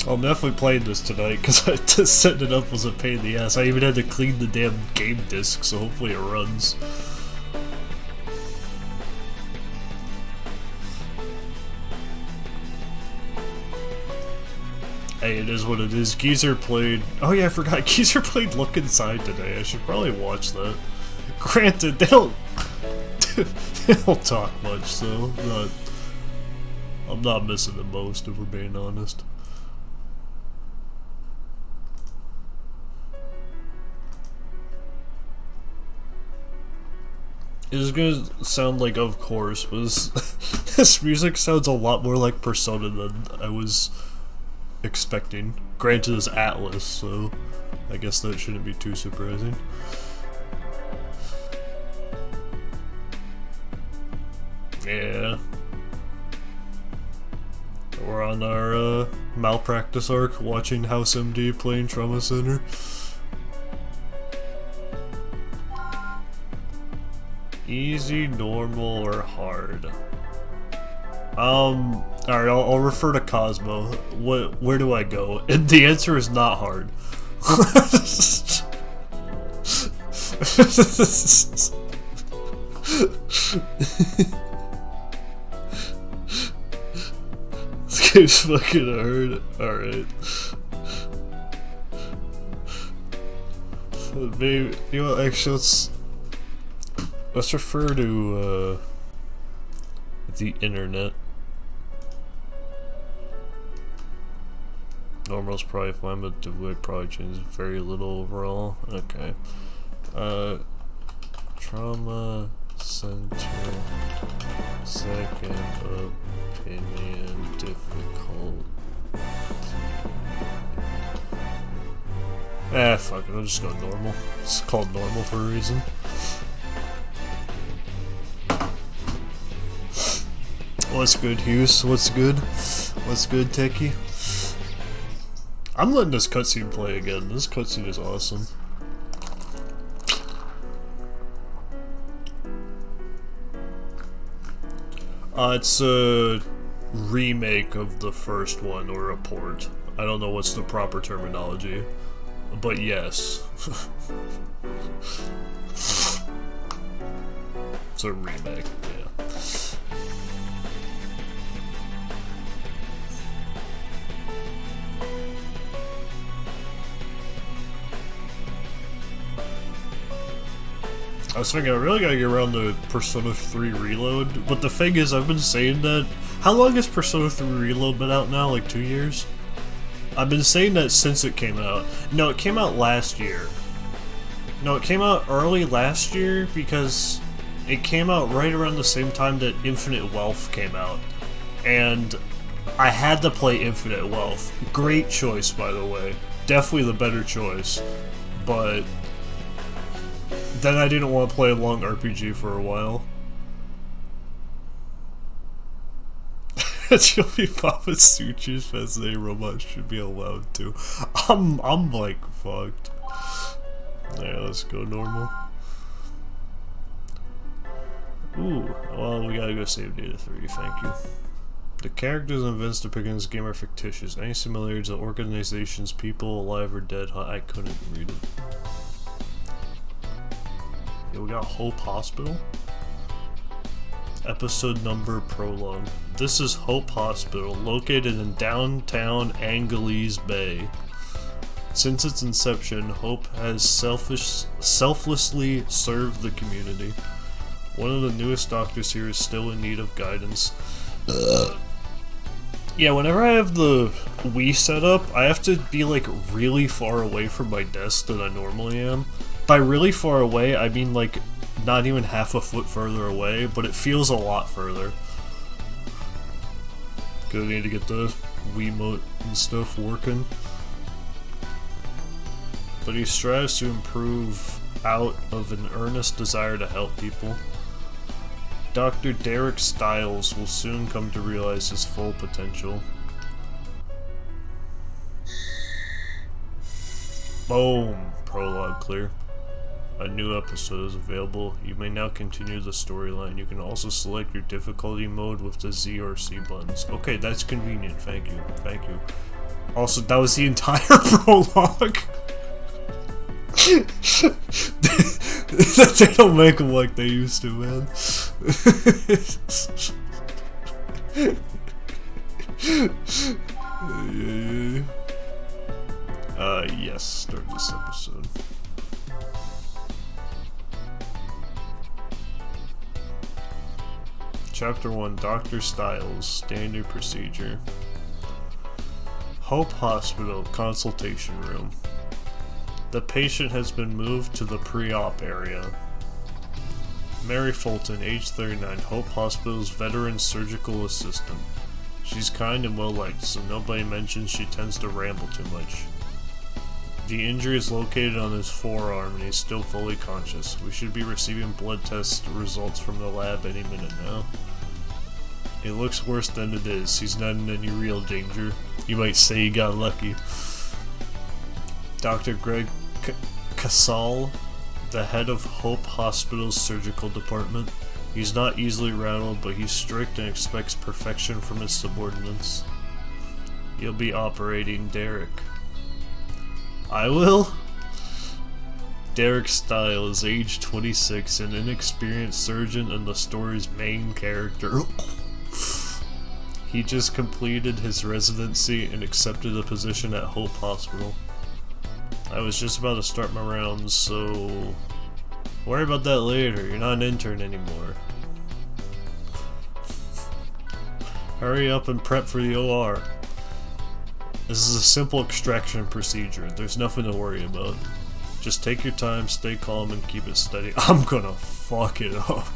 I'm definitely playing this tonight because just setting it up was a pain in the ass. I even had to clean the damn game disc, so hopefully it runs. Hey, it is what it is. Geezer played... Oh yeah, I forgot. Geezer played Look Inside today. I should probably watch that. Granted, they don't talk much, so I'm not missing the most, if we're being honest. It is gonna sound like, of course, but this music sounds a lot more like Persona than I was expecting. Granted, it's Atlas, so I guess that shouldn't be too surprising. Yeah. We're on our malpractice arc, watching House MD playing Trauma Center. Easy, normal, or hard? Alright, I'll refer to Cosmo. Where do I go? And the answer is not hard. This game's fucking hard. Alright. Maybe, you know, actually, let's refer to, the internet. Normal's probably fine, but the would probably change very little overall. Okay. Trauma Center, second opinion, difficult. Fuck it, I'll just go normal. It's called normal for a reason. What's good, Hughes? What's good? What's good, Techie? I'm letting this cutscene play again. This cutscene is awesome. It's a remake of the first one, or a port. I don't know what's the proper terminology, but yes. It's a remake, yeah. I was thinking I really gotta get around to Persona 3 Reload, but the thing is, I've been saying that... How long has Persona 3 Reload been out now? Like 2 years? I've been saying that since it came out. No, it came out last year. No, it came out early last year because it came out right around the same time that Infinite Wealth came out. And I had to play Infinite Wealth. Great choice, by the way. Definitely the better choice. But then I didn't want to play a long RPG for a while. Chili Papa Suchis as a robot should be allowed to. I'm like fucked. Yeah, let's go normal. Ooh, well, we gotta go save Data 3, thank you. The characters and events depicted in this game are fictitious. Any similarities to organizations, people alive or dead? I couldn't read it. Yeah, we got Hope Hospital. Episode number prologue. This is Hope Hospital, located in downtown Angeles Bay. Since its inception, Hope has selflessly served the community. One of the newest doctors here is still in need of guidance. Yeah, whenever I have the Wii set up, I have to be like really far away from my desk than I normally am. By really far away, I mean like not even half a foot further away, but it feels a lot further. Gonna need to get the Wiimote and stuff working. But he strives to improve out of an earnest desire to help people. Dr. Derek Stiles will soon come to realize his full potential. Boom! Prologue clear. A new episode is available. You may now continue the storyline. You can also select your difficulty mode with the Z or C buttons. Okay, that's convenient. Thank you. Thank you. Also, that was the entire prologue. They don't make them like they used to, man. Yes, start this episode. Chapter 1, Dr. Styles, Standard Procedure. Hope Hospital, Consultation Room. The patient has been moved to the pre-op area. Mary Fulton, age 39, Hope Hospital's veteran surgical assistant. She's kind and well-liked, so nobody mentions she tends to ramble too much. The injury is located on his forearm and he's still fully conscious. We should be receiving blood test results from the lab any minute now. It looks worse than it is. He's not in any real danger. You might say he got lucky. Dr. Greg Casal, the head of Hope Hospital's surgical department. He's not easily rattled, but he's strict and expects perfection from his subordinates. You'll be operating Derek. I will? Derek Styles, age 26, an inexperienced surgeon and the story's main character. He just completed his residency and accepted a position at Hope Hospital. I was just about to start my rounds, so worry about that later. You're not an intern anymore. Hurry up and prep for the OR. This is a simple extraction procedure. There's nothing to worry about. Just take your time, stay calm, and keep it steady. I'm gonna fuck it up.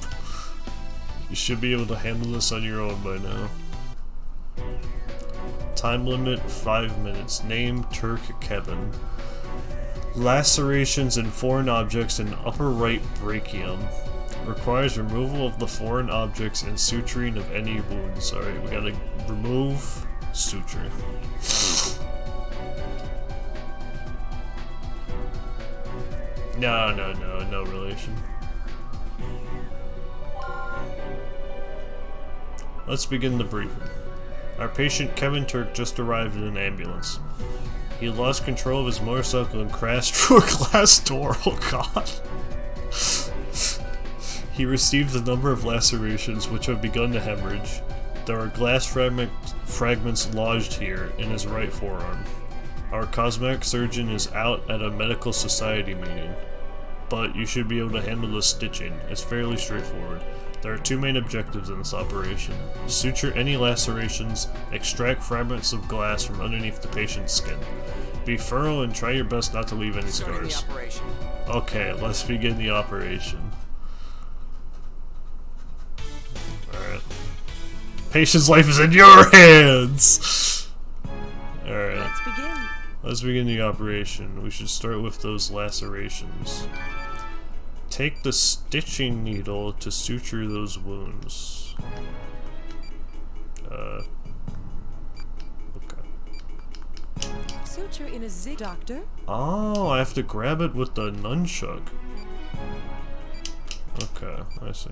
You should be able to handle this on your own by now. Time limit 5 minutes. Name Turk Kevin. Lacerations and foreign objects in upper right brachium. Requires removal of the foreign objects and suturing of any wounds. Alright, we gotta remove suture. No relation. Let's begin the briefing. Our patient Kevin Turk just arrived in an ambulance. He lost control of his motorcycle and crashed through a glass door. Oh god. He received a number of lacerations which have begun to hemorrhage. There are glass fragments lodged here in his right forearm. Our cosmetic surgeon is out at a medical society meeting, but you should be able to handle the stitching. It's fairly straightforward. There are two main objectives in this operation. Suture any lacerations, extract fragments of glass from underneath the patient's skin. Be thorough and try your best not to leave any scars. Okay, let's begin the operation. Alright. Patient's life is in your hands! Alright. Let's begin the operation. We should start with those lacerations. Take the stitching needle to suture those wounds. Okay. Suture in a zig, doctor. Oh, I have to grab it with the nunchuck. Okay, I see.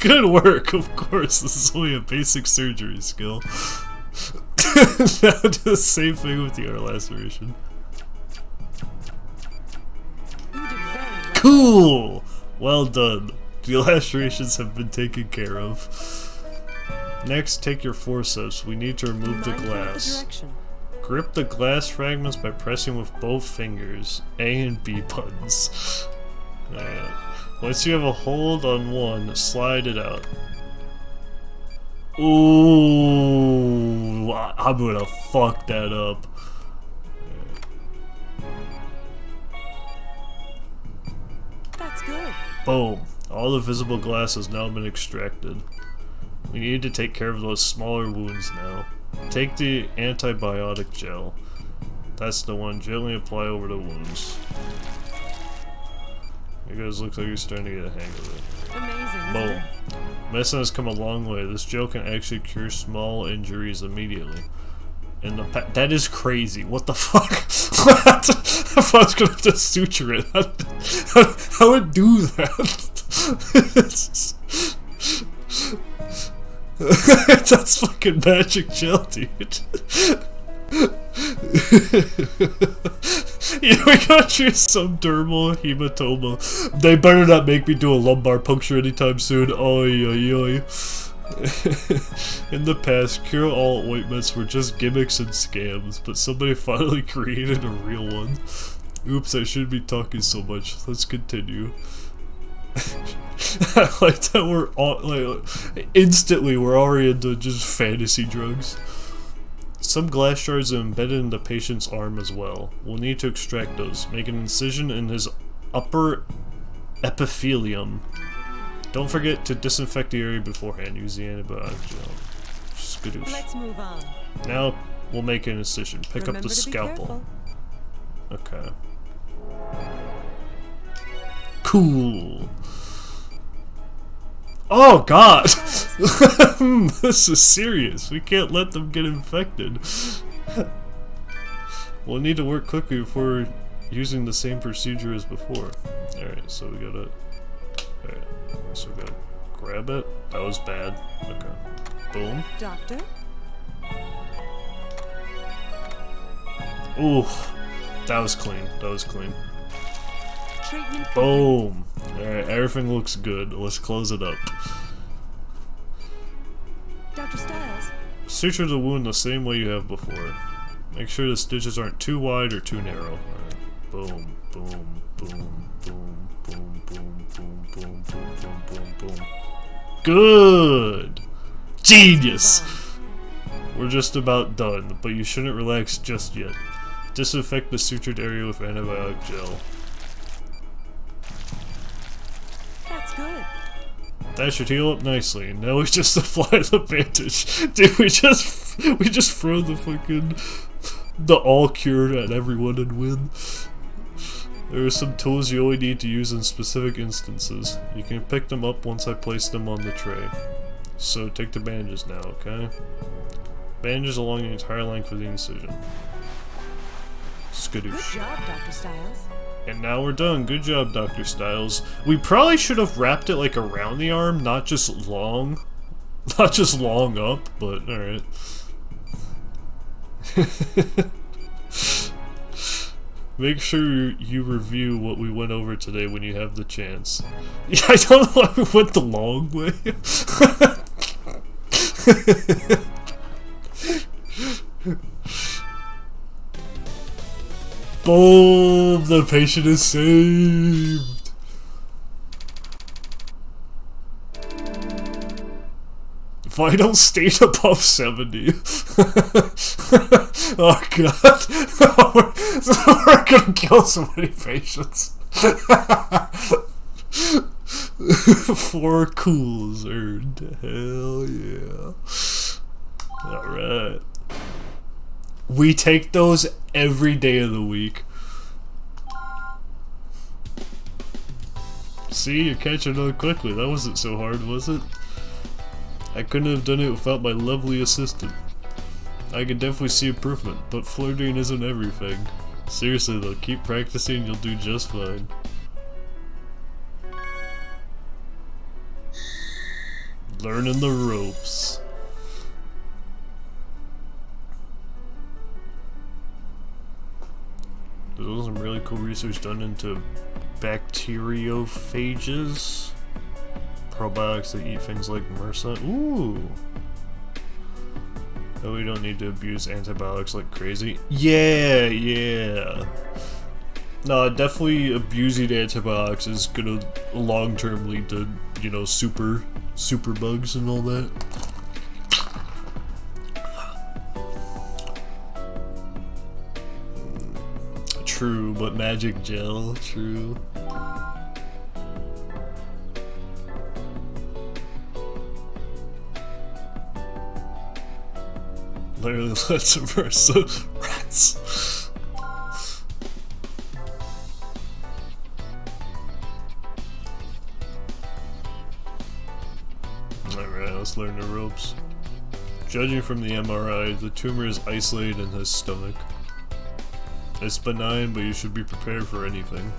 Good work, of course. This is only a basic surgery skill. Now do the same thing with the other laceration. Cool! Well done. The lacerations have been taken care of. Next, take your forceps. We need to remove the glass. Grip the glass fragments by pressing with both fingers, A and B buttons. Alright. Once you have a hold on one, slide it out. Ooh, I'm gonna fuck that up. That's good. Boom. All the visible glass has now been extracted. We need to take care of those smaller wounds now. Take the antibiotic gel. That's the one. Gently apply over the wounds. You guys look like you're starting to get a hang of it. Amazing. Boom. Medicine has come a long way. This gel can actually cure small injuries immediately. In the that is crazy. What the fuck? What? If I was gonna have to suture it, how would do that? That's fucking magic gel, dude. Yeah, we gotta choose some dermal hematoma. They better not make me do a lumbar puncture anytime soon. Oi, oi, oi. In the past, cure all ointments were just gimmicks and scams, but somebody finally created a real one. Oops, I shouldn't be talking so much. Let's continue. I like that we're all, like, instantly we're already into just fantasy drugs. Some glass shards are embedded in the patient's arm as well. We'll need to extract those. Make an incision in his upper epithelium. Don't forget to disinfect the area beforehand. Use the antibiotic gel. Skadoosh. Let's move on. Now we'll make an incision. Pick up Remember the to be scalpel. careful. Okay. Cool. Oh god! This is serious. We can't let them get infected. We'll need to work quickly before using the same procedure as before. Alright, so we gotta... Alright, so we gotta grab it. That was bad. Okay. Boom. Doctor? Ooh. That was clean. That was clean. Treatment complete. Boom. Alright, everything looks good. Let's close it up. Dr. Stiles? Suture the wound the same way you have before. Make sure the stitches aren't too wide or too narrow. Alright. Boom, boom, boom, boom, boom, boom, boom, boom, boom, boom, boom, boom. Good! Genius! We're just about done, but you shouldn't relax just yet. Disinfect the sutured area with antibiotic gel. That's good. That should heal up nicely. Now we just apply the bandage. Dude, we just throw the all cured at everyone and win. There are some tools you only need to use in specific instances. You can pick them up once I place them on the tray. So take the bandages now, okay? Bandages along the entire length of the incision. Good Skadoosh. job, Dr. Stiles. And now we're done. Good job, Dr. Stiles. We probably should have wrapped it like around the arm, not just long. Not just long up, but alright. Make sure you review what we went over today when you have the chance. Yeah, I don't know why we went the long way. Boom! The patient is saved! Vital state above 70. Oh god. We're gonna kill so many patients. 4 cools earned. Hell yeah. Alright. We take those every day of the week. See, you're catching on quickly. That wasn't so hard, was it? I couldn't have done it without my lovely assistant. I can definitely see improvement, but flirting isn't everything. Seriously though, keep practicing, you'll do just fine. Learning the ropes. There's some really cool research done into bacteriophages. Probiotics that eat things like MRSA. Ooh! Oh, we don't need to abuse antibiotics like crazy. Yeah, yeah. No, definitely abusing antibiotics is gonna long-term lead to, you know, super bugs and all that. True, but magic gel, true. Literally, let's immerse the rats. Alright, let's learn the ropes. Judging from the MRI, the tumor is isolated in his stomach. It's benign, but you should be prepared for anything.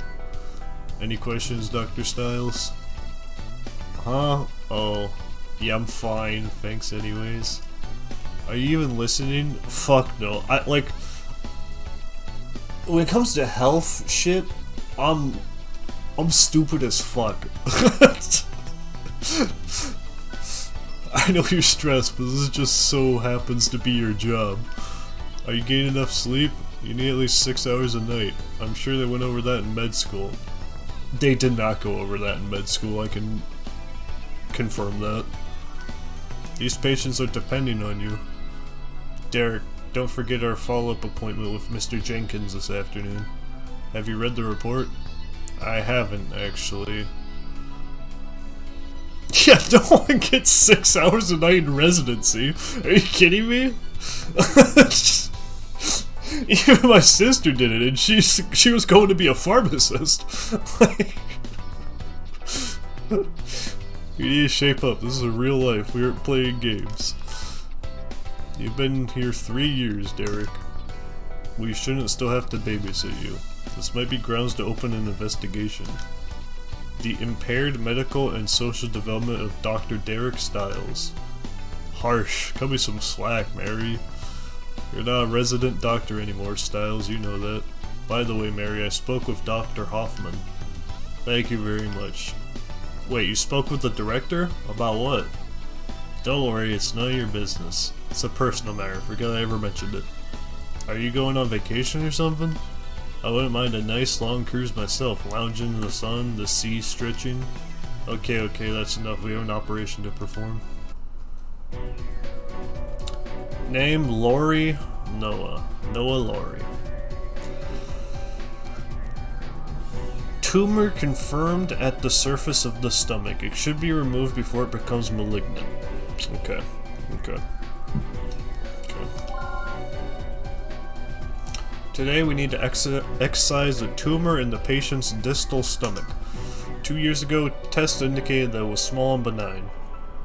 Any questions, Dr. Styles? Huh? Oh. Yeah, I'm fine. Thanks anyways. Are you even listening? Fuck no. When it comes to health shit, I'm stupid as fuck. I know you're stressed, but this just so happens to be your job. Are you getting enough sleep? You need at least 6 hours a night. I'm sure they went over that in med school. They did not go over that in med school, I can confirm that. These patients are depending on you. Derek, don't forget our follow-up appointment with Mr. Jenkins this afternoon. Have you read the report? I haven't, actually. Yeah, no one gets 6 hours a night in residency. Are you kidding me? Even my sister did it, and she was going to be a pharmacist. Like, you need to shape up. This is a real life. We aren't playing games. You've been here 3 years, Derek. We shouldn't still have to babysit you. This might be grounds to open an investigation. The impaired medical and social development of Dr. Derek Styles. Harsh. Cut me some slack, Mary. You're not a resident doctor anymore, Styles, you know that. By the way, Mary, I spoke with Dr. Hoffman. Thank you very much. Wait, you spoke with the director? About what? Don't worry, it's none of your business. It's a personal matter, forget I ever mentioned it. Are you going on vacation or something? I wouldn't mind a nice long cruise myself, lounging in the sun, the sea stretching. Okay, that's enough, we have an operation to perform. Name, Lori Noah. Noah Lori. Tumor confirmed at the surface of the stomach. It should be removed before it becomes malignant. Okay. Today we need to excise the tumor in the patient's distal stomach. 2 years ago, tests indicated that it was small and benign.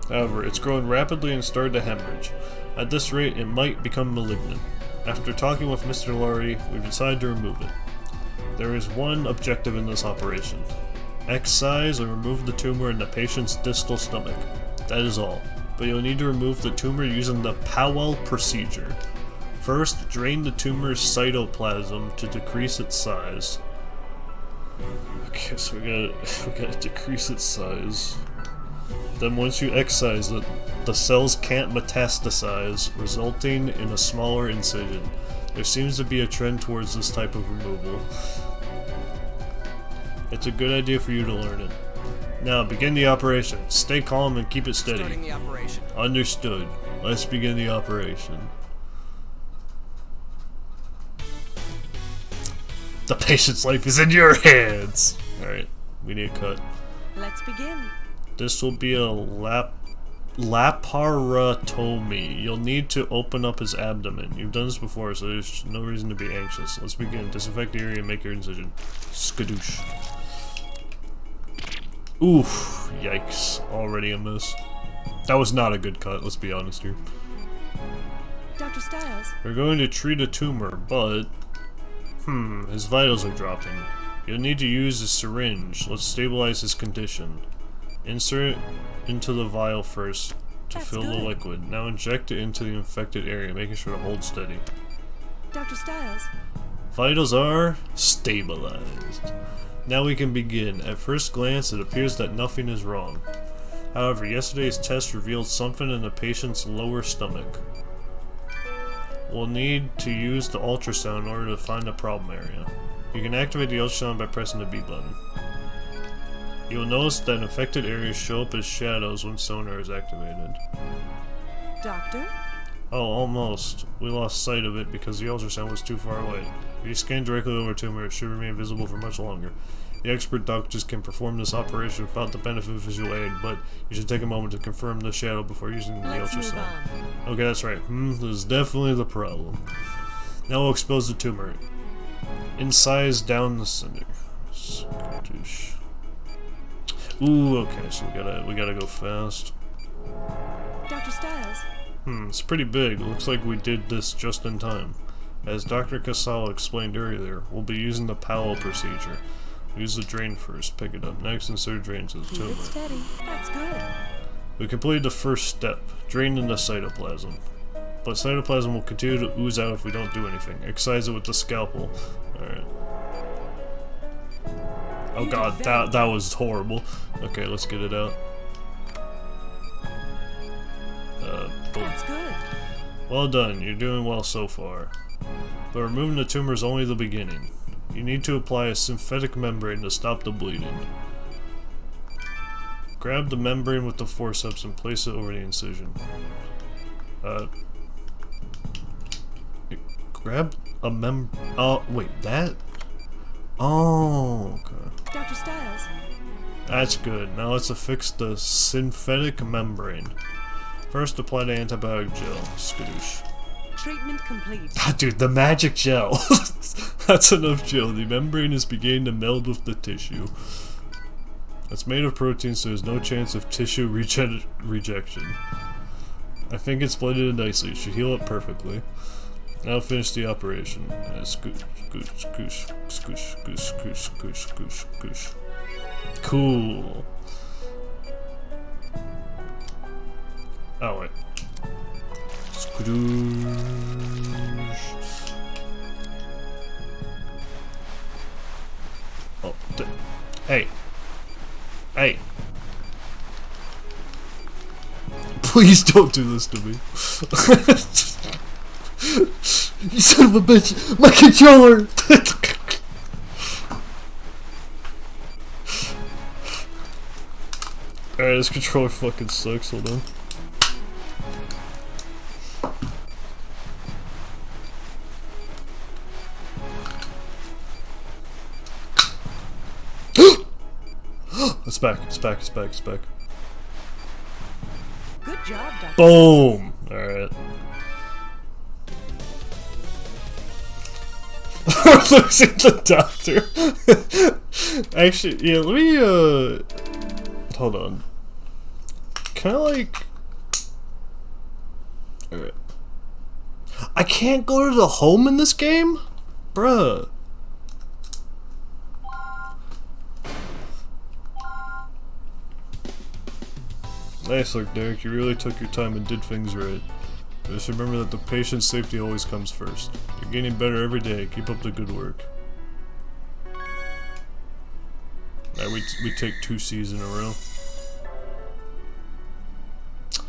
However, it's grown rapidly and started to hemorrhage. At this rate, it might become malignant. After talking with Mr. Laurie, we've decided to remove it. There is one objective in this operation. Excise or remove the tumor in the patient's distal stomach. That is all. But you'll need to remove the tumor using the Powell procedure. First, drain the tumor's cytoplasm to decrease its size. Okay, so we gotta decrease its size. Then once you excise it, the cells can't metastasize, resulting in a smaller incision. There seems to be a trend towards this type of removal. It's a good idea for you to learn it. Now, begin the operation. Stay calm and keep it steady. Starting the operation. Understood. Let's begin the operation. The patient's life is in your hands! Alright, we need a cut. Let's begin. This will be a laparotomy. You'll need to open up his abdomen. You've done this before, so there's no reason to be anxious. Let's begin. Disinfect the area and make your incision. Skadoosh. Oof. Yikes. Already a miss. That was not a good cut, let's be honest here. Dr. Styles. We're going to treat a tumor, but... his vitals are dropping. You'll need to use a syringe. Let's stabilize his condition. Insert it into the vial first to fill the liquid. Now inject it into the infected area, making sure to hold steady. Dr. Styles. Vitals are stabilized. Now we can begin. At first glance, it appears that nothing is wrong. However, yesterday's test revealed something in the patient's lower stomach. We'll need to use the ultrasound in order to find the problem area. You can activate the ultrasound by pressing the B button. You will notice that infected areas show up as shadows when sonar is activated. Doctor? Oh, almost. We lost sight of it because the ultrasound was too far away. If you scan directly over a tumor, it should remain visible for much longer. The expert doctors can perform this operation without the benefit of visual aid, but you should take a moment to confirm the shadow before using the ultrasound. Okay, that's right. This is definitely the problem. Now we'll expose the tumor. Incise down the center. Ooh, okay, so we gotta go fast. Dr. Styles. It's pretty big. Looks like we did this just in time. As Dr. Casal explained earlier, we'll be using the Powell procedure. Use the drain first, pick it up next, insert drain to the Keep tumor. it steady. That's good. We completed the first step, drain into cytoplasm. But cytoplasm will continue to ooze out if we don't do anything. Excise it with the scalpel. Alright. Oh god, that was horrible. Okay, let's get it out. Boom. That's good. Well done, you're doing well so far. But removing the tumor is only the beginning. You need to apply a synthetic membrane to stop the bleeding. Grab the membrane with the forceps and place it over the incision. Grab a oh, wait, that? Oh, okay. Dr. Stiles. That's good. Now let's affix the synthetic membrane. First, apply the antibiotic gel. Skadoosh. Treatment complete. Dude, the magic gel. That's enough gel. The membrane is beginning to meld with the tissue. It's made of protein, so there's no chance of tissue rejection. I think it's blended in nicely. It should heal up perfectly. Now finish the operation. Scoosh, scoosh, scoosh, scoosh, scoosh, scoosh, scoosh, scoosh, scoosh. Cool. Oh wait. Skadoosh. Oh, hey. Hey. Please don't do this to me. You son of a bitch! My controller! Alright, this controller fucking sucks, hold on. It's back, it's back, it's back, it's back. Good job, Dr. Boom! Alright. We're losing the doctor. Actually, yeah, let me, hold on. Can I, like... Alright. I can't go to the home in this game? Bruh. Nice work, Derek. You really took your time and did things right. Just remember that the patient's safety always comes first. You're getting better every day. Keep up the good work. Alright, we take 2 C's in a row.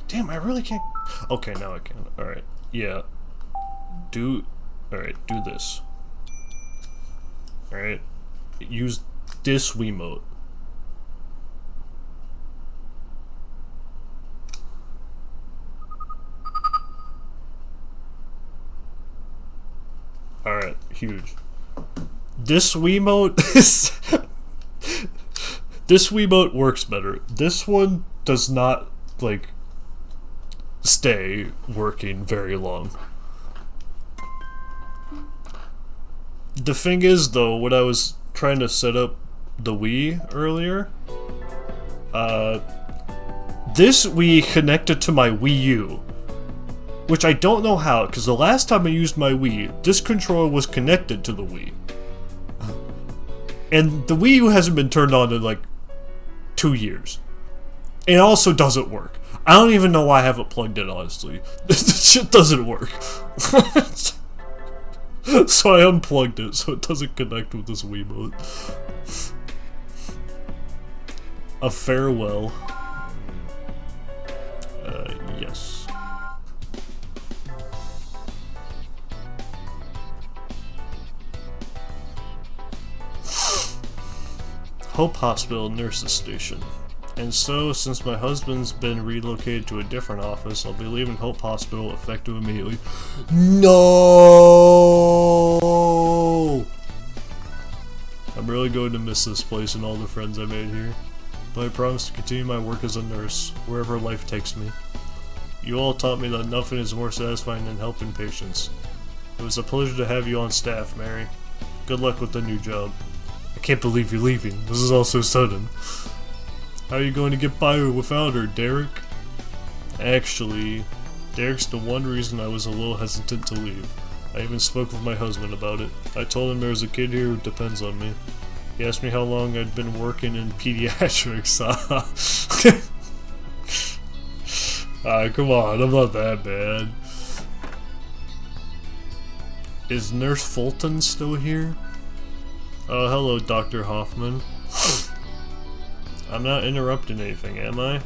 Damn, I really can't... Okay, now I can. Alright, yeah. Alright, do this. Alright. Use this Wiimote. Alright, huge. This Wiimote is... This Wiimote works better. This one does not, like, stay working very long. The thing is, though, when I was trying to set up the Wii earlier, this Wii connected to my Wii U. Which I don't know how, because the last time I used my Wii, this controller was connected to the Wii. And the Wii U hasn't been turned on in like 2 years. It also doesn't work. I don't even know why I have it plugged in, honestly. This shit doesn't work. So I unplugged it so it doesn't connect with this Wiimote. A farewell. Yes. Hope Hospital Nurses Station. And so, since my husband's been relocated to a different office, I'll be leaving Hope Hospital effective immediately. No! I'm really going to miss this place and all the friends I made here. But I promise to continue my work as a nurse, wherever life takes me. You all taught me that nothing is more satisfying than helping patients. It was a pleasure to have you on staff, Mary. Good luck with the new job. I can't believe you're leaving. This is all so sudden. How are you going to get by without her, Derek? Actually, Derek's the one reason I was a little hesitant to leave. I even spoke with my husband about it. I told him there's a kid here who depends on me. He asked me how long I'd been working in pediatrics. Come on, I'm not that bad. Is Nurse Fulton still here? Oh, hello, Dr. Hoffman. I'm not interrupting anything, am I?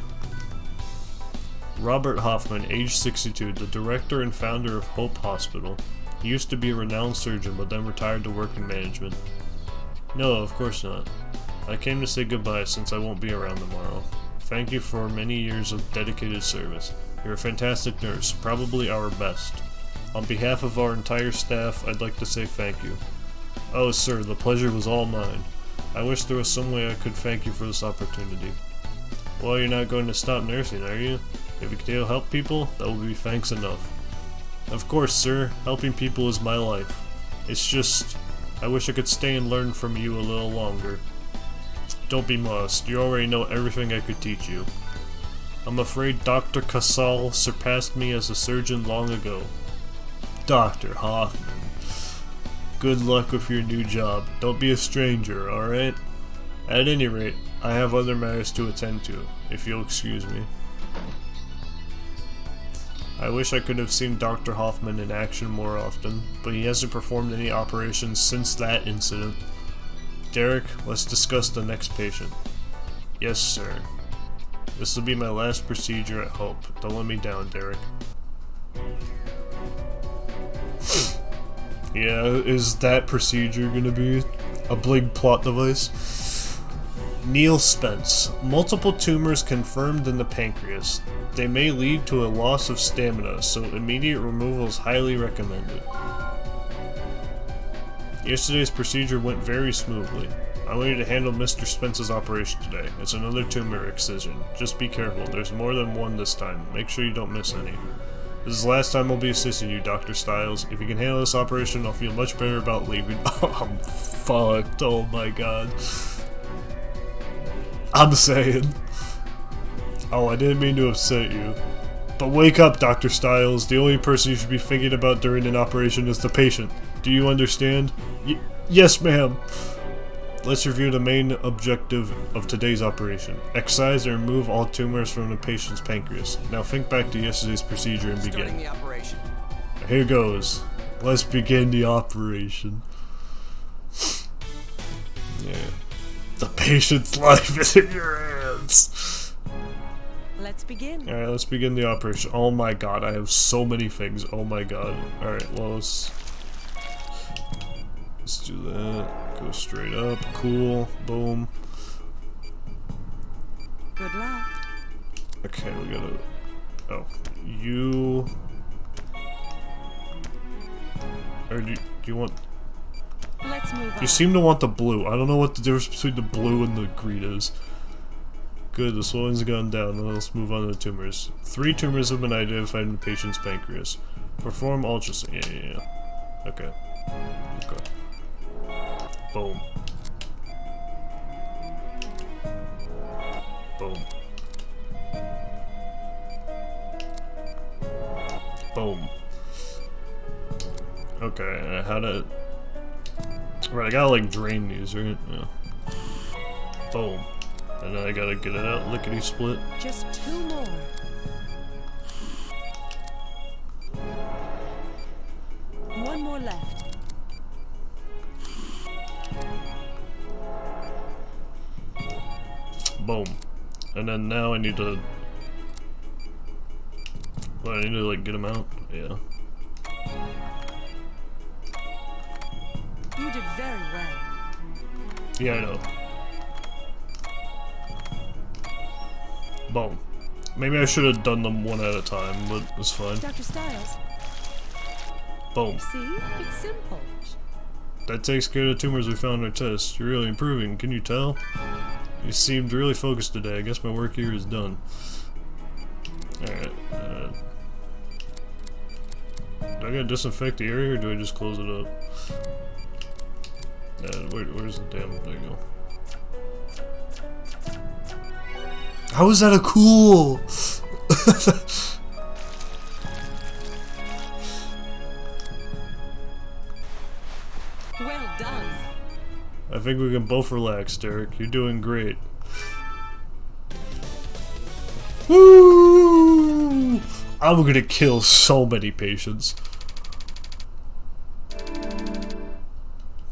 Robert Hoffman, age 62, the director and founder of Hope Hospital. He used to be a renowned surgeon, but then retired to work in management. No, of course not. I came to say goodbye since I won't be around tomorrow. Thank you for many years of dedicated service. You're a fantastic nurse, probably our best. On behalf of our entire staff, I'd like to say thank you. Oh, sir, the pleasure was all mine. I wish there was some way I could thank you for this opportunity. Well, you're not going to stop nursing, are you? If you can help people, that will be thanks enough. Of course, sir. Helping people is my life. It's just, I wish I could stay and learn from you a little longer. Don't be modest. You already know everything I could teach you. I'm afraid Dr. Casal surpassed me as a surgeon long ago. Dr. Hoffman. Good luck with your new job. Don't be a stranger, alright? At any rate, I have other matters to attend to, if you'll excuse me. I wish I could have seen Dr. Hoffman in action more often, but he hasn't performed any operations since that incident. Derek, let's discuss the next patient. Yes, sir. This will be my last procedure at Hope. Don't let me down, Derek. Yeah, is that procedure gonna be a big plot device? Neil Spence. Multiple tumors confirmed in the pancreas. They may lead to a loss of stamina, so immediate removal is highly recommended. Yesterday's procedure went very smoothly. I want you to handle Mr. Spence's operation today. It's another tumor excision. Just be careful, there's more than one this time. Make sure you don't miss any. This is the last time I'll be assisting you, Dr. Stiles. If you can handle this operation, I'll feel much better about leaving. Oh, I'm fucked. Oh my god. I'm saying. Oh, I didn't mean to upset you. But wake up, Dr. Stiles. The only person you should be thinking about during an operation is the patient. Do you understand? Yes, ma'am. Let's review the main objective of today's operation. Excise and remove all tumors from the patient's pancreas. Now think back to yesterday's procedure and begin. Starting the operation. Here goes. Let's begin the operation. Yeah. The patient's life is in your hands. Let's begin. Alright, let's begin the operation. Oh my god, I have so many things. Oh my god. Alright, well, let's do that. Go straight up. Cool. Boom. Good luck. Okay, we gotta... Oh. You... Or do you want... Let's move on. You seem to want the blue. I don't know what the difference between the blue and the green is. Good, the swelling's gone down. Now let's move on to the tumors. 3 tumors have been identified in the patient's pancreas. Perform ultrasound. Yeah. Okay. Okay. Boom. Boom. Boom. Okay, how to... Right, I gotta like drain these, right? Yeah. Boom. And then I gotta get it out, lickety split. Just 2 more. One more left. Boom. And then now I need to... Well, I need to like get them out? Yeah. You did very well. Yeah, I know. Boom. Maybe I should have done them one at a time, but it's fine. Dr. Stiles, Boom. see? It's simple. That takes care of the tumors we found in our test. You're really improving, can you tell? You seemed really focused today. I guess my work here is done. Alright, do I gotta disinfect the area or do I just close it up? Where's the damn... There you go. How is that a cool? Well done. I think we can both relax, Derek. You're doing great. Woo! I'm gonna kill so many patients.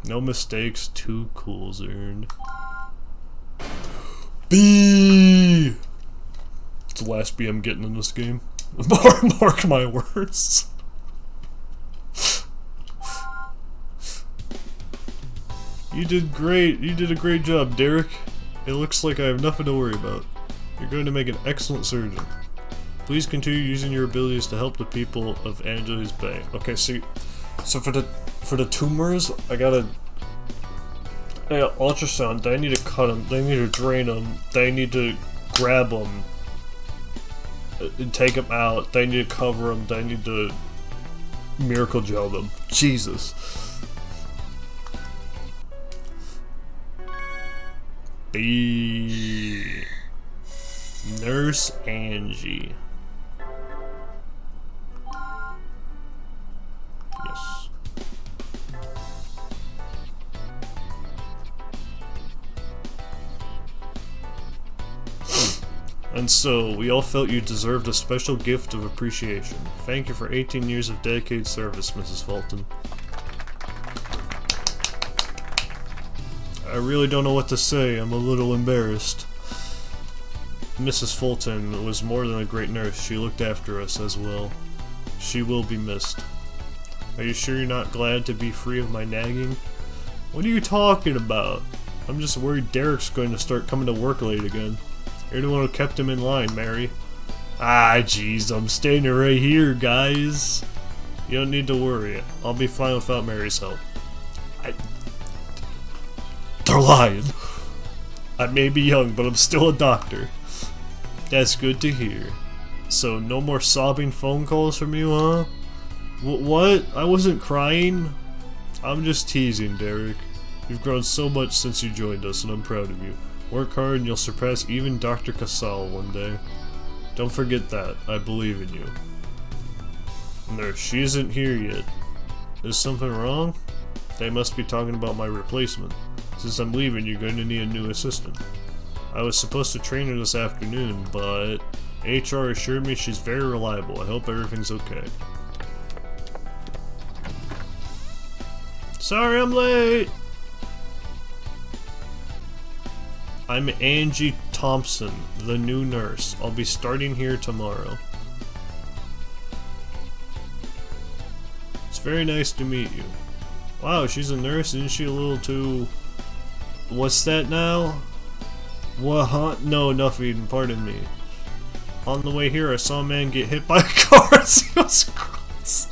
No mistakes, 2 cools earned. B. It's the last B I'm getting in this game. Mark my words. You did great. You did a great job, Derek. It looks like I have nothing to worry about. You're going to make an excellent surgeon. Please continue using your abilities to help the people of Angeles Bay. Okay, see, so for the tumors, I gotta ultrasound. Then I need to cut them. Then I need to drain them. Then I need to grab them and take them out. Then I need to cover them. Then I need to miracle gel them. Jesus. B. Nurse Angie. Yes. And so, we all felt you deserved a special gift of appreciation. Thank you for 18 years of dedicated service, Mrs. Fulton. I really don't know what to say. I'm a little embarrassed. Mrs. Fulton was more than a great nurse. She looked after us as well. She will be missed. Are you sure you're not glad to be free of my nagging? What are you talking about? I'm just worried Derek's going to start coming to work late again. You're the one who kept him in line, Mary. Ah, jeez, I'm standing right here, guys. You don't need to worry. I'll be fine without Mary's help. They're lying. I may be young, but I'm still a doctor. That's good to hear. So, no more sobbing phone calls from you, huh? What? I wasn't crying. I'm just teasing, Derek. You've grown so much since you joined us, and I'm proud of you. Work hard and you'll surpass even Dr. Casal one day. Don't forget that. I believe in you. Nurse, she isn't here yet. Is something wrong? They must be talking about my replacement. Since I'm leaving, you're going to need a new assistant. I was supposed to train her this afternoon, but HR assured me she's very reliable. I hope everything's okay. Sorry I'm late! I'm Angie Thompson, the new nurse. I'll be starting here tomorrow. It's very nice to meet you. Wow, she's a nurse, isn't she a little too... What's that now? What, huh? No, nothing, pardon me. On the way here, I saw a man get hit by a car as he was crossing.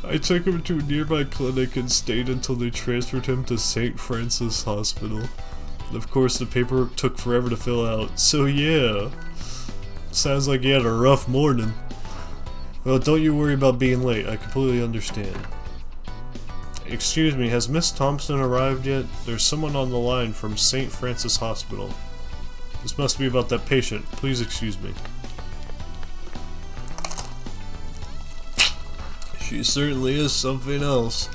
I took him to a nearby clinic and stayed until they transferred him to St. Francis Hospital. Of course, the paperwork took forever to fill out, so yeah. Sounds like he had a rough morning. Well, don't you worry about being late, I completely understand. Excuse me, has Miss Thompson arrived yet? There's someone on the line from St. Francis Hospital. This must be about that patient. Please excuse me. She certainly is something else.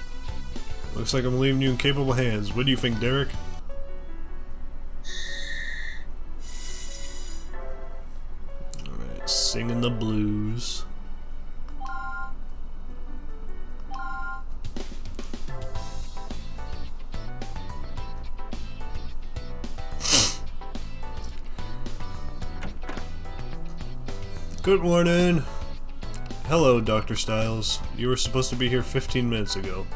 Looks like I'm leaving you in capable hands. What do you think, Derek? Alright, singing the blues. Good morning. Hello, Dr. Stiles. You were supposed to be here 15 minutes ago.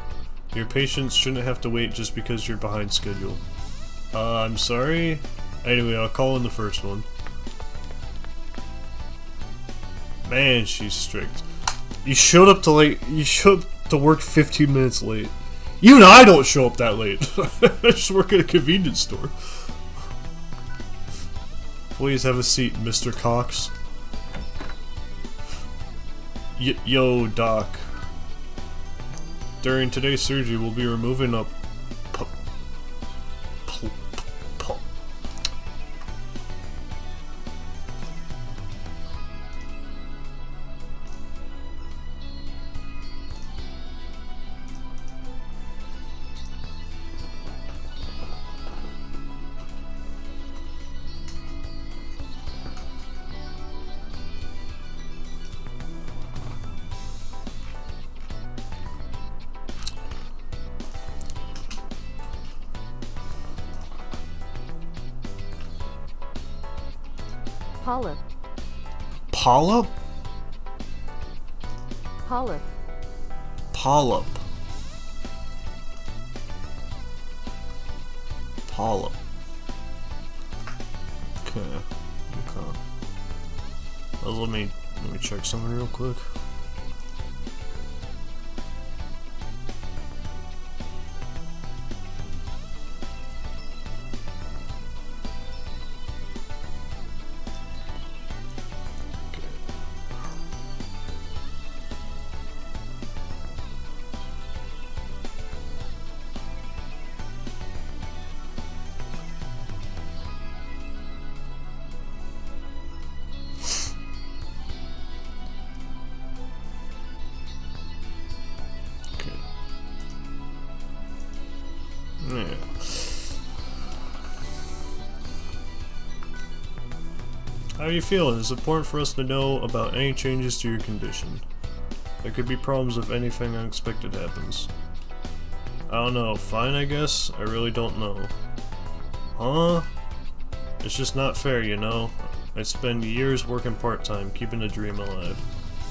Your patients shouldn't have to wait just because you're behind schedule. I'm sorry? Anyway, I'll call in the first one. Man, she's strict. You showed up to work 15 minutes late. Even I don't show up that late. I just work at a convenience store. Please have a seat, Mr. Cox. Yo, Doc. During today's surgery, we'll be removing a Polyp. polyp? Polyp. Polyp. Polyp. Okay. Okay. Let me check something real quick. Yeah. How are you feeling? It's important for us to know about any changes to your condition. There could be problems if anything unexpected happens. I don't know. Fine, I guess? I really don't know. Huh? It's just not fair, you know? I spend years working part-time, keeping the dream alive.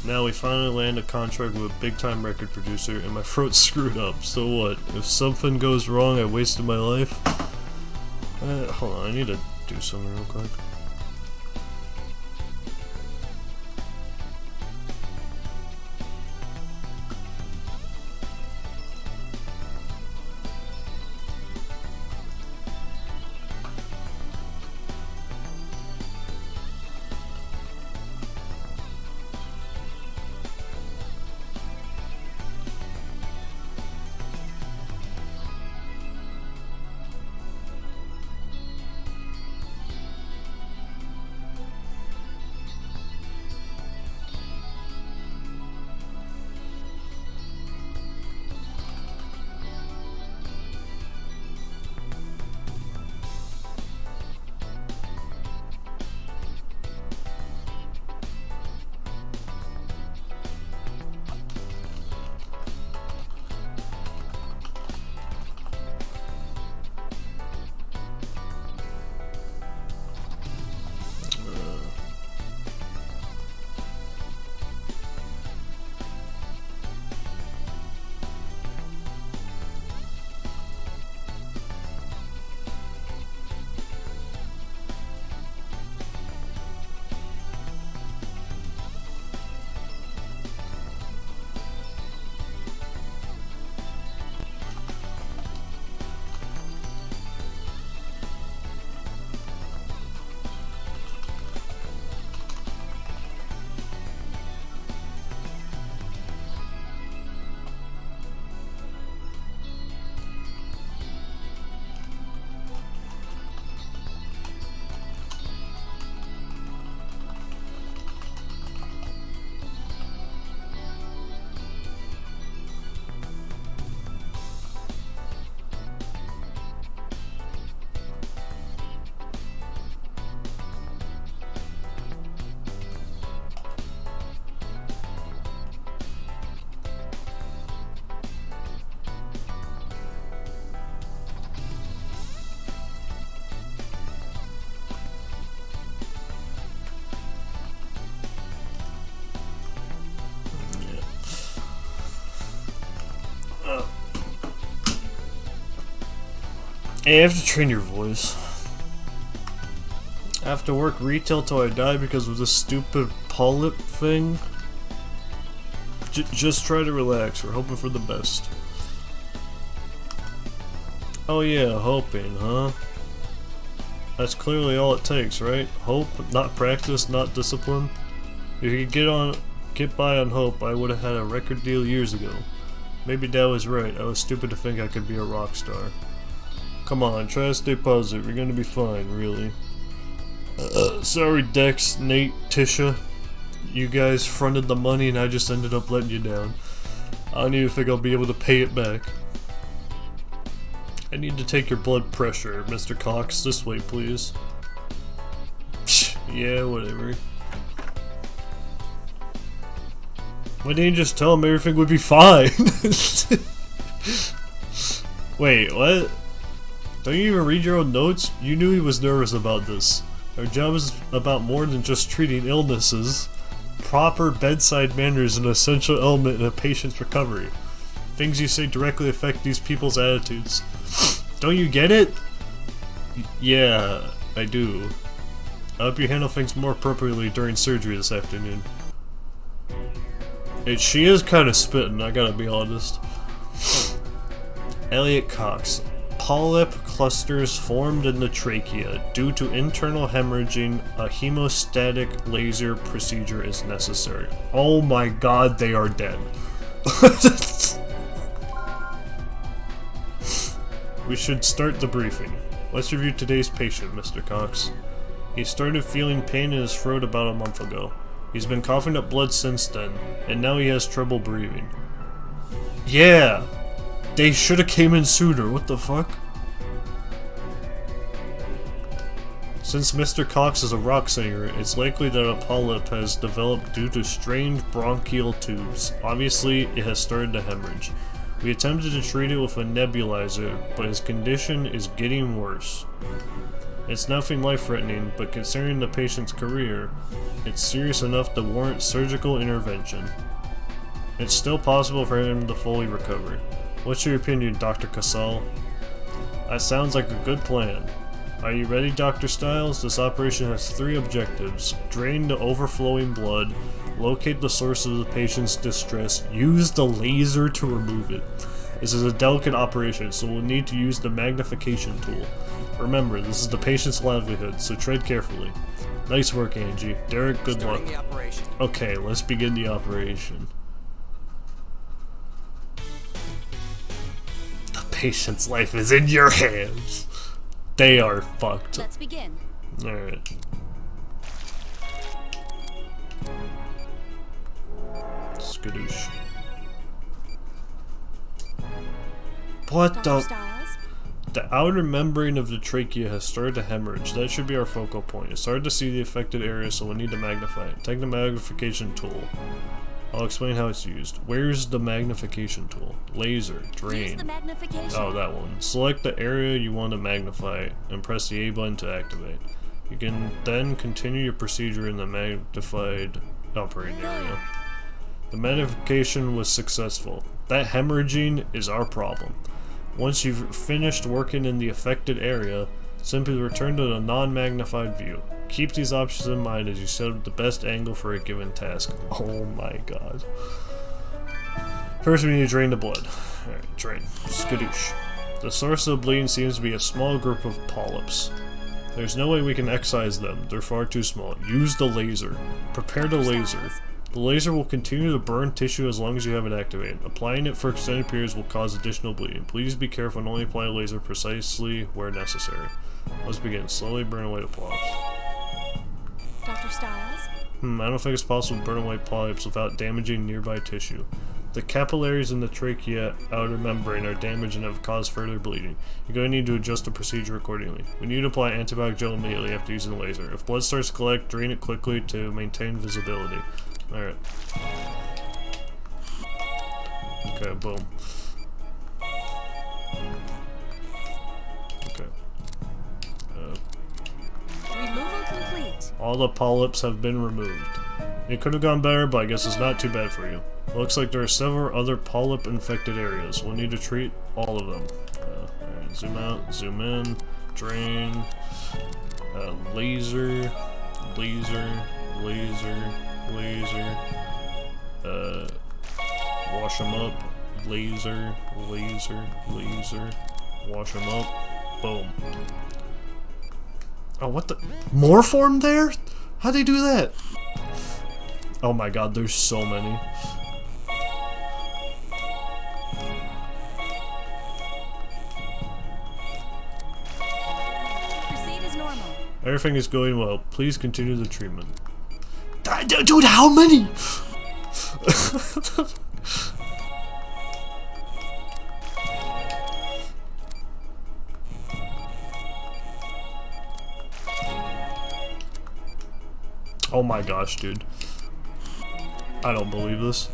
Now we finally land a contract with a big-time record producer, and my throat's screwed up. So what? If something goes wrong, I wasted my life? Hold on, I need to do something real quick. Hey, I have to train your voice. I have to work retail till I die because of this stupid polyp thing. Just try to relax. We're hoping for the best. Oh yeah, hoping, huh? That's clearly all it takes, right? Hope, not practice, not discipline. If you could get by on hope, I would have had a record deal years ago. Maybe Dad was right. I was stupid to think I could be a rock star. Come on, try to stay positive. You're gonna be fine, really. Sorry, Dex, Nate, Tisha. You guys fronted the money and I just ended up letting you down. I don't even think I'll be able to pay it back. I need to take your blood pressure, Mr. Cox. This way, please. Yeah, whatever. Why didn't you just tell him everything would be fine? Wait, what? Don't you even read your own notes? You knew he was nervous about this. Our job is about more than just treating illnesses. Proper bedside manner is an essential element in a patient's recovery. Things you say directly affect these people's attitudes. Don't you get it? Yeah, I do. I hope you handle things more appropriately during surgery this afternoon. She is kind of spitting, I gotta be honest. Elliot Cox. Polyp clusters formed in the trachea. Due to internal hemorrhaging, a hemostatic laser procedure is necessary. Oh my god, they are dead. We should start the briefing. Let's review today's patient, Mr. Cox. He started feeling pain in his throat about a month ago. He's been coughing up blood since then, and now he has trouble breathing. Yeah! They should have came in sooner, what the fuck? Since Mr. Cox is a rock singer, it's likely that a polyp has developed due to strained bronchial tubes. Obviously, it has started to hemorrhage. We attempted to treat it with a nebulizer, but his condition is getting worse. It's nothing life-threatening, but considering the patient's career, it's serious enough to warrant surgical intervention. It's still possible for him to fully recover. What's your opinion, Dr. Casal? That sounds like a good plan. Are you ready, Dr. Stiles? This operation has 3 objectives. Drain the overflowing blood, locate the source of the patient's distress, use the laser to remove it. This is a delicate operation, so we'll need to use the magnification tool. Remember, this is the patient's livelihood, so tread carefully. Nice work, Angie. Derek, good luck. Okay, let's begin the operation. The patient's life is in your hands. They are fucked. Let's begin. Alright. Skadoosh. What Dr. the? Stiles? The outer membrane of the trachea has started to hemorrhage. That should be our focal point. It's hard to see the affected area, so we'll need to magnify it. Take the magnification tool. I'll explain how it's used. Where's the magnification tool? Laser. Drain. Use the magnification. Oh, that one. Select the area you want to magnify and press the A button to activate. You can then continue your procedure in the magnified operating area. The magnification was successful. That hemorrhaging is our problem. Once you've finished working in the affected area, simply return to the non-magnified view. Keep these options in mind as you set up the best angle for a given task. Oh my god. First we need to drain the blood. Alright, drain. Skadoosh. The source of the bleeding seems to be a small group of polyps. There's no way we can excise them, they're far too small. Use the laser. Prepare the laser. The laser will continue to burn tissue as long as you have it activated. Applying it for extended periods will cause additional bleeding. Please be careful and only apply the laser precisely where necessary. Let's begin. Slowly burn away the polyps. Dr. Stiles? I don't think it's possible to burn away polyps without damaging nearby tissue. The capillaries in the trachea outer membrane are damaged and have caused further bleeding. You're going to need to adjust the procedure accordingly. We need to apply antibiotic gel immediately after using the laser. If blood starts to collect, drain it quickly to maintain visibility. Alright. Okay, boom. Okay. Removal complete. All the polyps have been removed. It could have gone better, but I guess it's not too bad for you. Looks like there are several other polyp-infected areas. We'll need to treat all of them. Alright, zoom out, zoom in, drain, laser, laser, laser, laser, wash them up, laser, laser, laser, wash them up, boom. Oh, what the? More form there? How'd they do that? Oh my god, there's so many. Proceed as normal. Everything is going well. Please continue the treatment. Dude, how many? Oh my gosh, dude. I don't believe this.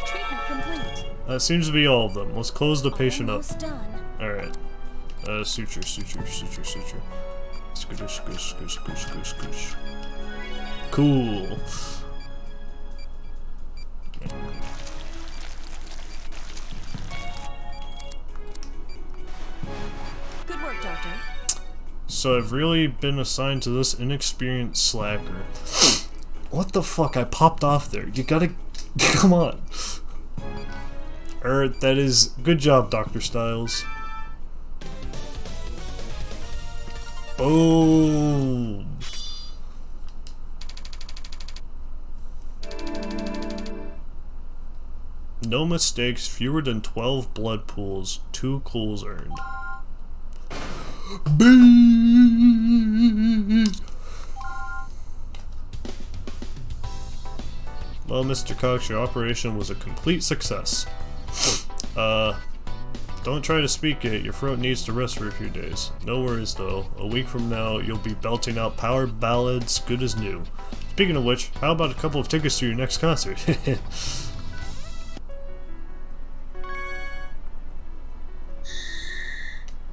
Treatment complete. That seems to be all of them. Let's close the patient up. Almost done. Alright. Suture, suture, suture, suture. Scoosh, scoosh, scoosh, scoosh, scoosh, scoosh. Cool. Good work, Doctor. So I've really been assigned to this inexperienced slacker. What the fuck? I popped off there. You gotta... Come on. That is... Good job, Dr. Styles. Boom. No mistakes, fewer than 12 blood pools, 2 cools earned. Well, Mr. Cox, your operation was a complete success. Don't try to speak it, your throat needs to rest for a few days. No worries though, a week from now you'll be belting out power ballads good as new. Speaking of which, how about a couple of tickets to your next concert?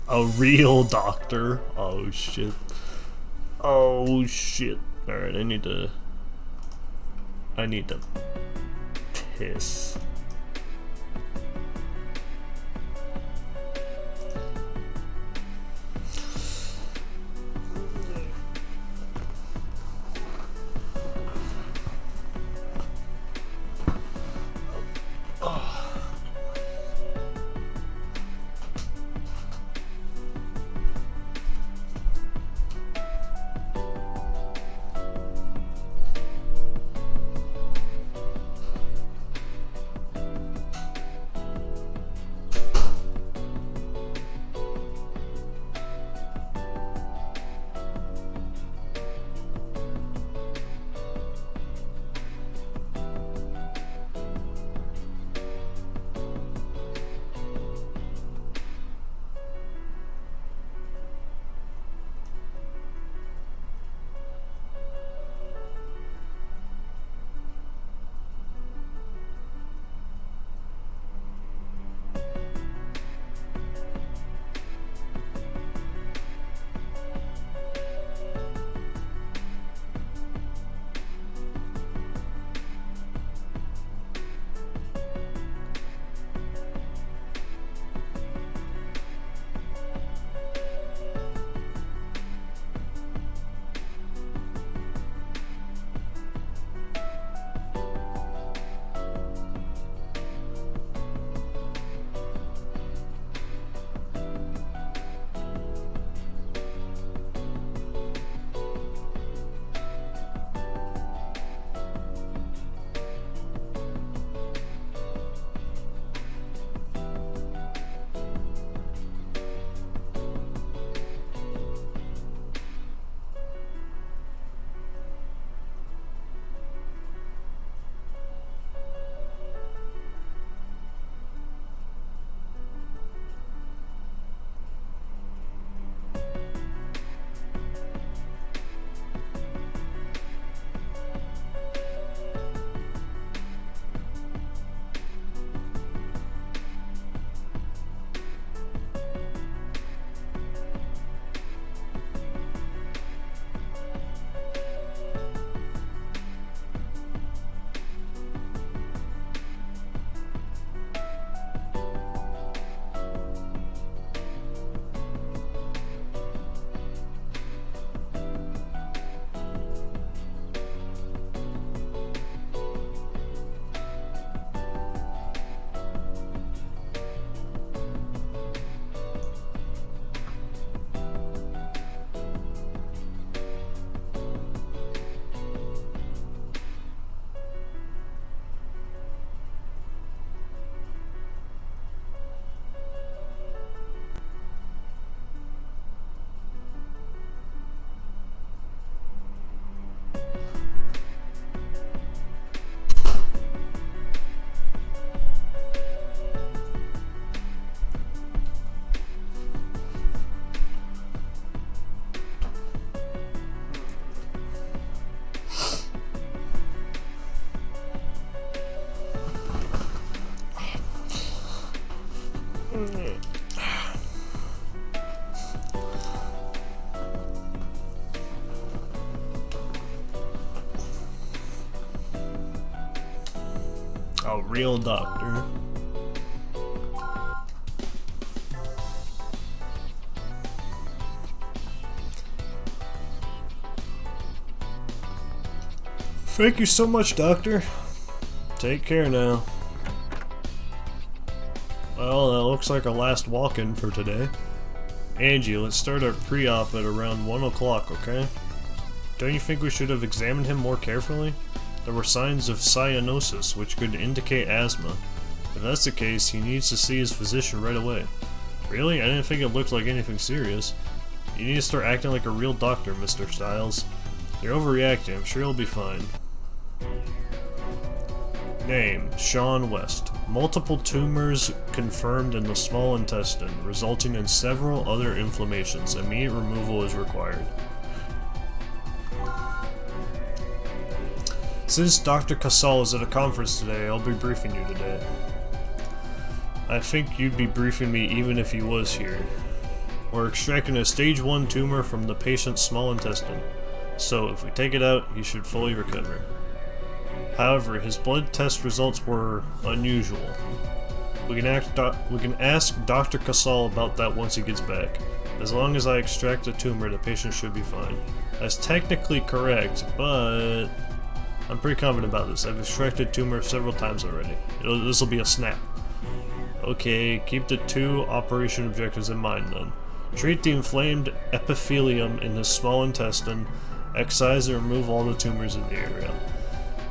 A real doctor? Oh shit. Oh shit. Alright, I need to piss. real doctor. Thank you so much, Doctor. Take care now. Well, that looks like our last walk-in for today. Angie, let's start our pre-op at around 1 o'clock, okay? Don't you think we should have examined him more carefully? There were signs of cyanosis, which could indicate asthma. If that's the case, he needs to see his physician right away. Really? I didn't think it looked like anything serious. You need to start acting like a real doctor, Mr. Styles. You're overreacting. I'm sure you'll be fine. Name: Sean West. Multiple tumors confirmed in the small intestine, resulting in several other inflammations. Immediate removal is required. Since Dr. Casal is at a conference today, I'll be briefing you today. I think you'd be briefing me even if he was here. We're extracting a stage 1 tumor from the patient's small intestine, so if we take it out, he should fully recover. However, his blood test results were unusual. We can ask Dr. Casal about that once he gets back. As long as I extract the tumor, the patient should be fine. That's technically correct, but I'm pretty confident about this. I've extracted tumor several times already. This will be a snap. Okay, keep the 2 operation objectives in mind then. Treat the inflamed epithelium in the small intestine, excise and remove all the tumors in the area.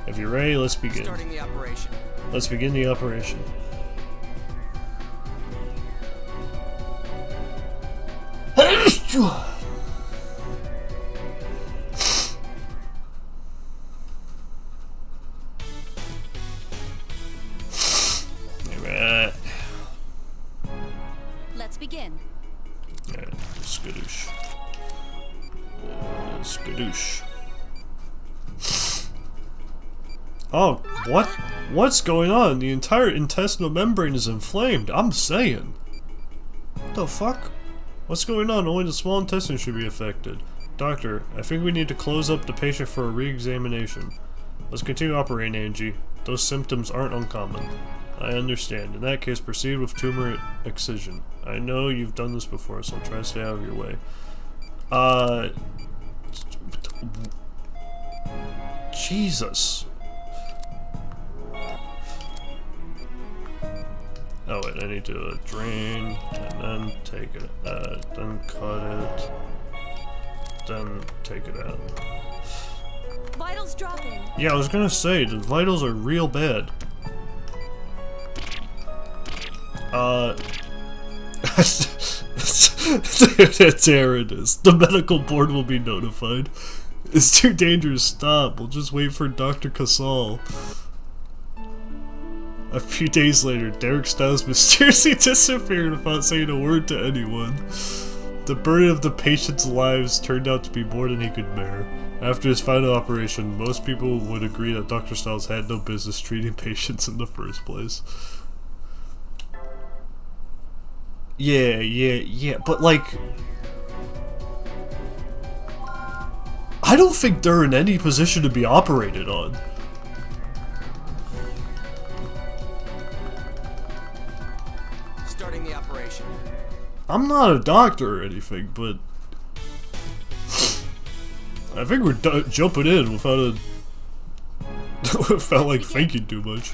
If you're ready, let's begin. Starting the operation. Let's begin the operation. Alright. Let's begin. Alright, skadoosh. Skadoosh. Oh, what? What's going on? The entire intestinal membrane is inflamed. I'm saying. What the fuck? What's going on? Only the small intestine should be affected. Doctor, I think we need to close up the patient for a re-examination. Let's continue operating, Angie. Those symptoms aren't uncommon. I understand. In that case, proceed with tumor excision. I know you've done this before, so try to stay out of your way. Jesus. Oh wait, I need to drain, and then take it, then cut it, then take it out. Vitals dropping. Yeah, I was gonna say, the vitals are real bad. There it is. The medical board will be notified. It's too dangerous, stop. We'll just wait for Dr. Casal. A few days later, Derek Styles mysteriously disappeared without saying a word to anyone. The burden of the patient's lives turned out to be more than he could bear. After his final operation, most people would agree that Dr. Styles had no business treating patients in the first place. Yeah, but like... I don't think they're in any position to be operated on. Starting the operation. I'm not a doctor or anything, but... I think we're jumping in without a... without like thinking too much.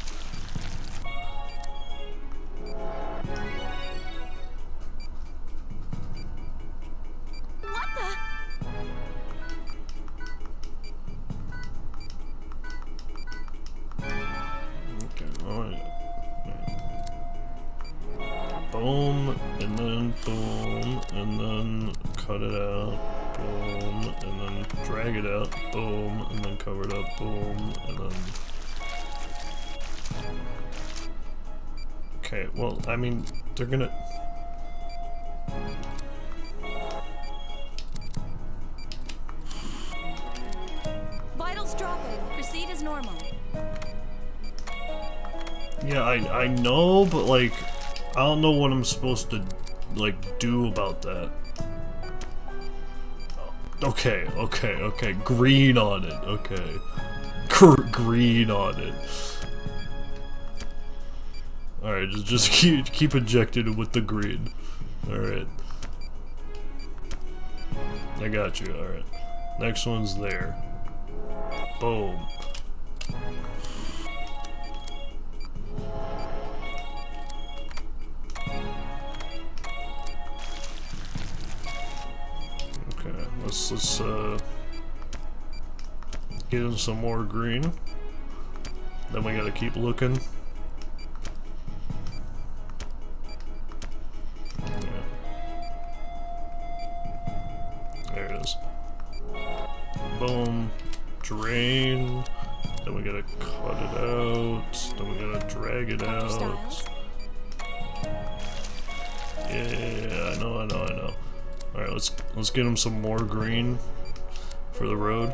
Boom, and then boom, and then cut it out, boom, and then drag it out, boom, and then cover it up, boom, and then... Okay, well, I mean, they're gonna... Vitals dropping. Proceed as normal. Yeah, I know, but like... I don't know what I'm supposed to, like, do about that. Okay, green on it, okay. Green on it. Alright, just keep injecting it with the green. Alright. I got you, alright. Next one's there. Boom. Okay, let's get in some more green. Then we gotta keep looking. Yeah. There it is. Boom. Drain. Then we gotta cut it out. Then we gotta drag it out. Yeah, I know. Alright, let's get him some more green for the road.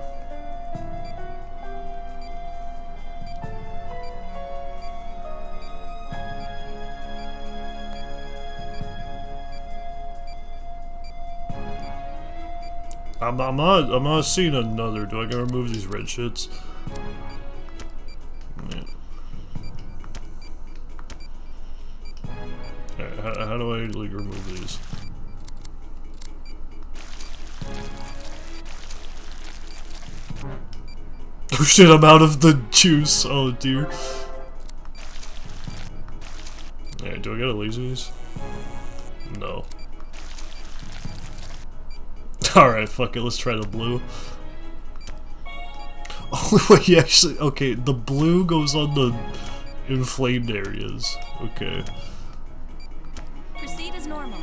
I'm not seeing another. Do I gotta remove these red shits? Yeah. Alright, how do I like remove these? Oh shit, I'm out of the juice. Oh dear. Alright, do I gotta laser these? No. Alright, fuck it, let's try the blue. Oh, wait, actually, okay, the blue goes on the inflamed areas. Okay. Proceed as normal.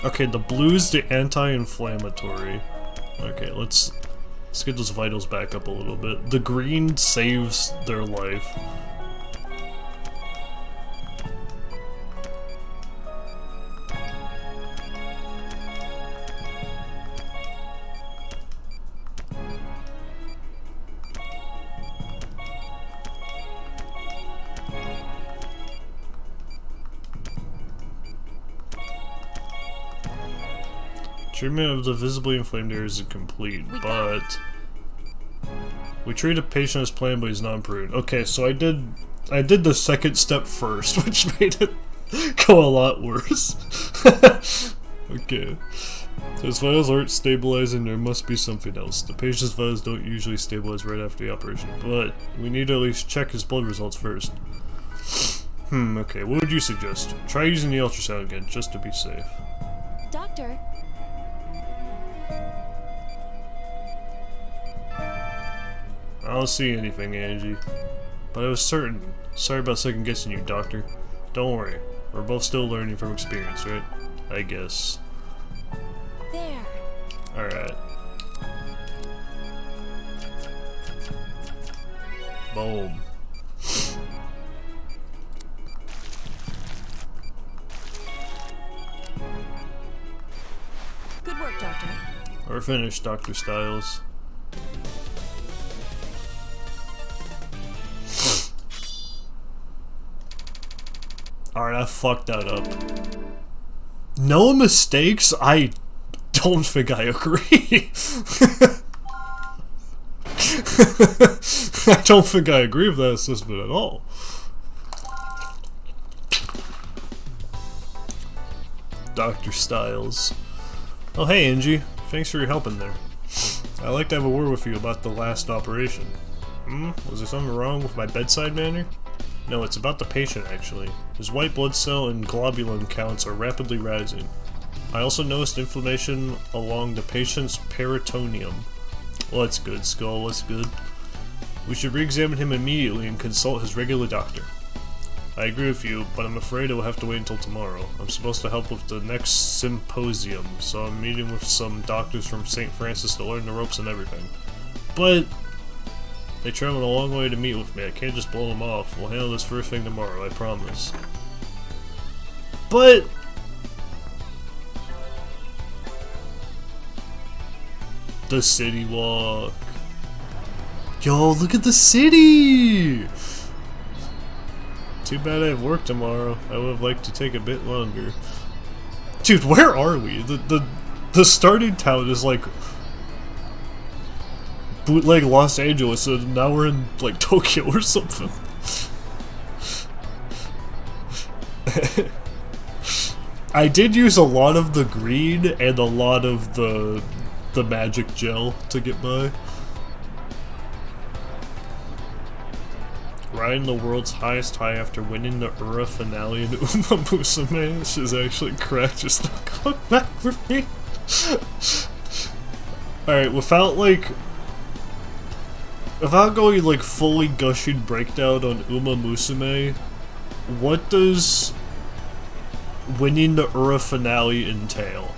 Okay, the blue's the anti-inflammatory. Okay, let's get those vitals back up a little bit. The green saves their life. Treatment of the visibly inflamed areas is complete, but we treat a patient as planned, but he's not improved. Okay, so I did the second step first, which made it go a lot worse. Okay. So his vitals aren't stabilizing, there must be something else. The patient's vitals don't usually stabilize right after the operation, but we need to at least check his blood results first. Okay, what would you suggest? Try using the ultrasound again, just to be safe. Doctor, I don't see anything, Angie. But I was certain. Sorry about second guessing you, Doctor. Don't worry. We're both still learning from experience, right? I guess. there. Alright. Boom. Good work, Doctor. We're finished, Dr. Styles. Alright, I fucked that up. No mistakes? I don't think I agree. I don't think I agree with that assessment at all. Dr. Styles. Oh hey Angie, thanks for your help in there. I'd like to have a word with you about the last operation. Was there something wrong with my bedside manner? No, it's about the patient actually. His white blood cell and globulin counts are rapidly rising. I also noticed inflammation along the patient's peritoneum. Well, that's good, Skull, that's good. We should re-examine him immediately and consult his regular doctor. I agree with you, but I'm afraid it will have to wait until tomorrow. I'm supposed to help with the next symposium, so I'm meeting with some doctors from St. Francis to learn the ropes and everything. But they traveled a long way to meet with me. I can't just blow them off. We'll handle this first thing tomorrow, I promise. But the city walk. Yo, look at the city! Too bad I have work tomorrow. I would have liked to take a bit longer. Dude, where are we? The starting town is like bootleg Los Angeles, and now we're in like Tokyo or something. I did use a lot of the green and a lot of the magic gel to get by. Riding the world's highest high after winning the Ura finale in Uma Musume. She's actually correct, just not coming back for me. Alright, without going like fully gushing breakdown on Uma Musume, what does winning the Ura finale entail?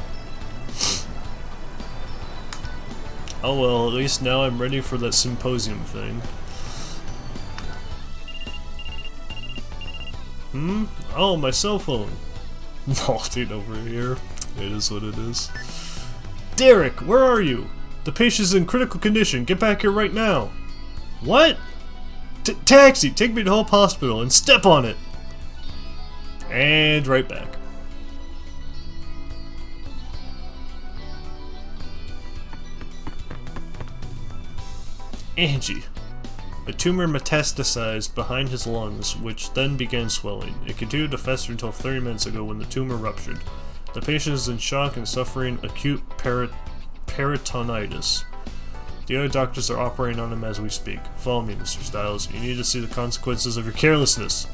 Oh well, at least now I'm ready for that symposium thing. Oh, my cell phone. Nothing over here. It is what it is. Derek, where are you? The patient's in critical condition. Get back here right now. What? Taxi! Take me to Hope Hospital and step on it! And right back. Angie. A tumor metastasized behind his lungs, which then began swelling. It continued to fester until 30 minutes ago when the tumor ruptured. The patient is in shock and suffering acute peritonitis. The other doctors are operating on him as we speak. Follow me, Mr. Styles. You need to see the consequences of your carelessness.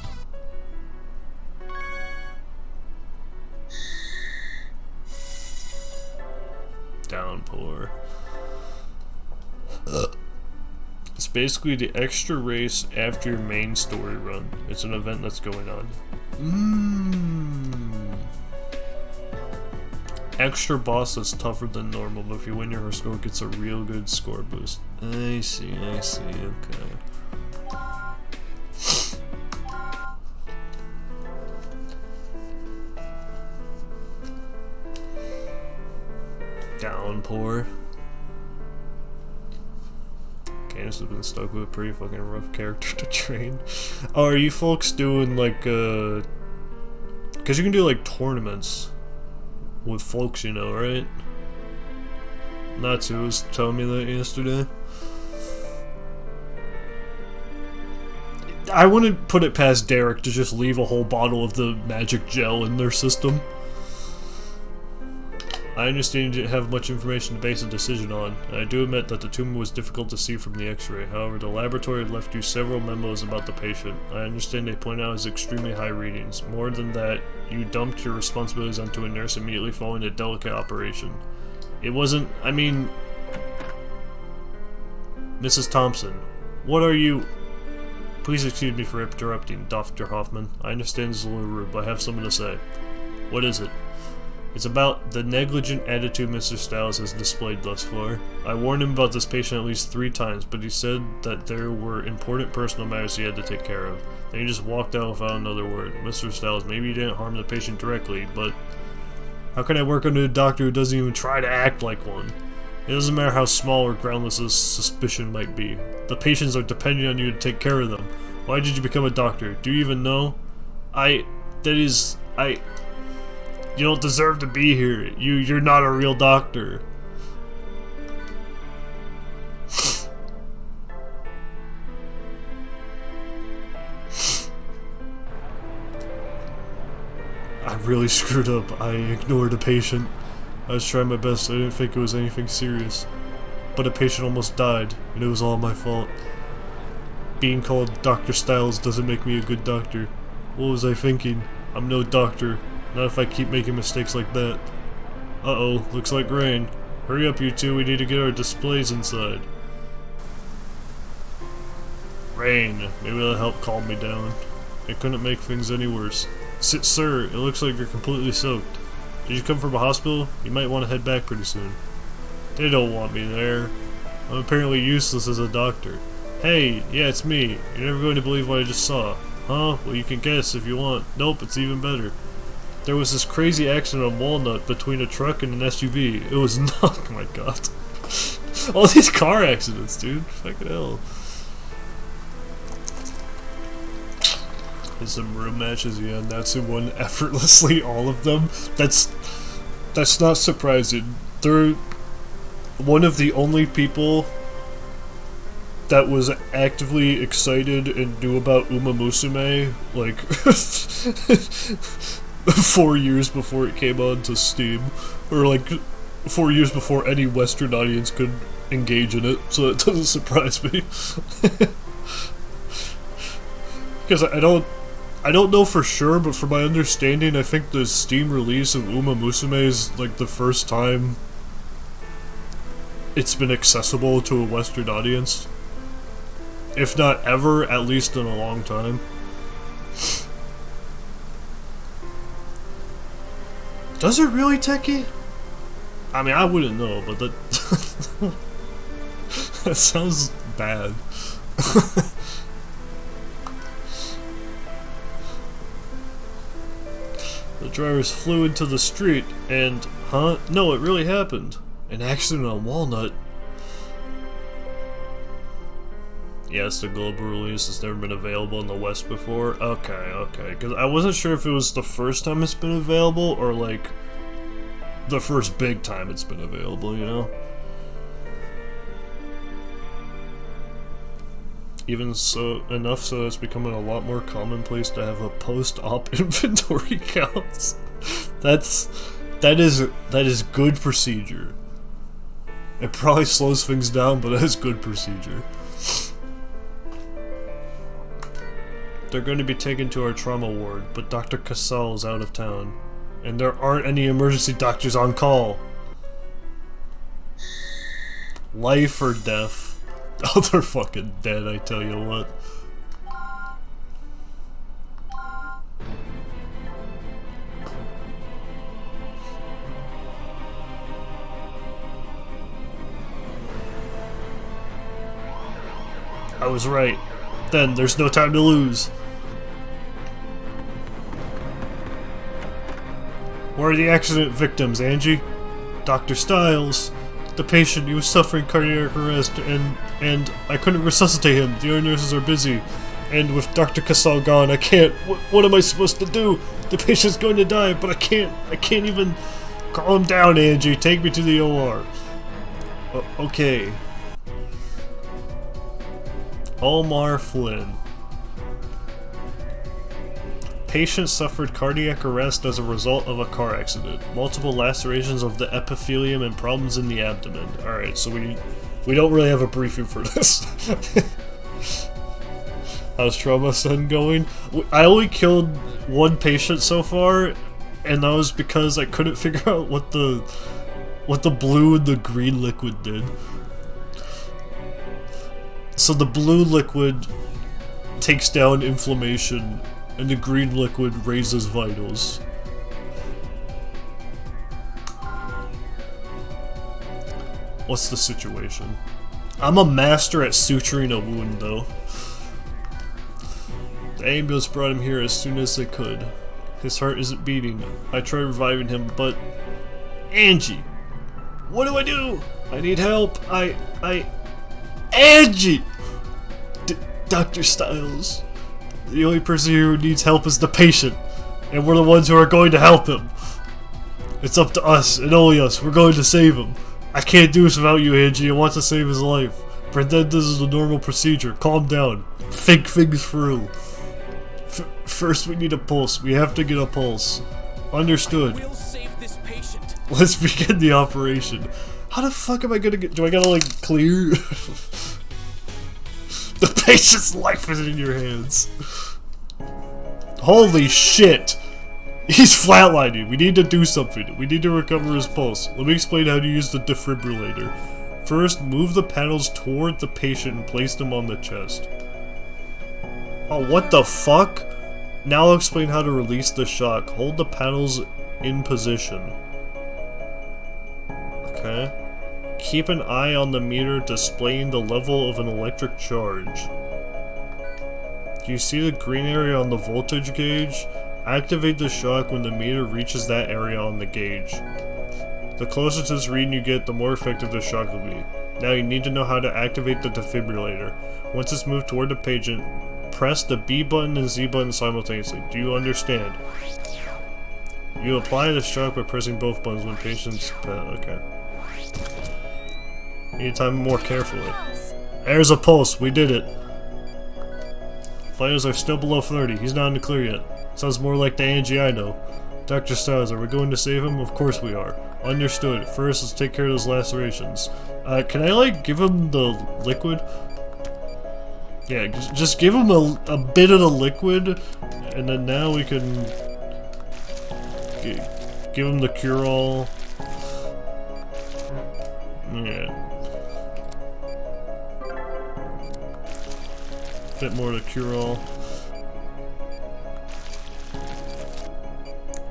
Downpour. It's basically the extra race after your main story run. It's an event that's going on. Extra boss that's tougher than normal, but if you win your horoscope, it gets a real good score boost. I see, okay. Downpour. Candace has been stuck with a pretty fucking rough character to train. Oh, are you folks doing like, cause you can do like tournaments with folks, you know, right? Natsu was telling me that yesterday. I wouldn't put it past Derek to just leave a whole bottle of the magic gel in their system. I understand you didn't have much information to base a decision on, and I do admit that the tumor was difficult to see from the x-ray. However, the laboratory had left you several memos about the patient. I understand they point out his extremely high readings. More than that, you dumped your responsibilities onto a nurse immediately following a delicate operation. It wasn't, I mean... Mrs. Thompson, what are you... Please excuse me for interrupting, Dr. Hoffman. I understand this is a little rude, but I have something to say. What is it? It's about the negligent attitude Mr. Styles has displayed thus far. I warned him about this patient at least 3 times, but he said that there were important personal matters he had to take care of. Then he just walked out without another word. Mr. Styles, maybe you didn't harm the patient directly, but how can I work under a doctor who doesn't even try to act like one? It doesn't matter how small or groundless a suspicion might be. The patients are depending on you to take care of them. Why did you become a doctor? Do you even know? You don't deserve to be here. You're not a real doctor. I really screwed up. I ignored a patient. I was trying my best. I didn't think it was anything serious. But a patient almost died, and it was all my fault. Being called Dr. Styles doesn't make me a good doctor. What was I thinking? I'm no doctor. Not if I keep making mistakes like that. Uh-oh, looks like rain. Hurry up, you two, we need to get our displays inside. Rain. Maybe that'll help calm me down. It couldn't make things any worse. Sir, it looks like you're completely soaked. Did you come from a hospital? You might want to head back pretty soon. They don't want me there. I'm apparently useless as a doctor. Hey, yeah, it's me. You're never going to believe what I just saw. Huh? Well, you can guess if you want. Nope, it's even better. There was this crazy accident on Walnut between a truck and an SUV. It was not. Oh my god. All these car accidents, dude. Fucking hell. And some room matches, yeah. Natsu won effortlessly all of them. That's not surprising. They're one of the only people that was actively excited and knew about Uma Musume, like, 4 years before it came onto Steam. Or, like, 4 years before any Western audience could engage in it, so it doesn't surprise me. Because I don't know for sure, but from my understanding, I think the Steam release of Uma Musume is, like, the first time it's been accessible to a Western audience. If not ever, at least in a long time. Does it really, Techie? I mean, I wouldn't know, but that... that sounds bad. The drivers flew into the street and... Huh? No, it really happened. An accident on Walnut. Yes, the global release has never been available in the West before. Okay. Because I wasn't sure if it was the first time it's been available or, like, the first big time it's been available, you know? Even so, enough so it's becoming a lot more commonplace to have a post-op inventory counts. That is good procedure. It probably slows things down, but that is good procedure. They're going to be taken to our trauma ward, but Dr. Casal is out of town. And there aren't any emergency doctors on call. Life or death. Oh, they're fucking dead, I tell you what. I was right. Then there's no time to lose. Where are the accident victims, Angie? Dr. Stiles. The patient, he was suffering cardiac arrest, and I couldn't resuscitate him. The other nurses are busy. And with Dr. Casal gone, I can't. What am I supposed to do? The patient's going to die, but I can't even... Calm down, Angie. Take me to the OR. Okay. Omar Flynn. Patient suffered cardiac arrest as a result of a car accident. Multiple lacerations of the epithelium and problems in the abdomen. Alright, so we don't really have a briefing for this. How's Trauma Sun going? I only killed one patient so far, and that was because I couldn't figure out what the blue and the green liquid did. So the blue liquid takes down inflammation, and the green liquid raises vitals. What's the situation? I'm a master at suturing a wound, though. The ambulance brought him here as soon as they could. His heart isn't beating. I tried reviving him, but... Angie! What do I do? I need help. Angie! Dr. Stiles. The only person here who needs help is the patient, and we're the ones who are going to help him. It's up to us, and only us. We're going to save him. I can't do this without you, Angie. I want to save his life. Pretend this is a normal procedure. Calm down. Think things through. First, we need a pulse. We have to get a pulse. Understood. We'll save this patient. Let's begin the operation. How the fuck am I gonna get... Do I gotta, like, clear... The patient's life is in your hands. Holy shit! He's flatlining. We need to do something. We need to recover his pulse. Let me explain how to use the defibrillator. First, move the panels toward the patient and place them on the chest. Oh, what the fuck? Now I'll explain how to release the shock. Hold the panels in position. Okay. Keep an eye on the meter displaying the level of an electric charge. Do you see the green area on the voltage gauge? Activate the shock when the meter reaches that area on the gauge. The closer to this reading you get, the more effective the shock will be. Now you need to know how to activate the defibrillator. Once it's moved toward the patient, press the B button and Z button simultaneously. Do you understand? You apply the shock by pressing both buttons when patients... Okay. You need to time more carefully. There's a pulse. We did it. Vitals are still below 30. He's not in the clear yet. Sounds more like the Angie I know. Dr. Styles, are we going to save him? Of course we are. Understood. First, let's take care of those lacerations. Can I, like, give him the liquid? Yeah, just give him a bit of the liquid, and then now we can give him the cure-all. Yeah. Bit more to cure-all.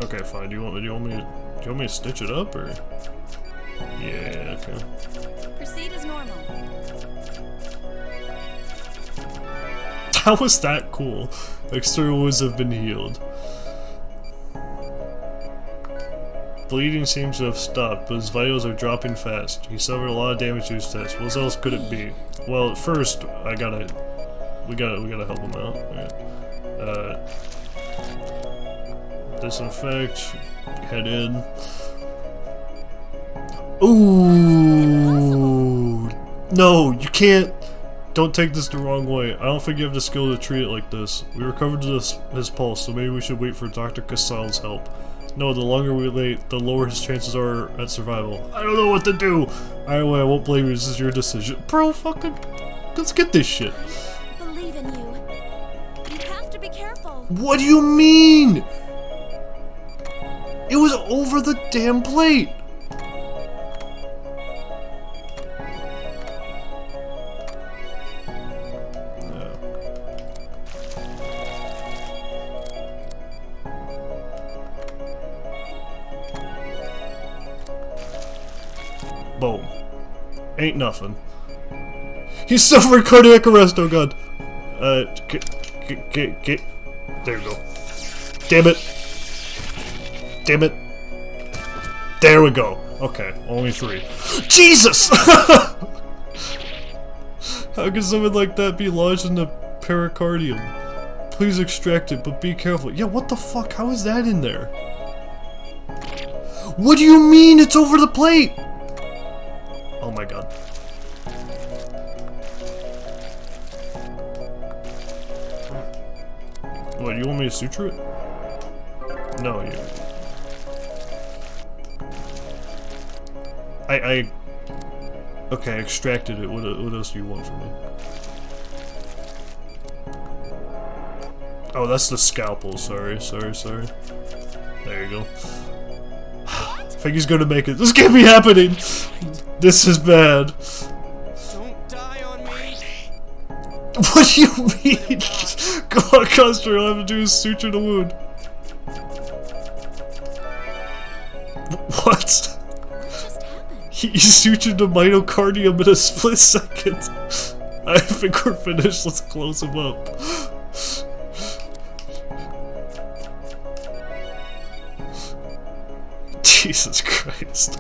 Okay, fine. Do you want me to stitch it up, or? Yeah, okay. Proceed as normal. How was that cool? External wounds have been healed. Bleeding seems to have stopped, but his vitals are dropping fast. He suffered a lot of damage to his test. What else could it be? Well, first, we gotta help him out. Right. Disinfect. Head in. Ooh! No, you can't. Don't take this the wrong way. I don't think you have the skill to treat it like this. We recovered his pulse, so maybe we should wait for Dr. Casal's help. No, the longer we wait, the lower his chances are at survival. I don't know what to do! Either way, I won't blame you. This is your decision. Bro, fucking... Let's get this shit. I believe in you. You have to be careful. What do you mean? It was over the damn plate! Boom. Ain't nothing. He's suffering cardiac arrest, oh god. Get. There you go. Damn it. Damn it. There we go. Okay, only 3. Jesus! How can something like that be lodged in the pericardium? Please extract it, but be careful. Yeah, what the fuck? How is that in there? What do you mean it's over the plate? Oh my god. What, you want me to suture it? No, you... Okay, I extracted it. What else do you want from me? Oh, that's the scalpel. Sorry. There you go. I think he's gonna make it. This can't be happening! This is bad. Don't die on me. What do you mean? God, Custer, all I have to do is suture the wound. What? What just happened? He sutured the myocardium in a split second. I think we're finished. Let's close him up. Jesus Christ.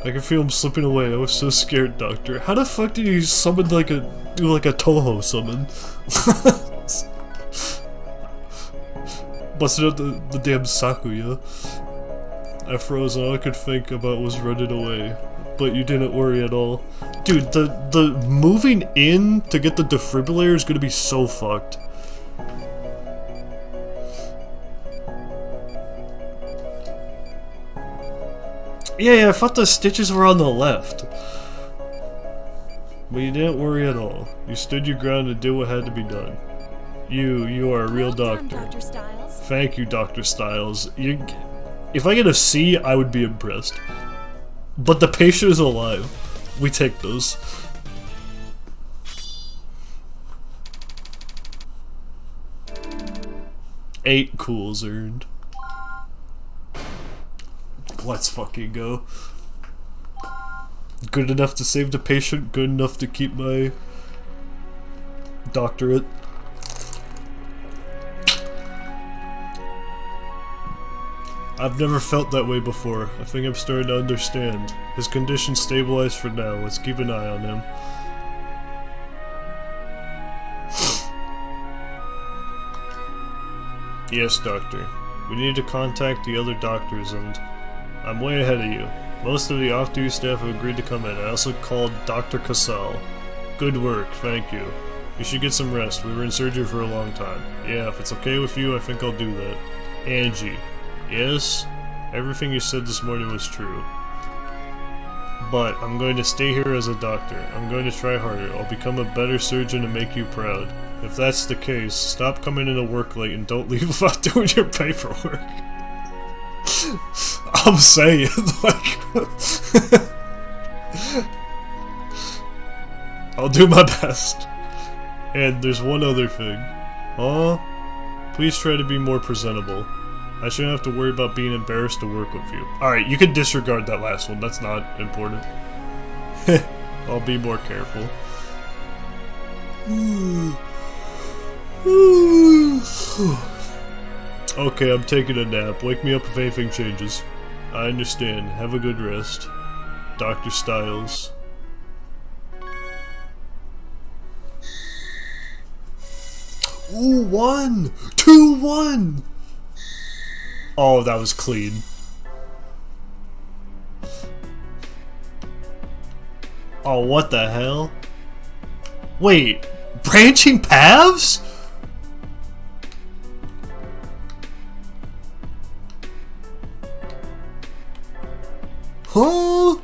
I can feel him slipping away. I was so scared, Doctor. How the fuck did you summon do like a Toho summon? Busted out the damn Sakuya. I froze and all I could think about was running away. But you didn't worry at all. Dude, the moving in to get the defibrillator is gonna be so fucked. Yeah, I thought the stitches were on the left. But you didn't worry at all. You stood your ground and did what had to be done. You are a real Well done, doctor. Dr. Styles. Thank you, Dr. Styles. If I get a C, I would be impressed. But the patient is alive. We take those. Eight cools earned. Let's fucking go. Good enough to save the patient, good enough to keep my doctorate. I've never felt that way before. I think I'm starting to understand. His condition's stabilized for now. Let's keep an eye on him. Yes, Doctor. We need to contact the other doctors and I'm way ahead of you. Most of the off-duty staff have agreed to come in. I also called Dr. Casal. Good work, thank you. You should get some rest. We were in surgery for a long time. Yeah, if it's okay with you, I think I'll do that. Angie. Yes? Everything you said this morning was true. But I'm going to stay here as a doctor. I'm going to try harder. I'll become a better surgeon and make you proud. If that's the case, stop coming into work late and don't leave without doing your paperwork. I'm saying, like... I'll do my best. And there's one other thing. Please try to be more presentable. I shouldn't have to worry about being embarrassed to work with you. Alright, you can disregard that last one. That's not important. I'll be more careful. Okay, I'm taking a nap. Wake me up if anything changes. I understand. Have a good rest. Dr. Stiles. Ooh, 1! 2-1! Oh, that was clean. Oh, what the hell? Wait, branching paths? Huh?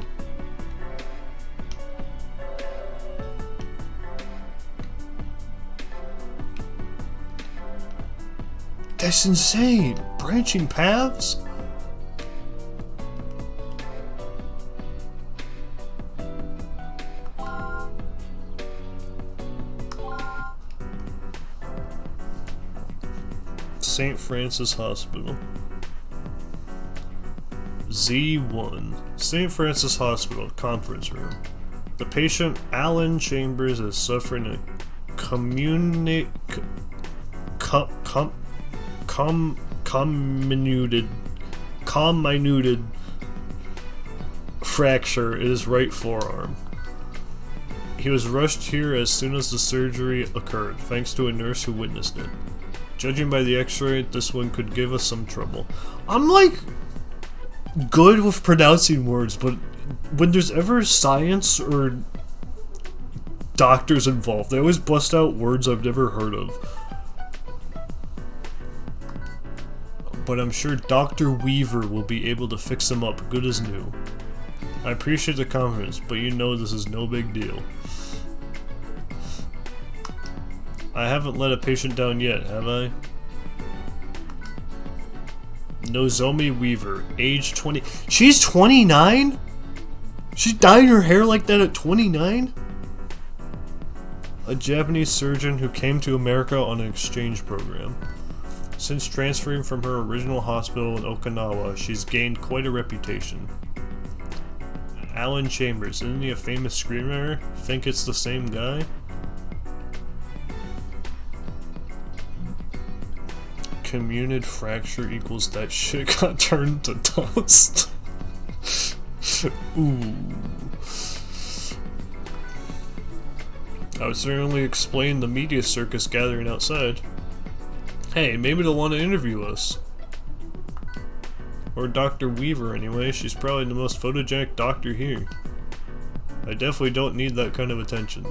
That's insane. Branching paths? St. Francis Hospital. Z1. St. Francis Hospital, conference room. The patient, Alan Chambers, is suffering a comminuted fracture in his right forearm. He was rushed here as soon as the surgery occurred, thanks to a nurse who witnessed it. Judging by the x-ray, this one could give us some trouble. I'm like good with pronouncing words, but when there's ever science or doctors involved, they always bust out words I've never heard of. But I'm sure Dr. Weaver will be able to fix them up good as new. I appreciate the confidence, but you know this is no big deal. I haven't let a patient down yet, have I? Nozomi Weaver, age 20. She's 29? She's dyeing her hair like that at 29? A Japanese surgeon who came to America on an exchange program. Since transferring from her original hospital in Okinawa, she's gained quite a reputation. Alan Chambers, isn't he a famous screenwriter? Think it's the same guy? Communid fracture equals that shit got turned to dust. Ooh. I would certainly explain the media circus gathering outside. Hey, maybe they'll want to interview us. Or Dr. Weaver anyway, she's probably the most photogenic doctor here. I definitely don't need that kind of attention.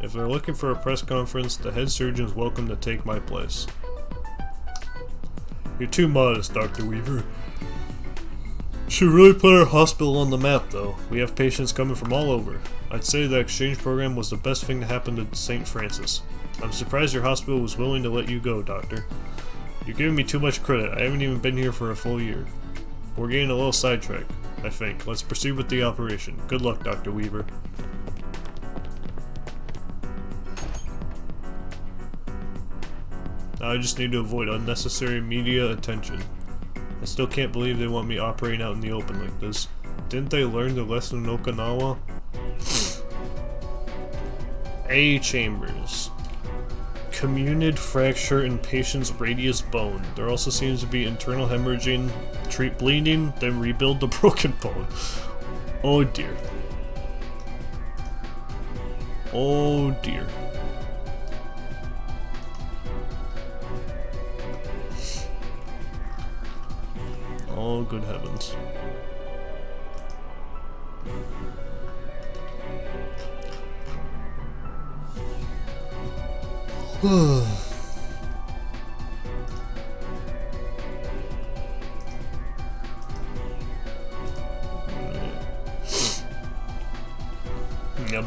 If they're looking for a press conference, the head surgeon's welcome to take my place. You're too modest, Dr. Weaver. Should really put our hospital on the map, though. We have patients coming from all over. I'd say the exchange program was the best thing to happen to St. Francis. I'm surprised your hospital was willing to let you go, Doctor. You're giving me too much credit. I haven't even been here for a full year. We're getting a little sidetracked, I think. Let's proceed with the operation. Good luck, Dr. Weaver. Now I just need to avoid unnecessary media attention. I still can't believe they want me operating out in the open like this. Didn't they learn their lesson in Okinawa? A. Chambers. Communid fracture in patient's radius bone. There also seems to be internal hemorrhaging. Treat bleeding, then rebuild the broken bone. Oh dear. Oh dear. Oh good heavens. A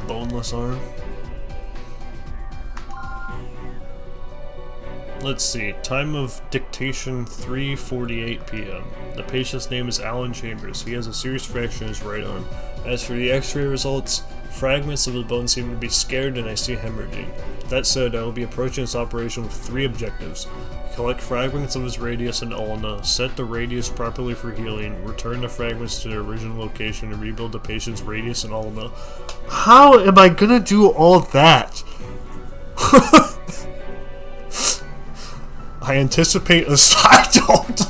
boneless arm. Let's see. Time of dictation 3:48 p.m. The patient's name is Alan Chambers. He has a serious fracture in his right arm. As for the x-ray results, fragments of the bone seem to be scared and I see hemorrhaging. That said, I will be approaching this operation with 3 objectives. Collect fragments of his radius and ulna, set the radius properly for healing, return the fragments to their original location, and rebuild the patient's radius and ulna. How am I gonna do all that? I anticipate a I don't.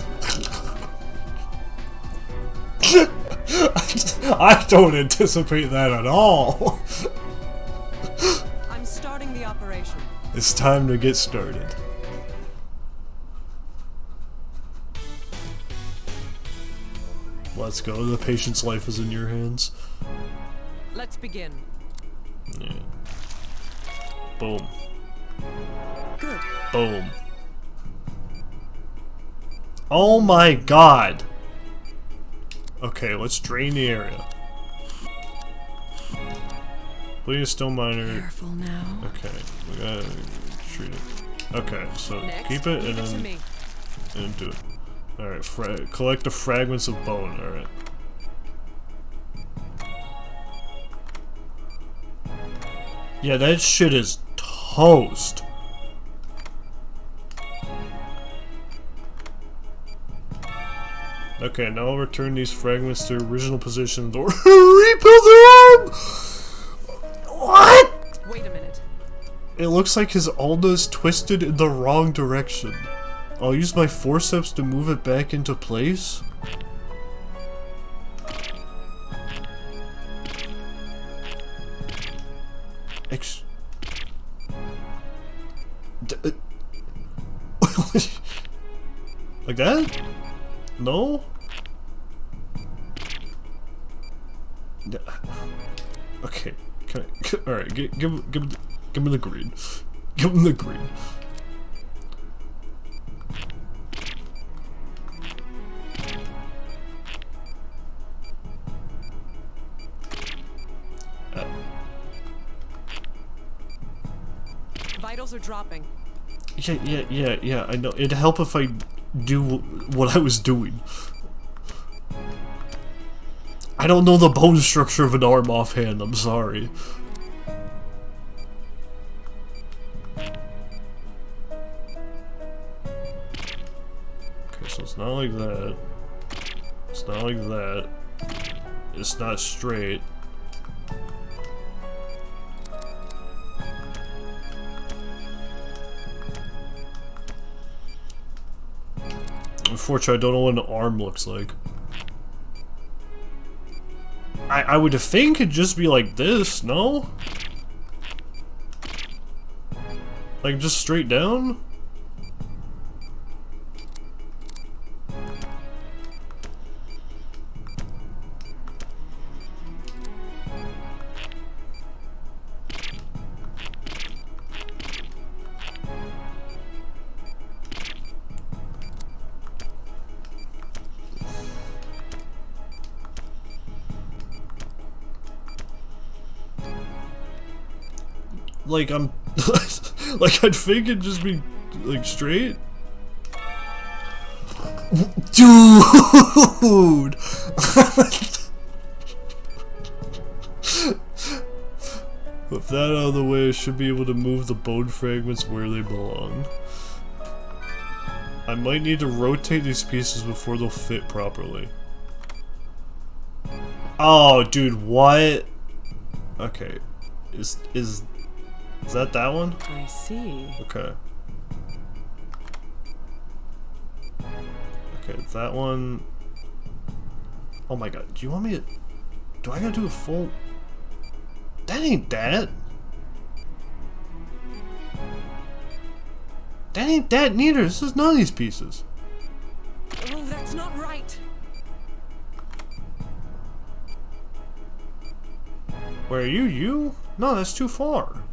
I don't anticipate that at all. I'm starting the operation. It's time to get started. Let's go. The patient's life is in your hands. Let's begin. Yeah. Boom. Good. Boom. Oh my god! Okay, let's drain the area. Please, still minor. Careful now. Okay, we gotta treat it. Okay, so Next, keep it and leave it to then me. do it. Alright, collect the fragments of bone, alright. Yeah, that shit is toast. Okay, now I'll return these fragments to their original positions or rebuild their arm! What?! Wait a minute. It looks like his ulna's twisted in the wrong direction. I'll use my forceps to move it back into place. Like that? No? Okay. Alright, give me the green. Give him the green. Vitals are dropping. Yeah, I know. It'd help if I do what I was doing. I don't know the bone structure of an arm offhand, I'm sorry. Okay, so it's not like that. It's not like that. It's not straight. Unfortunately, I don't know what an arm looks like. I would think it'd just be like this, no? Like, just straight down? Like, I'm... like, I'd think it'd just be, like, straight. Dude! With that out of the way, I should be able to move the bone fragments where they belong. I might need to rotate these pieces before they'll fit properly. Oh, dude, what? Okay. Is that one? I see. Okay. Okay, that one... Oh my god, do you want me to... Do I gotta do a full... That ain't that! That ain't that neither, this is none of these pieces. Oh, that's not right. Where are you? You? No, that's too far.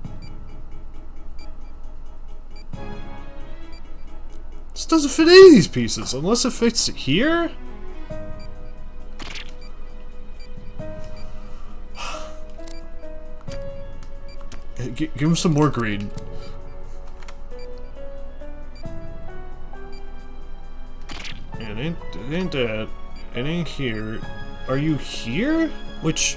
This doesn't fit any of these pieces, unless it fits here? Give him some more green. It ain't that. It ain't here. Are you here? Which...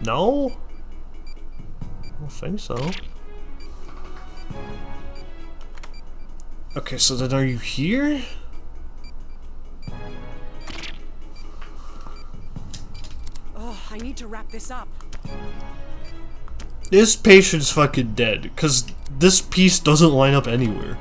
No? I don't think so. Okay, so then are you here? Oh, I need to wrap this up. This patient's fucking dead, because this piece doesn't line up anywhere.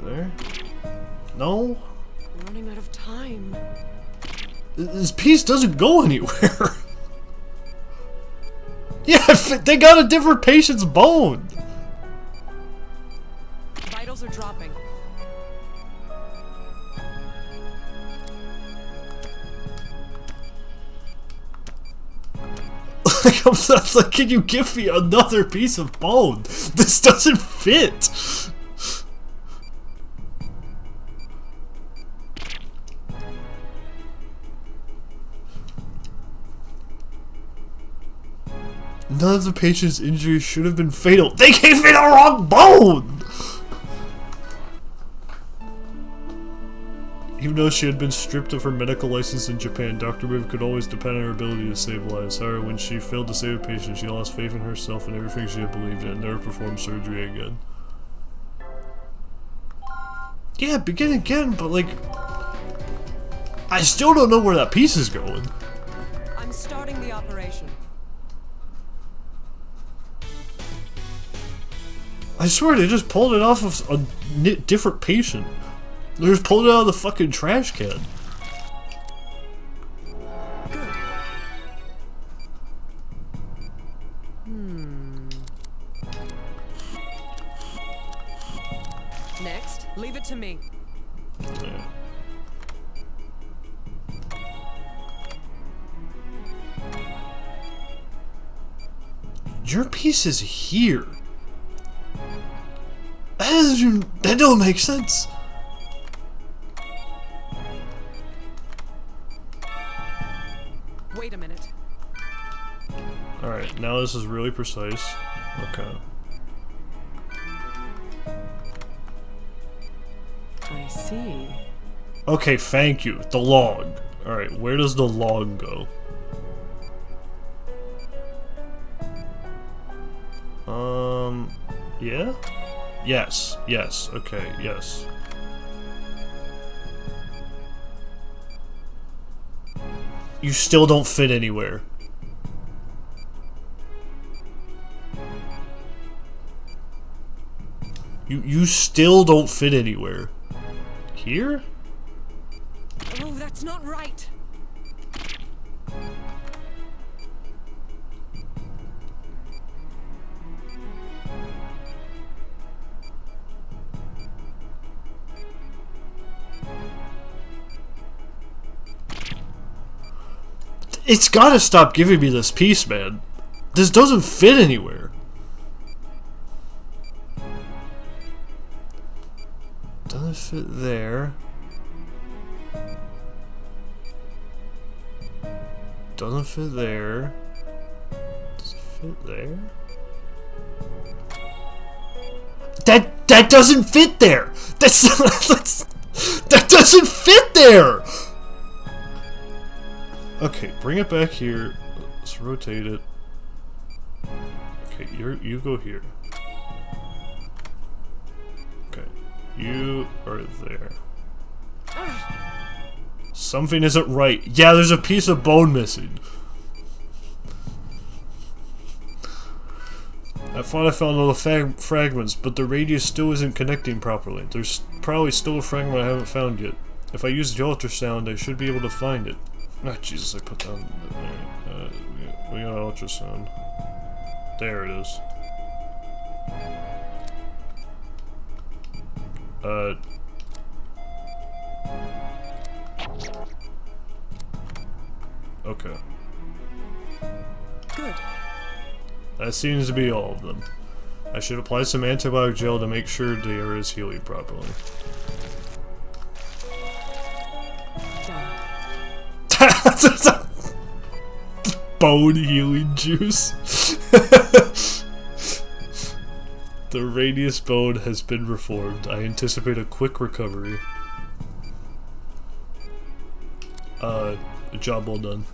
There? No? I'm running out of time. This piece doesn't go anywhere. Yeah, they got a different patient's bone. Vitals are dropping. Like, I'm not, like, can you give me another piece of bone? This doesn't fit. None of the patient's injuries should have been fatal. They gave me the wrong bone! Even though she had been stripped of her medical license in Japan, Dr. Riv could always depend on her ability to save lives. However, when she failed to save a patient, she lost faith in herself and everything she had believed in and never performed surgery again. Yeah, begin again, but like... I still don't know where that piece is going. I'm starting the operation. I swear they just pulled it off of a different patient. They just pulled it out of the fucking trash can. Next, leave it to me. Yeah. Your piece is here. That don't make sense. Wait a minute. Alright, now this is really precise. Okay. I see. Okay, thank you. The log. Alright, where does the log go? Yeah? Yes, yes, okay, yes. You still don't fit anywhere. You still don't fit anywhere. Here? Oh, that's not right. It's gotta stop giving me this piece, man. This doesn't fit anywhere. Doesn't fit there. Doesn't fit there. Does it fit there? That doesn't fit there. That doesn't fit there. Okay, bring it back here. Let's rotate it. Okay, you go here. Okay, you are there. Something isn't right. Yeah, there's a piece of bone missing. I thought I found all the fragments, but the radius still isn't connecting properly. There's probably still a fragment I haven't found yet. If I use the ultrasound, I should be able to find it. Ah, Jesus, I put down... We got ultrasound. There it is. Okay. Good. That seems to be all of them. I should apply some antibiotic gel to make sure the area is healing properly. Done. Bone healing juice. The radius bone has been reformed. I anticipate a quick recovery. Job well done.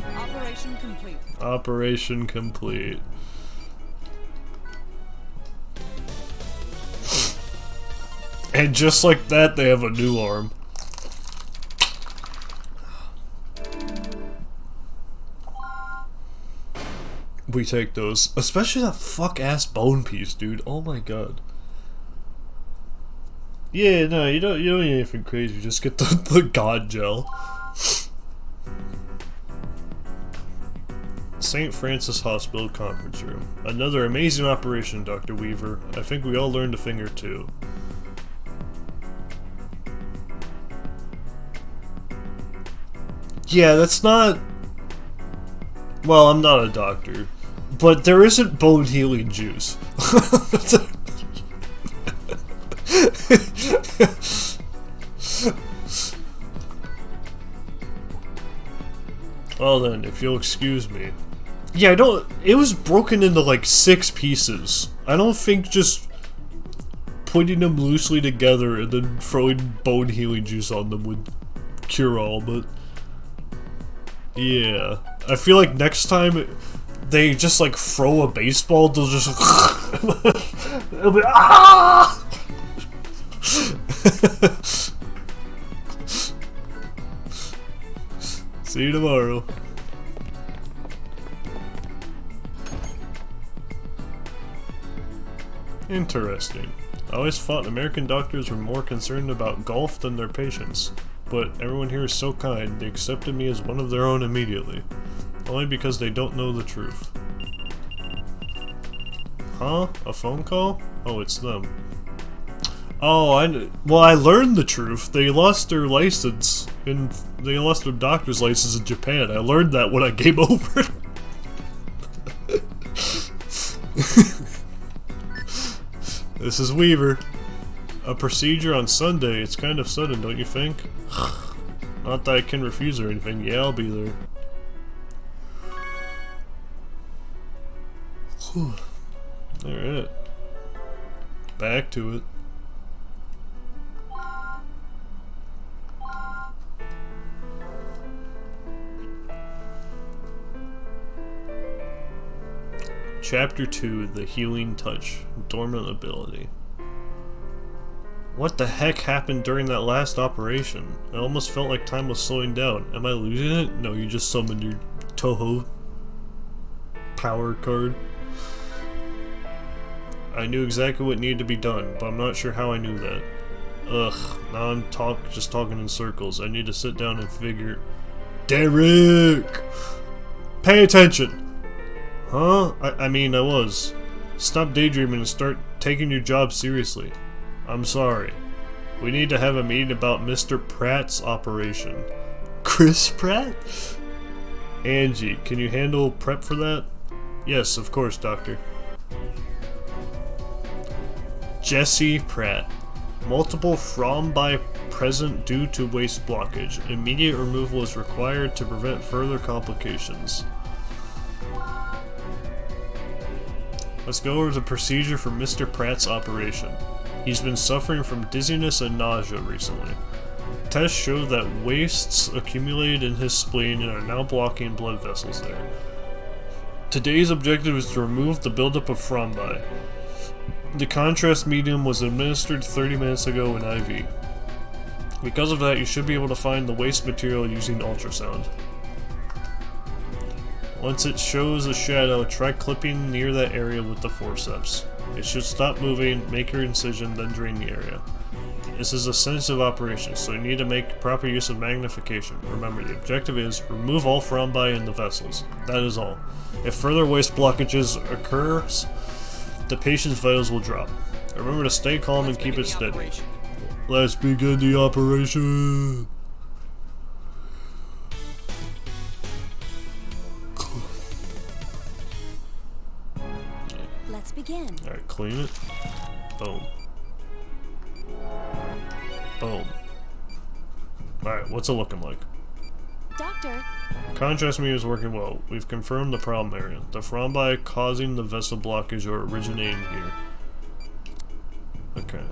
Operation complete. Operation complete. And just like that, they have a new arm. We take those. Especially that fuck-ass bone piece, dude. Oh my god. Yeah, no, you don't need anything crazy. Just get the god gel. St. Francis Hospital conference room. Another amazing operation, Dr. Weaver. I think we all learned a thing or two. Yeah, that's not... Well, I'm not a doctor. But there isn't bone healing juice. Well then, if you'll excuse me. Yeah, it was broken into like 6 pieces. I don't think just putting them loosely together and then throwing bone healing juice on them would cure all, but... Yeah. I feel like next time they just like throw a baseball, they'll just it'll be ah! See you tomorrow. Interesting. I always thought American doctors were more concerned about golf than their patients, but everyone here is so kind, they accepted me as one of their own immediately. Only because they don't know the truth. Huh? A phone call? Oh, it's them. Oh, well, I learned the truth. They lost their license, they lost their doctor's license in Japan. I learned that when I came over. This is Weaver. A procedure on Sunday. It's kind of sudden, don't you think? Not that I can refuse or anything. Yeah, I'll be there. Alright. Back to it. Chapter 2, The Healing Touch, Dormant Ability. What the heck happened during that last operation? I almost felt like time was slowing down. Am I losing it? No, you just summoned your Toho power card. I knew exactly what needed to be done, but I'm not sure how I knew that. Ugh, now I'm just talking in circles. I need to sit down and figure... Derek! Pay attention! Huh? I mean, I was. Stop daydreaming and start taking your job seriously. I'm sorry. We need to have a meeting about Mr. Pratt's operation. Chris Pratt? Angie, can you handle prep for that? Yes, of course, Doctor. Jesse Pratt. Multiple thrombi present due to waist blockage. Immediate removal is required to prevent further complications. Let's go over the procedure for Mr. Pratt's operation. He's been suffering from dizziness and nausea recently. Tests show that wastes accumulated in his spleen and are now blocking blood vessels there. Today's objective is to remove the buildup of thrombi. The contrast medium was administered 30 minutes ago in IV. Because of that, you should be able to find the waste material using ultrasound. Once it shows a shadow, try clipping near that area with the forceps. It should stop moving, make your incision, then drain the area. This is a sensitive operation, so you need to make proper use of magnification. Remember, the objective is remove all thrombi in the vessels. That is all. If further waste blockages occurs, the patient's vitals will drop. Remember to stay calm and keep it steady. Let's begin the operation! Let's begin. Alright, clean it. Boom. Boom. Alright, what's it looking like? Doctor, Contrast meter is working well. We've confirmed the problem area. The thrombi causing the vessel blockage are originating here. Okay.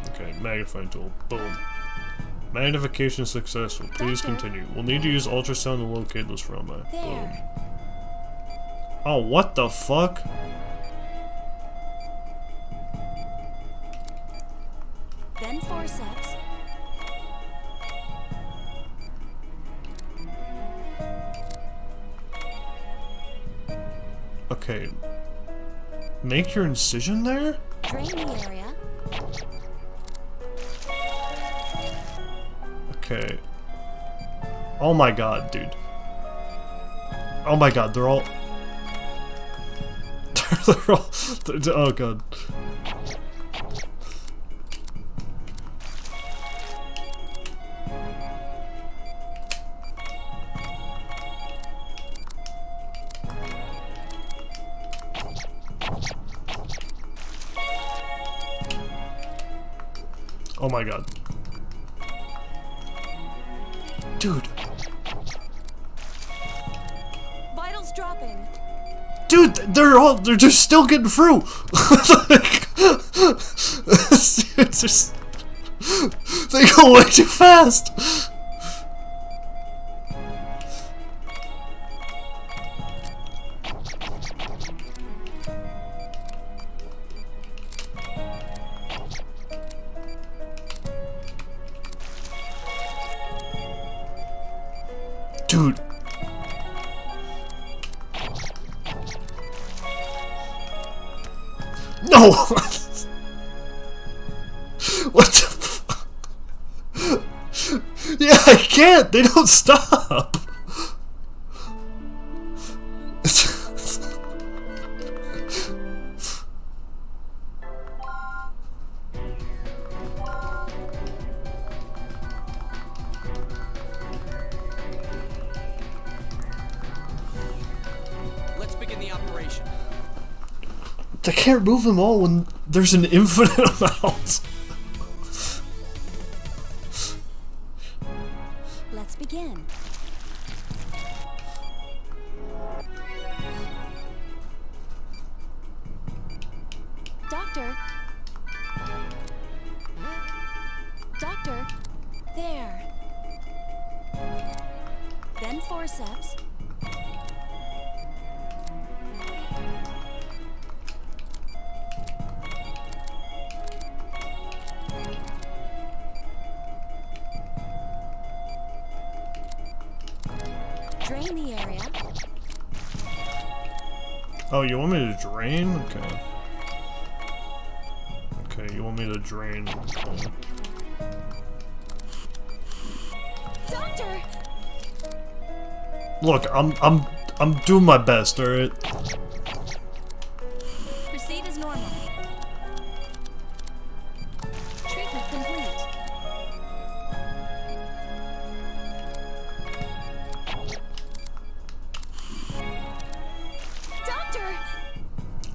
Okay, magnifying tool. Boom. Magnification successful. Please Doctor. continue. We'll need to use ultrasound to locate those thrombi. Boom. there. Oh, what the fuck? Then forceps. Okay. Make your incision there? Drain the area. Okay. Oh my god, dude. Oh my god, they're all... they're all... oh god. Oh my god. Dude. Vitals dropping. Dude, they're just still getting through. It's just, they go way too fast. Dude. No! What the fuck? Yeah, I can't! They don't stop! Let's begin the operation. I can't move them all when there's an infinite amount. Let's begin. Doctor. Doctor. There. Then forceps. Drain the area. Oh, you want me to drain? Okay. Okay, you want me to drain? Okay. Doctor! Look, I'm doing my best, alright? Proceed as normal. Treatment complete. Doctor!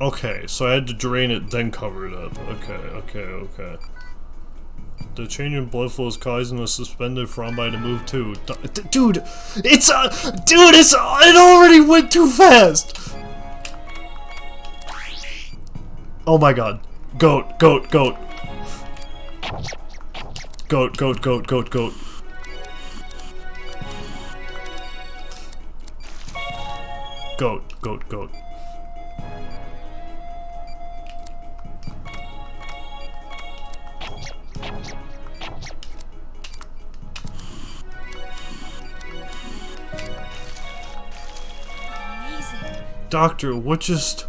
Okay, so I had to drain it, then cover it up. Okay. The change in blood flow is causing the suspended thrombi to move too. Dude, it already went too fast! Oh my god. Goat. Goat. Goat. Doctor, what just...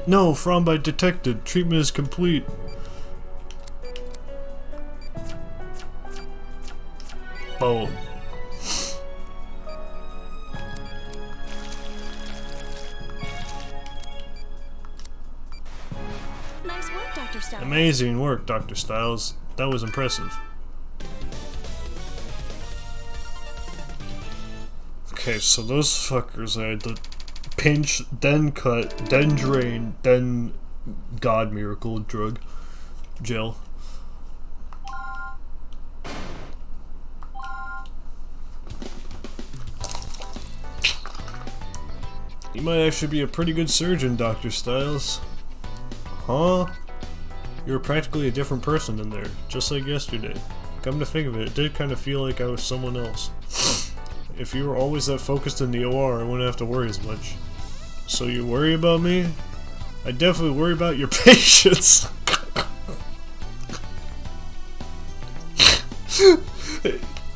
No, Frostbite detected. Treatment is complete. Boom. Nice work, Dr. Styles. Amazing work, Dr. Styles. That was impressive. Okay, so those fuckers I had to pinch, then cut, then drain, then God miracle drug. Gel. You might actually be a pretty good surgeon, Dr. Styles. Huh? You were practically a different person in there, just like yesterday. Come to think of it, it did kind of feel like I was someone else. If you were always that focused in the OR, I wouldn't have to worry as much. So you worry about me? I definitely worry about your patients.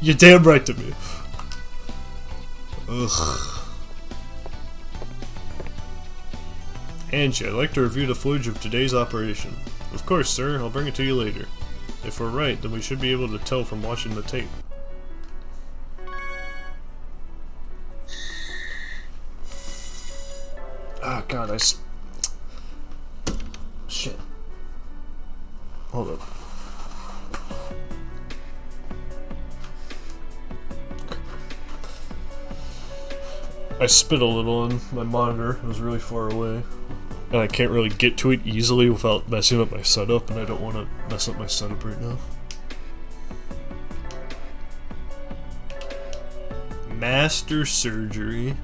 You're damn right to me. Ugh. Angie, I'd like to review the footage of today's operation. Of course, sir. I'll bring it to you later. If we're right, then we should be able to tell from watching the tape. Oh god, shit. Hold up. I spit a little on my monitor. It was really far away. And I can't really get to it easily without messing up my setup, and I don't want to mess up my setup right now. Master surgery.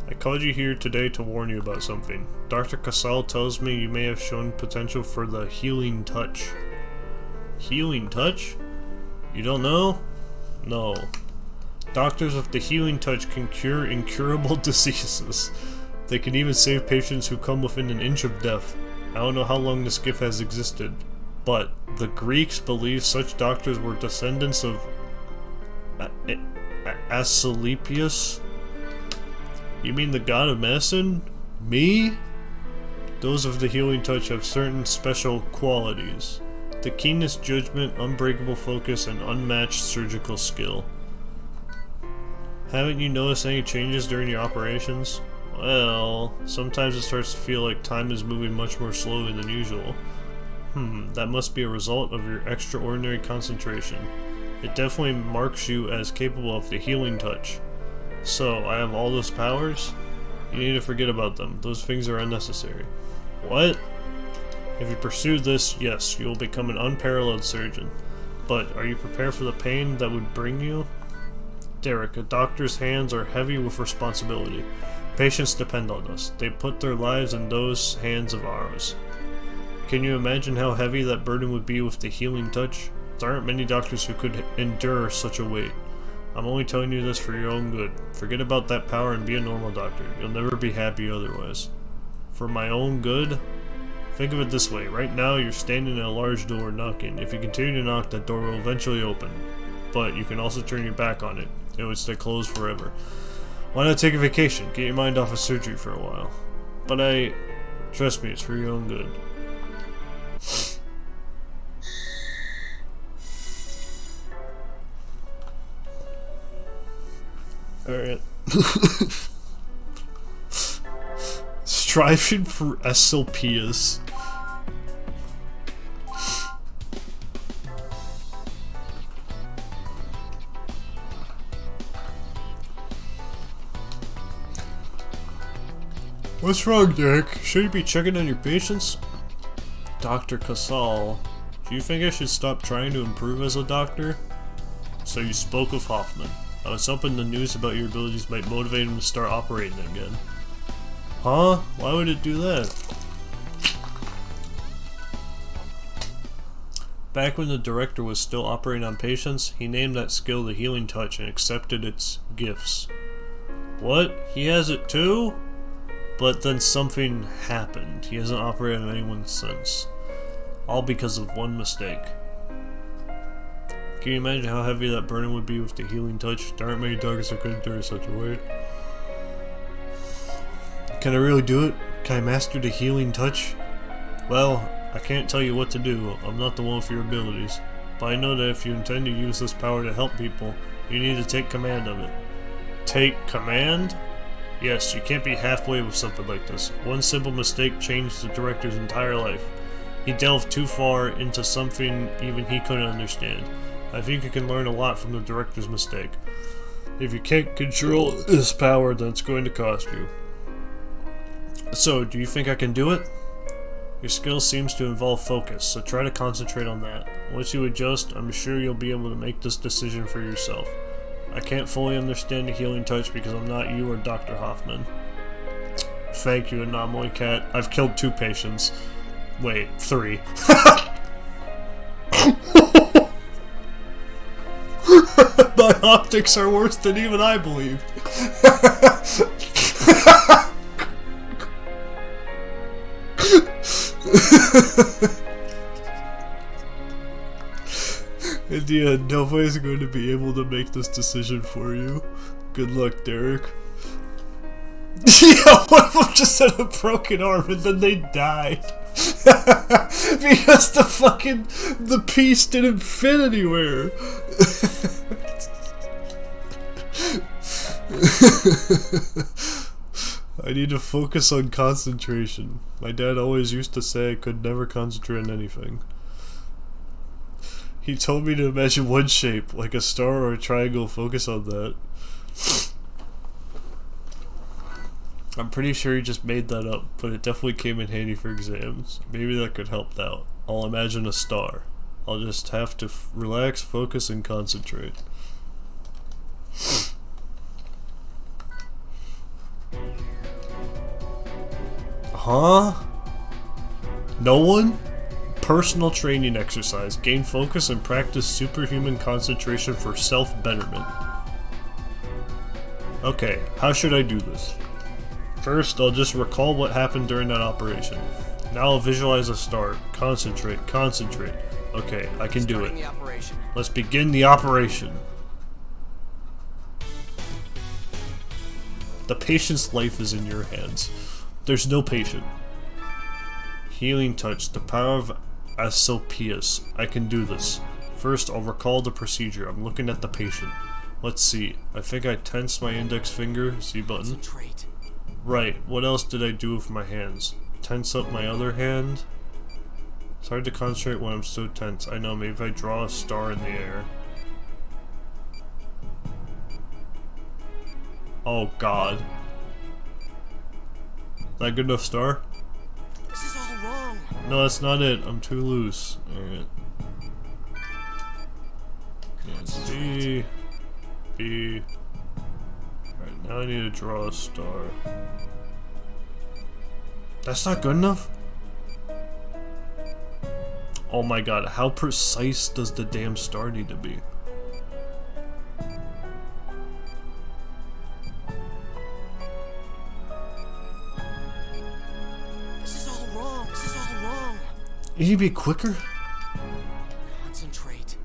I called you here today to warn you about something. Dr. Casal tells me you may have shown potential for the healing touch. Healing touch? You don't know? No. Doctors with the healing touch can cure incurable diseases. They can even save patients who come within an inch of death. I don't know how long this gift has existed, but the Greeks believe such doctors were descendants of Asclepius. You mean the god of medicine? Me? Those of the healing touch have certain special qualities. The keenness, judgment, unbreakable focus, and unmatched surgical skill. Haven't you noticed any changes during your operations? Well, sometimes it starts to feel like time is moving much more slowly than usual. That must be a result of your extraordinary concentration. It definitely marks you as capable of the healing touch. So, I have all those powers? You need to forget about them. Those things are unnecessary. What? If you pursue this, yes, you will become an unparalleled surgeon. But, are you prepared for the pain that would bring you? Derek, a doctor's hands are heavy with responsibility. Patients depend on us. They put their lives in those hands of ours. Can you imagine how heavy that burden would be with the healing touch? There aren't many doctors who could endure such a weight. I'm only telling you this for your own good. Forget about that power and be a normal doctor. You'll never be happy otherwise. For my own good? Think of it this way. Right now, you're standing at a large door knocking. If you continue to knock, that door will eventually open. But you can also turn your back on it. It would stay closed forever. Why not take a vacation? Get your mind off of surgery for a while. But trust me, it's for your own good. Alright. Striving for Asclepius. What's wrong, Derek? Should you be checking on your patients? Dr. Casal, do you think I should stop trying to improve as a doctor? So you spoke with Hoffman. I was hoping the news about your abilities might motivate him to start operating again. Huh? Why would it do that? Back when the director was still operating on patients, he named that skill the healing touch and accepted its gifts. What? He has it too? But then something happened. He hasn't operated on anyone since. All because of one mistake. Can you imagine how heavy that burden would be with the healing touch? There aren't many targets that could endure such a weight. Can I really do it? Can I master the healing touch? Well, I can't tell you what to do. I'm not the one with your abilities. But I know that if you intend to use this power to help people, you need to take command of it. Take command? Yes, you can't be halfway with something like this. One simple mistake changed the director's entire life. He delved too far into something even he couldn't understand. I think you can learn a lot from the director's mistake. If you can't control this power, then it's going to cost you. So, do you think I can do it? Your skill seems to involve focus, so try to concentrate on that. Once you adjust, I'm sure you'll be able to make this decision for yourself. I can't fully understand the healing touch because I'm not you or Dr. Hoffman. Thank you, Anomaly Cat. I've killed 2 patients. Wait, 3. My optics are worse than even I believe. In the end, nobody's going to be able to make this decision for you. Good luck, Derek. Yeah, one of them just had a broken arm and then they died. Because the piece didn't fit anywhere. I need to focus on concentration. My dad always used to say I could never concentrate on anything. He told me to imagine one shape, like a star or a triangle, focus on that. I'm pretty sure he just made that up, but it definitely came in handy for exams. Maybe that could help out. I'll imagine a star. I'll just have to relax, focus, and concentrate. Huh? No one? Personal training exercise. Gain focus and practice superhuman concentration for self-betterment. Okay, how should I do this? First, I'll just recall what happened during that operation. Now I'll visualize a star. Concentrate, concentrate. Okay, I can do it. Let's begin the operation. The patient's life is in your hands. There's no patient. Healing touch. The power of Asclepius. I can do this. First, I'll recall the procedure. I'm looking at the patient. Let's see. I think I tensed my index finger. C button. Right. What else did I do with my hands? Tense up my other hand. It's hard to concentrate when I'm so tense. I know. Maybe if I draw a star in the air. Oh God. Is that a good enough star? This is all wrong. No, that's not it. I'm too loose. Alright. C, B. Alright, now I need to draw a star. That's not good enough? Oh my God, how precise does the damn star need to be? You need to be quicker? Concentrate.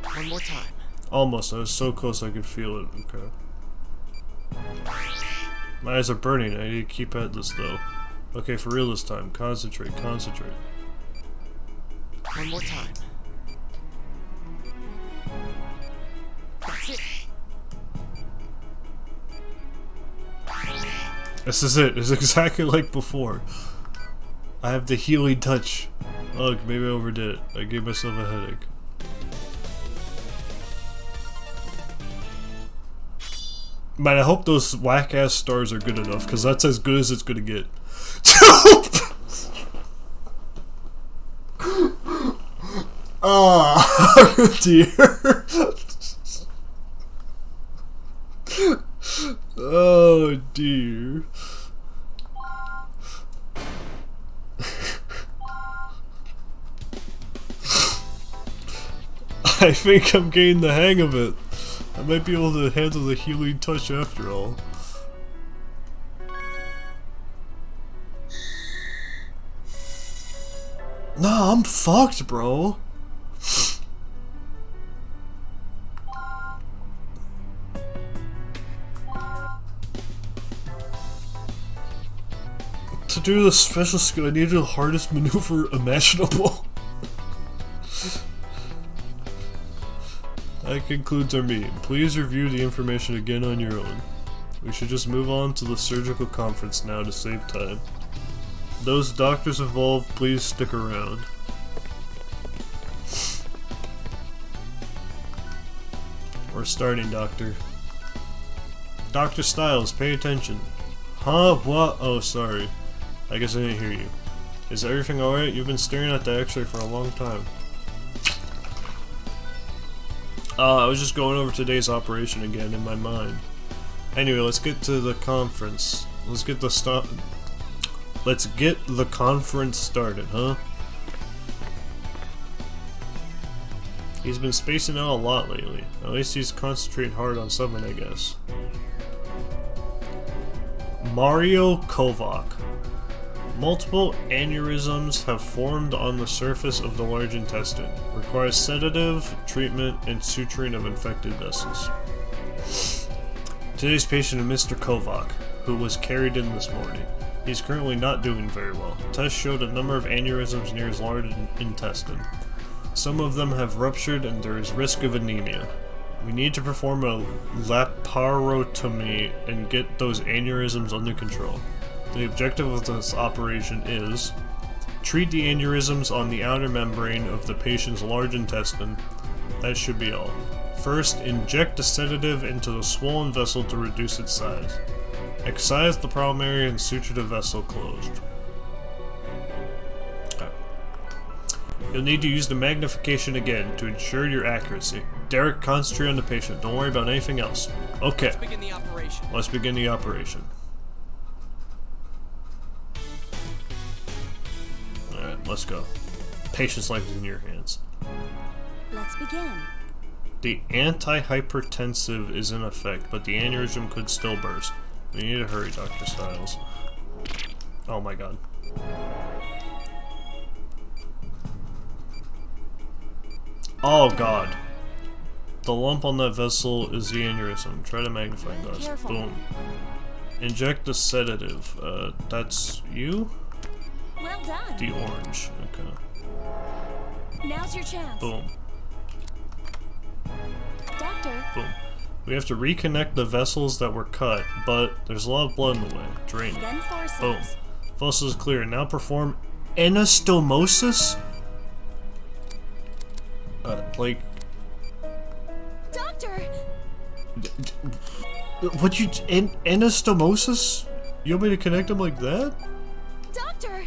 One more time. Almost. I was so close I could feel it. Okay. My eyes are burning. I need to keep at this though. Okay, for real this time. Concentrate, concentrate. One more time. That's it. This is it. It's exactly like before. I have the healing touch. Ugh, maybe I overdid it. I gave myself a headache. Man, I hope those whack-ass stars are good enough, because that's as good as it's gonna get. Oh, dear. Oh, dear. I think I'm getting the hang of it. I might be able to handle the healing touch after all. Nah, I'm fucked, bro. To do the special skill, I needed the hardest maneuver imaginable. That concludes our meeting. Please review the information again on your own. We should just move on to the surgical conference now to save time. Those doctors involved, please stick around. We're starting, Doctor. Dr. Styles, pay attention. Huh? What? Oh, sorry. I guess I didn't hear you. Is everything alright? You've been staring at the x-ray for a long time. I was just going over today's operation again in my mind. Anyway, let's get to the conference. Let's get the conference started, huh? He's been spacing out a lot lately. At least he's concentrating hard on something, I guess. Mario Kovac. Multiple aneurysms have formed on the surface of the large intestine. Requires sedative, treatment, and suturing of infected vessels. Today's patient is Mr. Kovac, who was carried in this morning. He's currently not doing very well. Tests showed a number of aneurysms near his large intestine. Some of them have ruptured and there is risk of anemia. We need to perform a laparotomy and get those aneurysms under control. The objective of this operation is treat the aneurysms on the outer membrane of the patient's large intestine. That should be all. First, inject a sedative into the swollen vessel to reduce its size. Excise the problem area and suture the vessel closed. Okay. You'll need to use the magnification again to ensure your accuracy. Derek, concentrate on the patient. Don't worry about anything else. Okay. Let's begin the operation. Let's begin the operation. Alright, let's go. Patient's life is in your hands. Let's begin. The antihypertensive is in effect, but the aneurysm could still burst. We need to hurry, Dr. Styles. Oh my god. Oh god. The lump on that vessel is the aneurysm. Try to magnify glass. Careful. Boom. Inject a sedative. That's you? Well done. The orange. Okay. Now's your chance. Boom. Doctor, Boom. We have to reconnect the vessels that were cut, but there's a lot of blood in the way. Drain it. then forceps. Boom. Vessel is clear. Now perform anastomosis? Like... Doctor! What you... anastomosis? You want me to connect them like that? Doctor!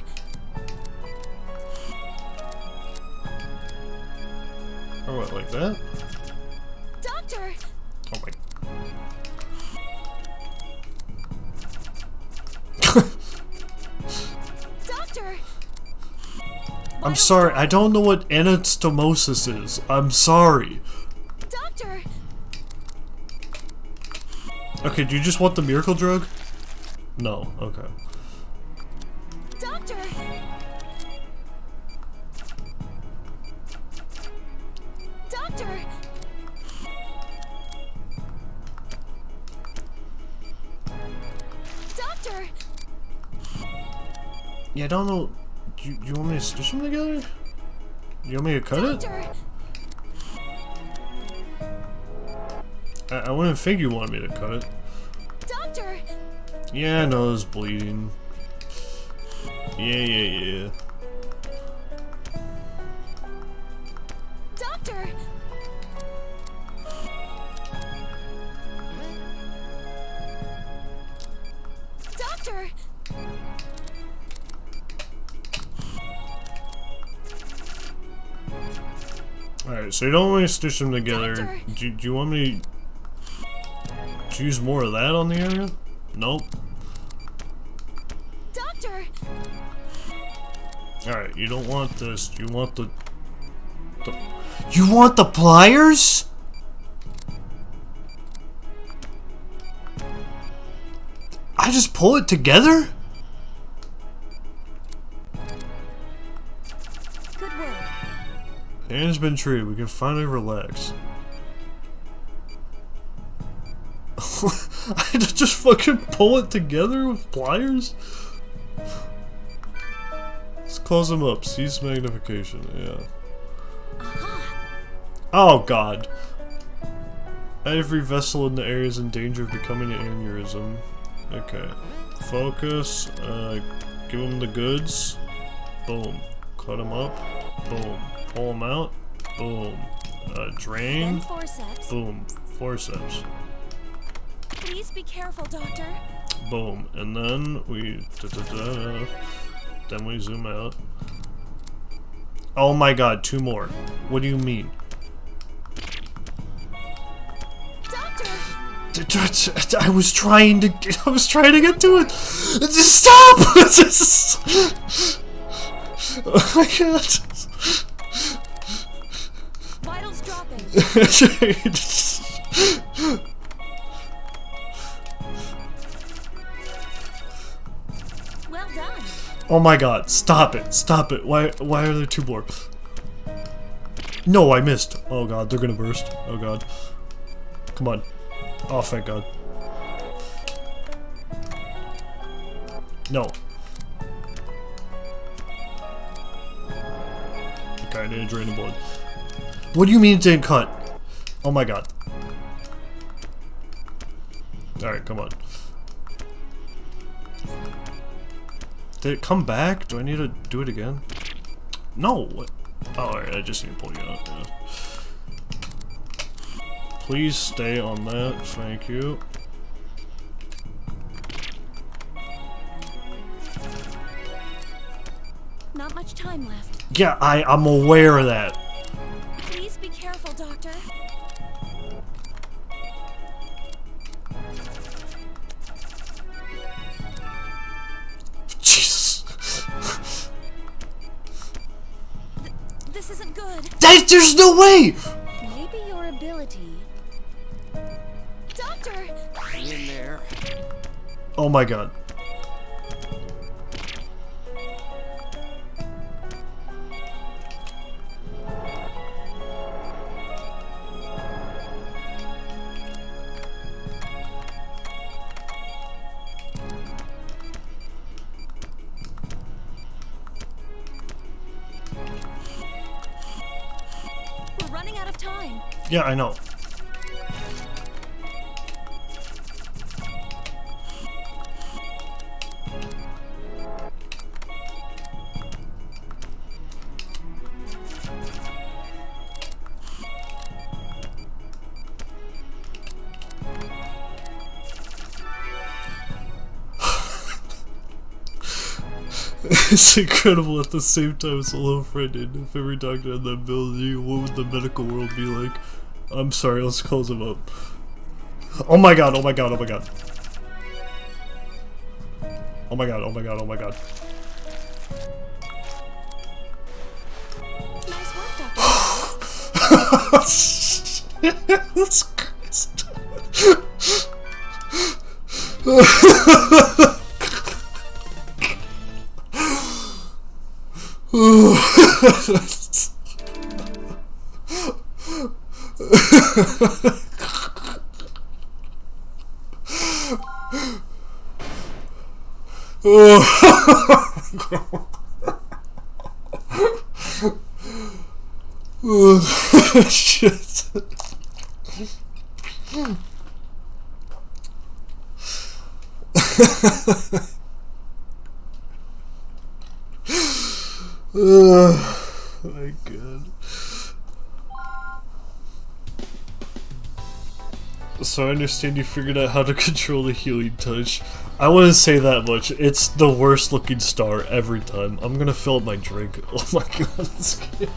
Or what, like that? Doctor! Oh my... Doctor! I'm sorry, I don't know what anastomosis is. I'm sorry. Doctor! Okay, do you just want the miracle drug? No, okay. Doctor! Doctor! Doctor! Yeah, I don't know. Do you want me to stitch them together? You want me to cut it? Doctor! I wouldn't think you wanted me to cut it. Doctor! Yeah, I know it's bleeding. Yeah. Doctor! Doctor! Alright, so you don't want me to stitch them together. Doctor. Do you want me to use more of that on the area? Nope. Doctor! Alright, you don't want this. You want the... You want the pliers? I just pull it together? Good work. Anne's been treated. We can finally relax. I had to just fucking pull it together with pliers? Let's close them up. Cease magnification. Yeah. Oh god. Every vessel in the area is in danger of becoming an aneurysm. Okay. Focus. Give them the goods. Boom. Cut them up. Boom. Pull them out. Boom. Drain. Then forceps. Boom. Forceps. Please be careful, Doctor. Boom. And then we... Then we zoom out. Oh my god, 2 more. What do you mean? Doctor! I was trying to get to it. Stop! Oh my god. Vitals dropping. Well done. Oh my god, stop it, stop it. Why are there 2 more? No, I missed. Oh god, they're gonna burst. Oh god. Come on. Oh, thank god. No. Okay, I need to drain the blood. What do you mean it didn't cut? Oh my god. Alright, come on. Did it come back? Do I need to do it again? No! What? Oh, alright, I just need to pull you out, yeah. Please stay on that, thank you. Not much time left. Yeah, I'm aware of that. Please be careful, Doctor. Jesus. This isn't good. There's no way! Maybe your ability. Doctor! Hang in there. Oh my god. We're running out of time. Yeah, I know. It's incredible at the same time. It's a little frightening. If every doctor had that ability, what would the medical world be like? I'm sorry, let's close him up. Oh my god, oh my god, oh my god. Oh my god, oh my god, oh my god. Nice work, Doctor. Jesus Christ. Shit. Oh my god. So I understand you figured out how to control the healing touch. I wouldn't say that much. It's the worst looking star every time. I'm gonna fill up my drink. Oh my god, this game.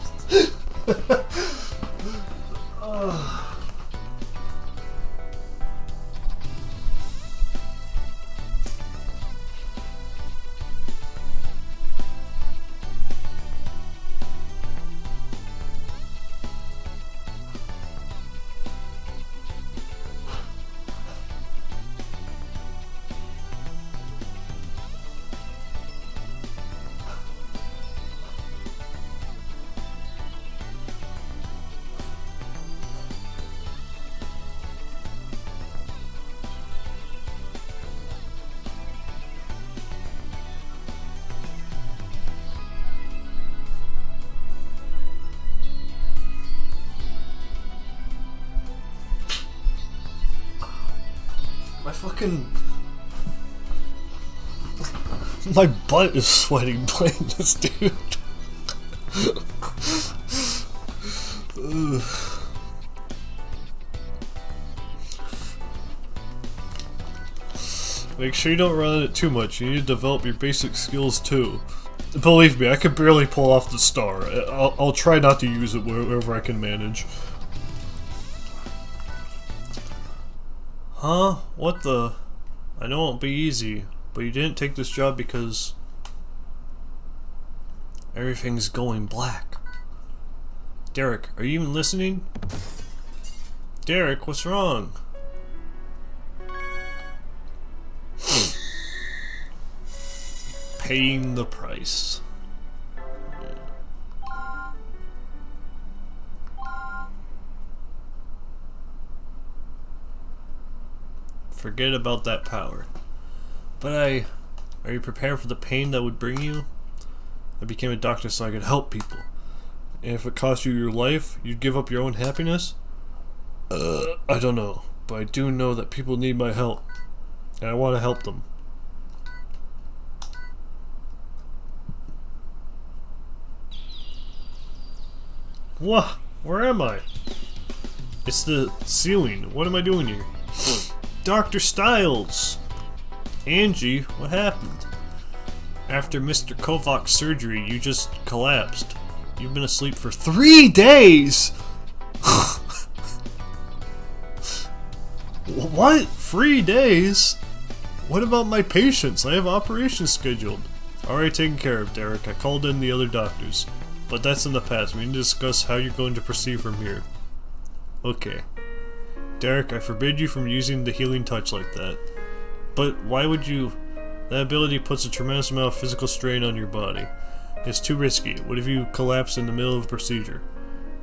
fucking... My butt is sweating playing this, dude. Ugh. Make sure you don't run it too much. You need to develop your basic skills too. Believe me, I can barely pull off the star. I'll try not to use it wherever I can manage. Huh? What the? I know it won't be easy, but you didn't take this job because everything's going black. Derek, are you even listening? Derek, what's wrong? Paying the price. Forget about that power. But are you prepared for the pain that would bring you? I became a doctor so I could help people. And if it cost you your life, you'd give up your own happiness? I don't know. But I do know that people need my help. And I want to help them. What? Where am I? It's the ceiling. What am I doing here? Dr. Stiles! Angie, what happened? After Mr. Kovac's surgery, you just collapsed. You've been asleep for 3 days! What? 3 days? What about my patients? I have operations scheduled. Already taken care of, Derek. I called in the other doctors. But that's in the past. We need to discuss how you're going to proceed from here. Okay. Derek, I forbid you from using the healing touch like that. But why would you? That ability puts a tremendous amount of physical strain on your body. It's too risky. What if you collapse in the middle of a procedure?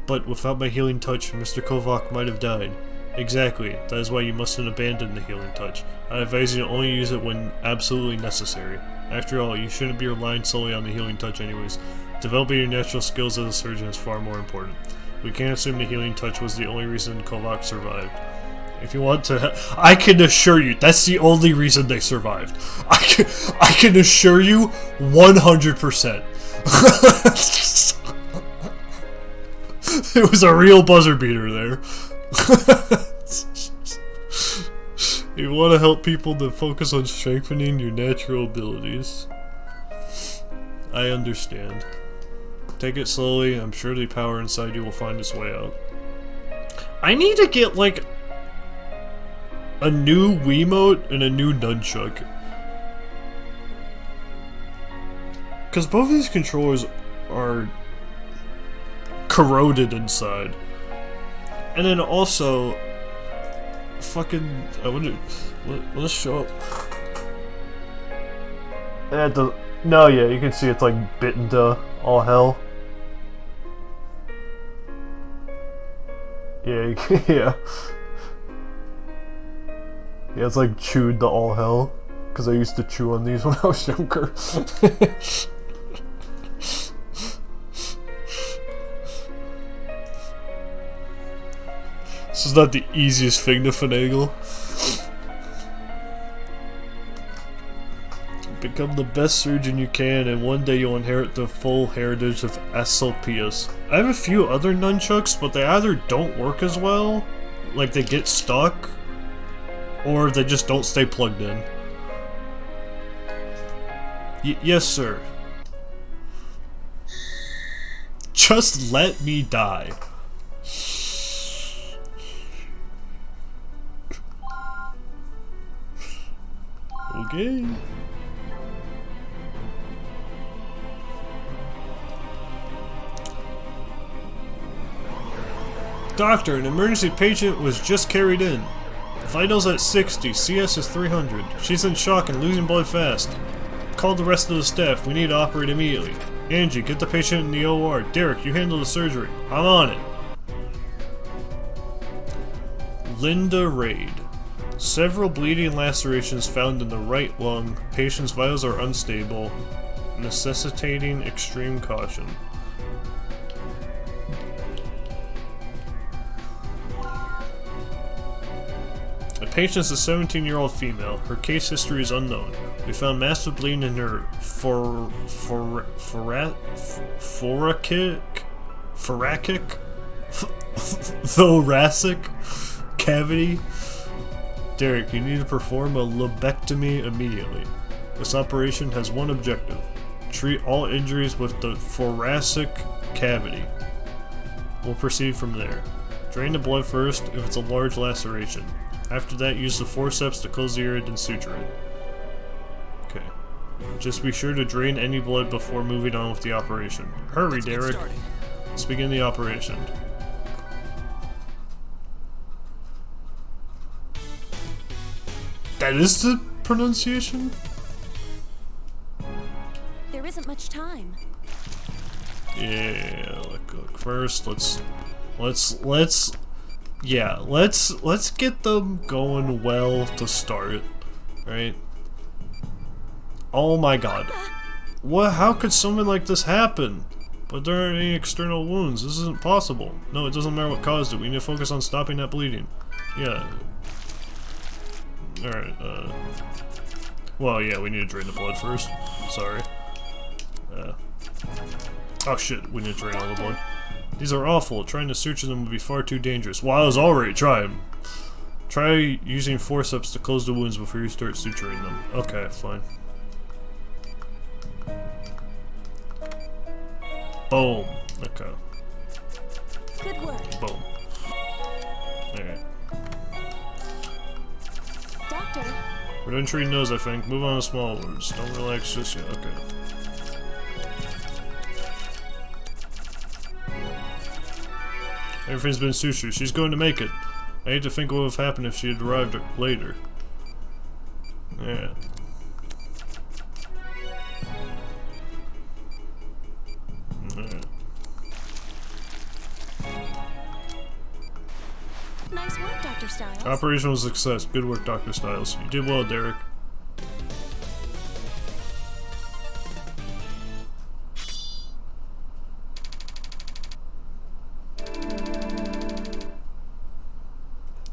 But without my healing touch, Mr. Kovac might have died. Exactly. That is why you mustn't abandon the healing touch. I advise you to only use it when absolutely necessary. After all, you shouldn't be relying solely on the healing touch anyways. Developing your natural skills as a surgeon is far more important. We can't assume the healing touch was the only reason Kovac survived. If you want to, I can assure you that's the only reason they survived. I can assure you 100%. It was a real buzzer beater there. You want to help people to focus on strengthening your natural abilities. I understand. Take it slowly. I'm sure the power inside you will find its way out. I need to get like a new Wiimote and a new nunchuck. Because both of these controllers are corroded inside. And then also, fucking, I wonder, let's show up. No, yeah, you can see it's like bitten to all hell. Yeah, yeah. Yeah, it's like chewed to all hell. Because I used to chew on these when I was younger. This is not the easiest thing to finagle. Become the best surgeon you can, and one day you'll inherit the full heritage of Asclepius. I have a few other nunchucks, but they either don't work as well, like they get stuck, or they just don't stay plugged in. Yes, sir. Just let me die. Okay. Doctor, an emergency patient was just carried in. Vitals at 60, CS is 300. She's in shock and losing blood fast. Call the rest of the staff, we need to operate immediately. Angie, get the patient in the OR. Derek, you handle the surgery. I'm on it. Linda Raid. Several bleeding and lacerations found in the right lung. Patient's vitals are unstable, necessitating extreme caution. Patient's a 17-year-old female. Her case history is unknown. We found massive bleeding in her thoracic cavity. Derek, you need to perform a lobectomy immediately. This operation has one objective. Treat all injuries with the thoracic cavity. We'll proceed from there. Drain the blood first if it's a large laceration. After that, use the forceps to close the area and suture it. Okay. Just be sure to drain any blood before moving on with the operation. Hurry, Derek. Let's begin the operation. That is the pronunciation? There isn't much time. Yeah, look, first let's get them going well to start, right? Oh my god. What, how could something like this happen? But there aren't any external wounds. This isn't possible. No, it doesn't matter what caused it. We need to focus on stopping that bleeding. Yeah. Alright, well, yeah, we need to drain the blood first. Sorry. Oh shit, we need to drain all the blood. These are awful. Trying to suture them would be far too dangerous. Well, I was already trying. Try using forceps to close the wounds before you start suturing them. Okay, fine. Boom. Okay. Good work. Boom. Alright. Doctor, We're done treating those, I think. Move on to small wounds. Don't relax just yet. Okay. Everything's been sutured. She's going to make it. I hate to think what would have happened if she had arrived later. Yeah. Alright. nice work, Dr. Stiles. Operation was a success. Good work, Dr. Stiles. You did well, Derek.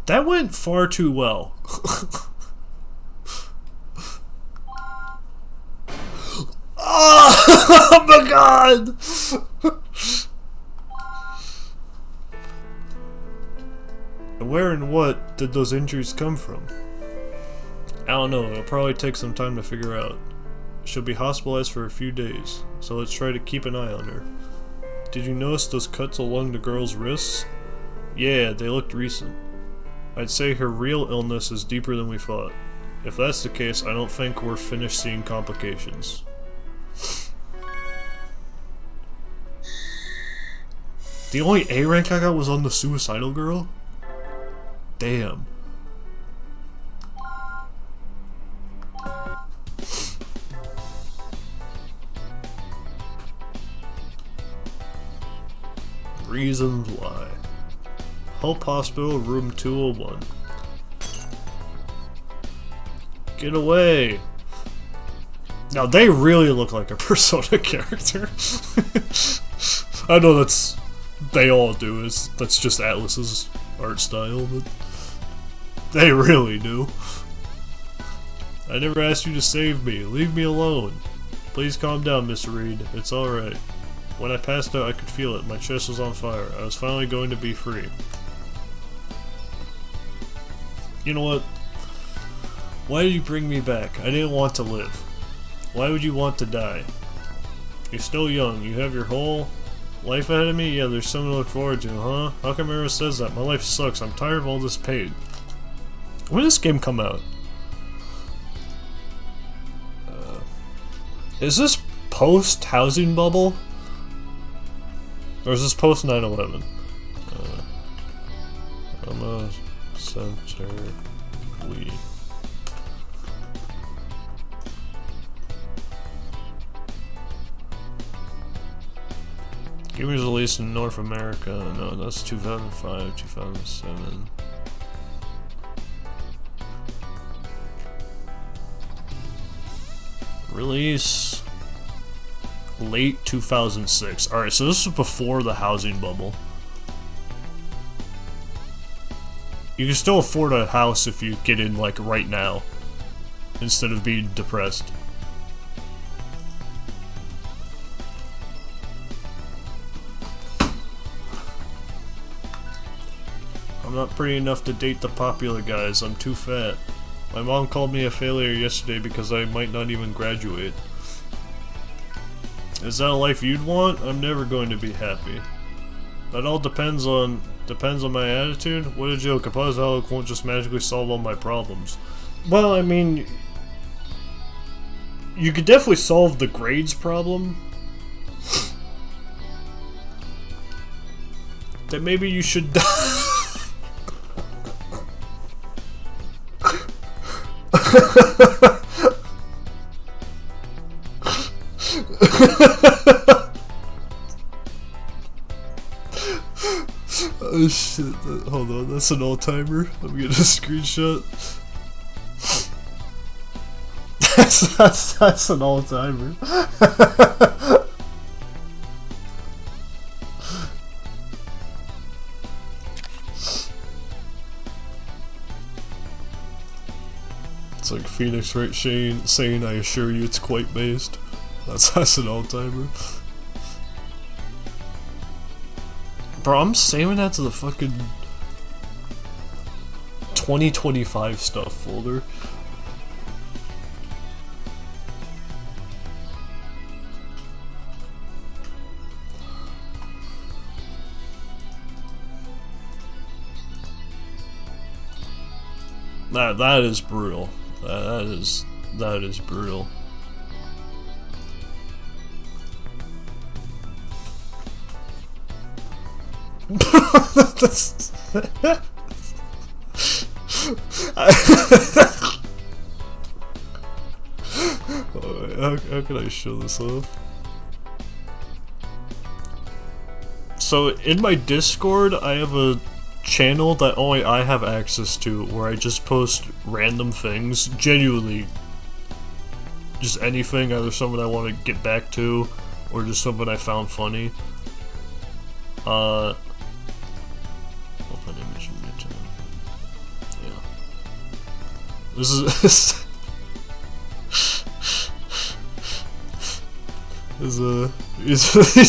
That went far too well. Oh my god! Where and what did those injuries come from? I don't know, it'll probably take some time to figure out. She'll be hospitalized for a few days, so let's try to keep an eye on her. Did you notice those cuts along the girl's wrists? Yeah, they looked recent. I'd say her real illness is deeper than we thought. If that's the case, I don't think we're finished seeing complications. The only A rank I got was on the suicidal girl? Damn. Reasons why. Hope Hospital, room 201. Get away! Now they really look like a Persona character. I know they all do, that's just Atlus's art style, but they really do. I never asked you to save me. Leave me alone. Please calm down, Mr. Reed. It's alright. When I passed out, I could feel it. My chest was on fire. I was finally going to be free. You know what? Why did you bring me back? I didn't want to live. Why would you want to die? You're still young. You have your whole life ahead of me? Yeah, there's something to look forward to, huh? How come everyone says that? My life sucks. I'm tired of all this pain. When did this game come out? Is this post-housing bubble? Or is this post-9/11? Center we. Game was released in North America. No, that's 2005, 2007. Release late 2006. Alright, so this was before the housing bubble. You can still afford a house if you get in, like, right now. Instead of being depressed. I'm not pretty enough to date the popular guys. I'm too fat. My mom called me a failure yesterday because I might not even graduate. Is that a life you'd want? I'm never going to be happy. That all depends on my attitude. What a joke. A positive outlook won't just magically solve all my problems. Well, I mean, you could definitely solve the grades problem. Then maybe you should Oh shit, hold on, that's an all-timer. I'm getting a screenshot. That's an all-timer. It's like Phoenix Wright Shane saying, I assure you it's quite based. That's an all-timer. Bro, I'm saving that to the fucking 2025 stuff folder. That is brutal. That is brutal. That's how can I show this off? So in my Discord, I have a channel that only I have access to, where I just post random things, genuinely, just anything, either something I want to get back to, or just something I found funny. Open image in midterm. Yeah. This is these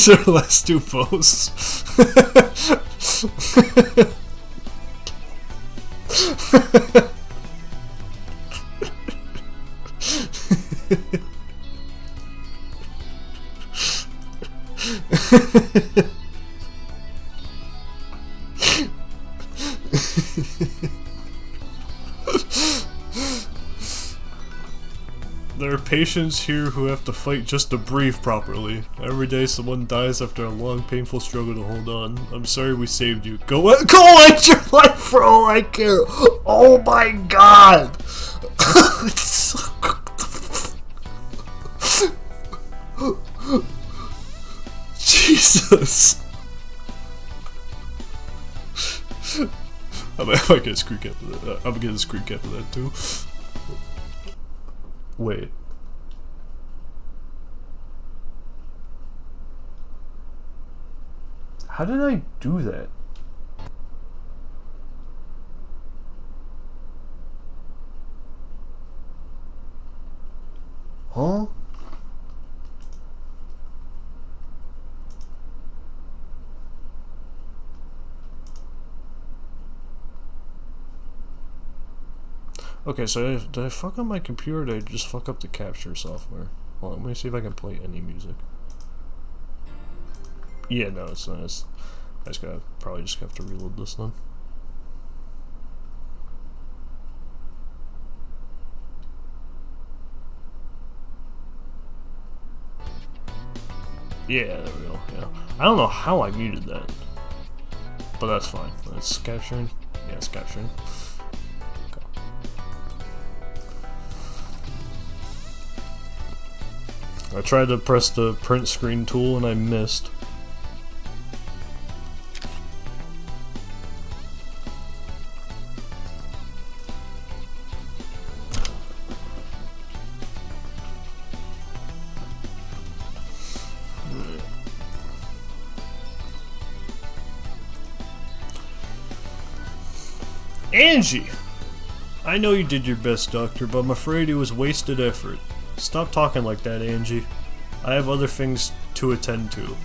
are the last two posts. There are patients here who have to fight just to breathe properly. Every day someone dies after a long, painful struggle to hold on. I'm sorry we saved you. Go end your life for all I care! Oh my god! Jesus! I might get a screen cap of that. I'm gonna get a screen cap of that too. Wait. How did I do that? Huh? Okay, so did I fuck up my computer or did I just fuck up the capture software? Hold on, let me see if I can play any music. Yeah, no, it's not. I probably just have to reload this then. Yeah, there we go, yeah. I don't know how I muted that. But that's fine. That's capturing. Yeah, it's capturing. I tried to press the print screen tool and I missed. Angie! I know you did your best, Doctor, but I'm afraid it was wasted effort. Stop talking like that, Angie. I have other things to attend to.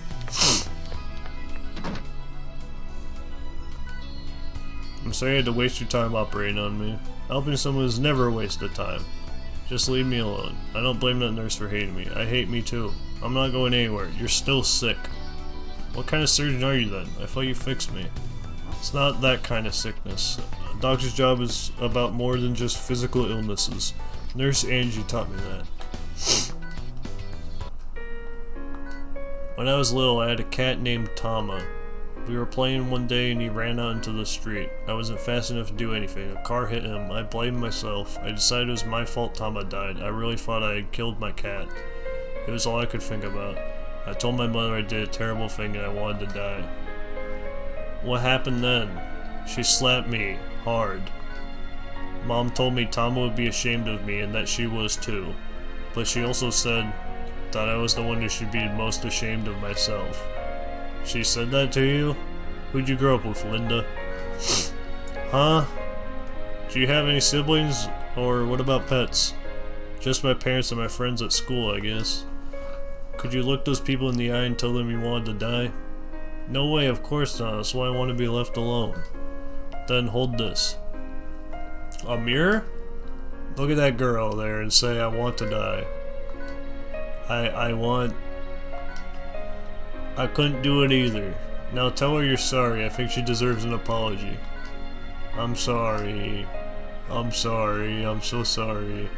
I'm sorry you had to waste your time operating on me. Helping someone is never a waste of time. Just leave me alone. I don't blame that nurse for hating me. I hate me too. I'm not going anywhere. You're still sick. What kind of surgeon are you then? I thought you fixed me. It's not that kind of sickness. A doctor's job is about more than just physical illnesses. Nurse Angie taught me that. When I was little, I had a cat named Tama. We were playing one day and he ran out into the street. I wasn't fast enough to do anything. A car hit him. I blamed myself. I decided it was my fault Tama died. I really thought I had killed my cat. It was all I could think about. I told my mother I did a terrible thing and I wanted to die. What happened then? She slapped me hard. Mom told me Tama would be ashamed of me and that she was too. But she also said that I was the one who should be most ashamed of myself. She said that to you? Who'd you grow up with, Linda? Huh? Do you have any siblings? Or what about pets? Just my parents and my friends at school, I guess. Could you look those people in the eye and tell them you wanted to die? No way, of course not. That's why I want to be left alone. Then hold this. A mirror? Look at that girl there and say, I want to die. I couldn't do it either. Now tell her you're sorry. I think she deserves an apology. I'm sorry. I'm sorry. I'm so sorry.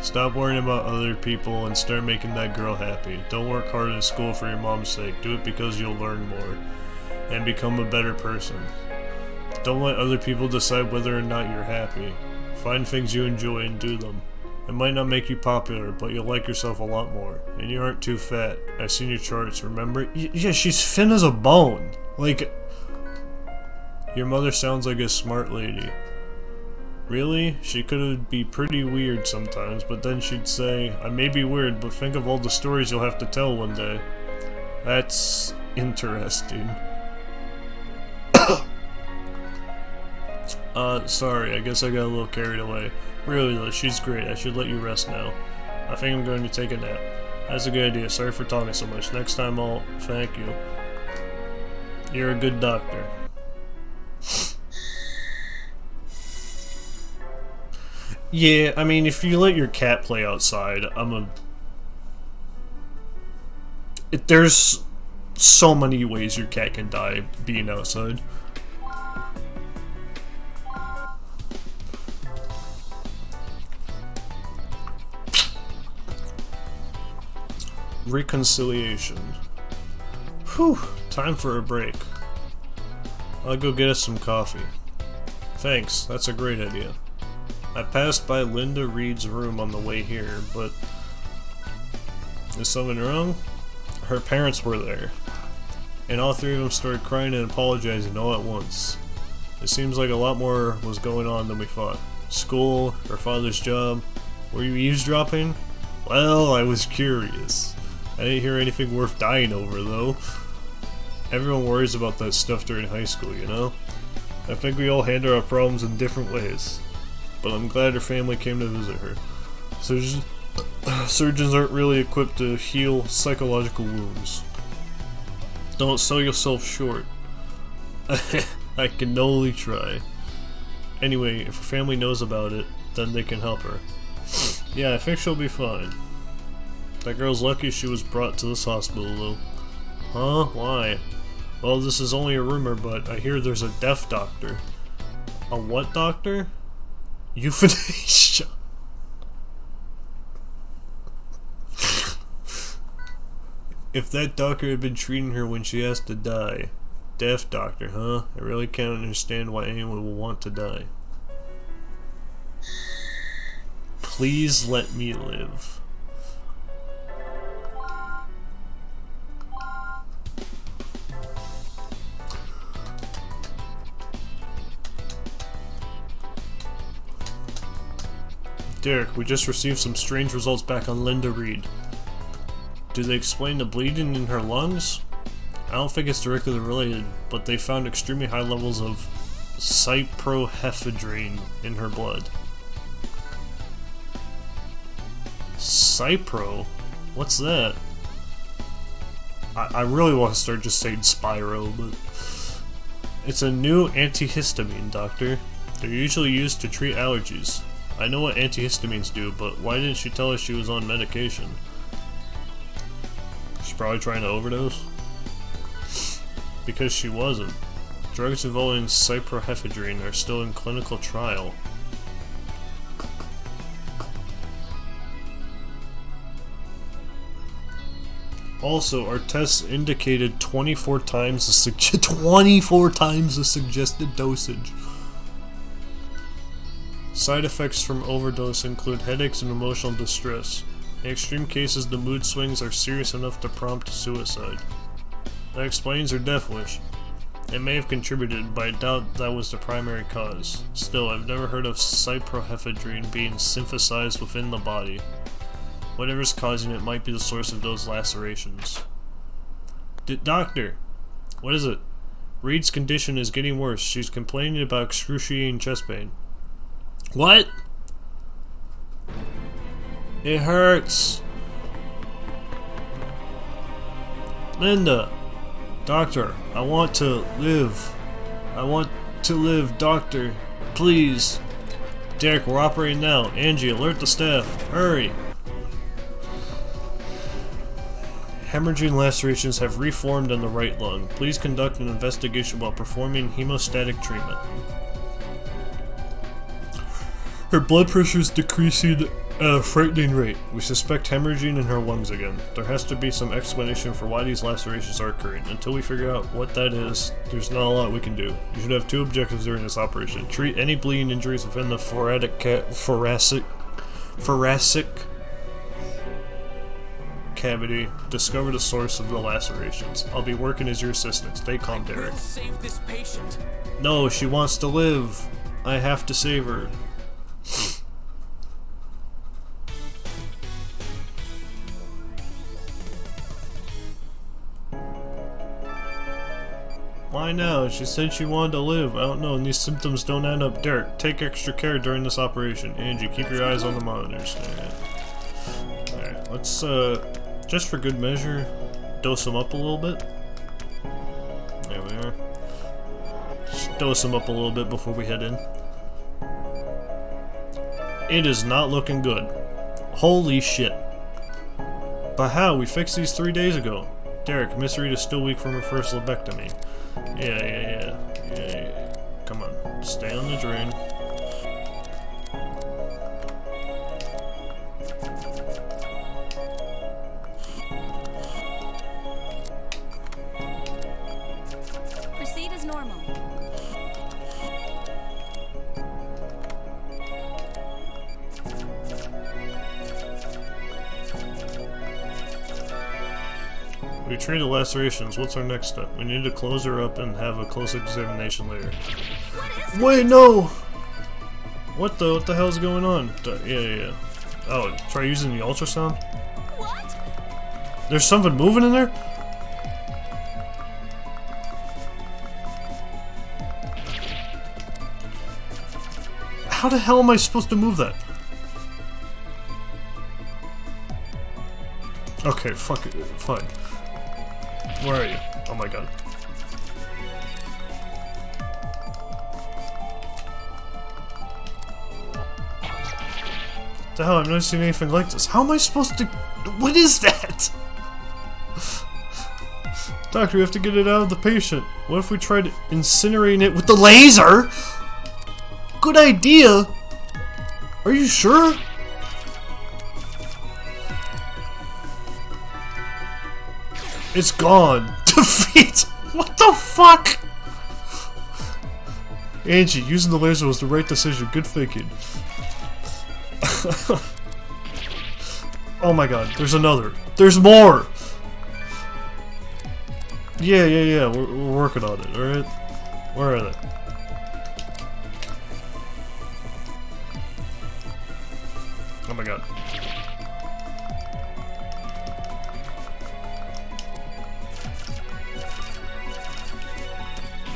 Stop worrying about other people and start making that girl happy. Don't work hard in school for your mom's sake. Do it because you'll learn more and become a better person. Don't let other people decide whether or not you're happy. Find things you enjoy and do them. It might not make you popular, but you'll like yourself a lot more. And you aren't too fat. I've seen your charts, remember? Yeah, she's thin as a bone. Like, your mother sounds like a smart lady. Really? She could be pretty weird sometimes, but then she'd say, I may be weird, but think of all the stories you'll have to tell one day. That's interesting. Sorry, I guess I got a little carried away. Really though, she's great. I should let you rest now. I think I'm going to take a nap. That's a good idea. Sorry for talking so much. Next time I'll thank you. You're a good doctor. Yeah, I mean, if you let your cat play outside, there's so many ways your cat can die being outside. Reconciliation. Whew, time for a break. I'll go get us some coffee. Thanks, that's a great idea. I passed by Linda Reed's room on the way here, but is something wrong? Her parents were there, and all three of them started crying and apologizing all at once. It seems like a lot more was going on than we thought. School, her father's job. Were you eavesdropping? Well, I was curious. I didn't hear anything worth dying over, though. Everyone worries about that stuff during high school, you know? I think we all handle our problems in different ways. But I'm glad her family came to visit her. Surgeons aren't really equipped to heal psychological wounds. Don't sell yourself short. I can only try. Anyway, if her family knows about it, then they can help her. Yeah, I think she'll be fine. That girl's lucky she was brought to this hospital, though. Huh? Why? Well, this is only a rumor, but I hear there's a deaf doctor. A what doctor? Euthanasia. If that doctor had been treating her when she has to die. Deaf doctor, huh? I really can't understand why anyone would want to die. Please let me live. Derek, we just received some strange results back on Linda Reed. Do they explain the bleeding in her lungs? I don't think it's directly related, but they found extremely high levels of cyprohephrine in her blood. Cypro? What's that? I really want to start just saying Spyro, but... It's a new antihistamine, Doctor. They're usually used to treat allergies. I know what antihistamines do, but why didn't she tell us she was on medication? She's probably trying to overdose? Because she wasn't. Drugs involving cyprohephrine are still in clinical trial. Also, our tests indicated 24 times the 24 times the suggested dosage. Side effects from overdose include headaches and emotional distress. In extreme cases, the mood swings are serious enough to prompt suicide. That explains her death wish. It may have contributed, but I doubt that was the primary cause. Still, I've never heard of cyprohephrine being synthesized within the body. Whatever's causing it might be the source of those lacerations. Doctor! What is it? Reed's condition is getting worse. She's complaining about excruciating chest pain. What? It hurts. Linda! Doctor, I want to live. I want to live, Doctor. Please. Derek, we're operating now. Angie, alert the staff. Hurry. Hemorrhaging lacerations have reformed in the right lung. Please conduct an investigation while performing hemostatic treatment. Her blood pressure is decreasing at a frightening rate. We suspect hemorrhaging in her lungs again. There has to be some explanation for why these lacerations are occurring. Until we figure out what that is, there's not a lot we can do. You should have two objectives during this operation. Treat any bleeding injuries within the thoracic cavity. Discover the source of the lacerations. I'll be working as your assistant. Stay calm, Derek. Save this patient. No, she wants to live. I have to save her. Why now? She said she wanted to live. I don't know, and these symptoms don't end up. Derek, take extra care during this operation. Angie, keep your eyes on the monitors. Alright, let's, just for good measure, dose them up a little bit. There we are. Just dose them up a little bit before we head in. It is not looking good. Holy shit. But how? We fixed these 3 days ago. Derek, Miss Reed is still weak from her first lobectomy. Yeah. Come on. Stay on the drain. Proceed as normal. We treated lacerations. What's our next step? We need to close her up and have a close examination later. Wait, no! What the hell's going on? Yeah. Oh, try using the ultrasound? What? There's something moving in there? How the hell am I supposed to move that? Okay, fuck it. Fine. Where are you? Oh my god. What the hell? I've never seen anything like this. How am I supposed to... What is that? Doctor, we have to get it out of the patient. What if we tried incinerating it with the laser? Good idea! Are you sure? It's gone. Defeat! What the fuck? Angie, using the laser was the right decision. Good thinking. Oh my god, there's another. There's more! Yeah. We're working on it, alright? Where are they? Oh my god.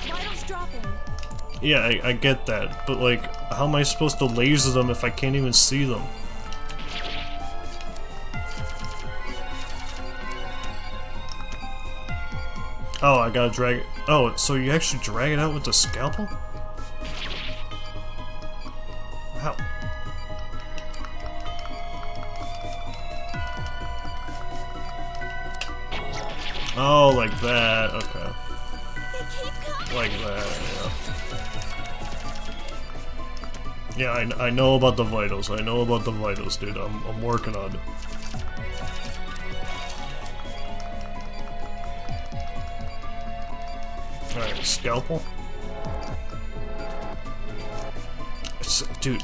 Vitals dropping. Yeah, I get that, but like, how am I supposed to laser them if I can't even see them? Oh, I gotta drag it. Oh, so you actually drag it out with the scalpel? How? Oh, like that. Okay. Like that, yeah. Yeah, I know about the vitals. I know about the vitals, dude. I'm working on it. Alright, scalpel. Dude.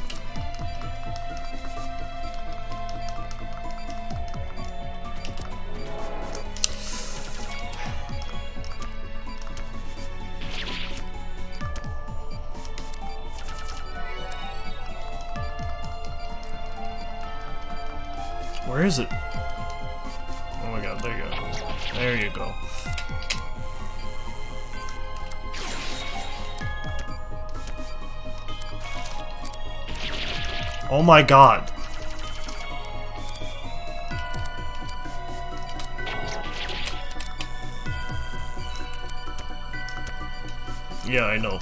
Where is it? Oh my god, there you go. There you go. Oh my god. Yeah, I know.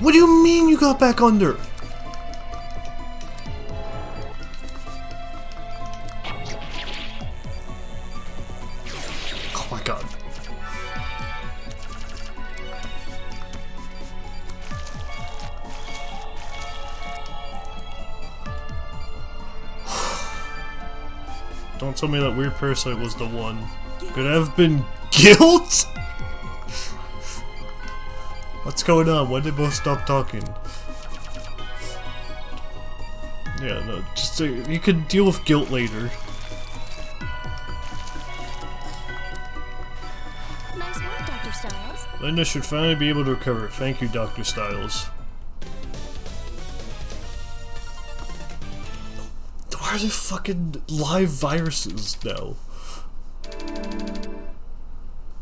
What do you mean you got back under? Oh my god. Don't tell me that weird parasite was the one. Could it have been guilt? What's going on? Why did they both stop talking? Yeah, no, just you could deal with guilt later. Nice work, Dr. Styles. Linda should finally be able to recover. Thank you, Dr. Styles. Why are there fucking live viruses now?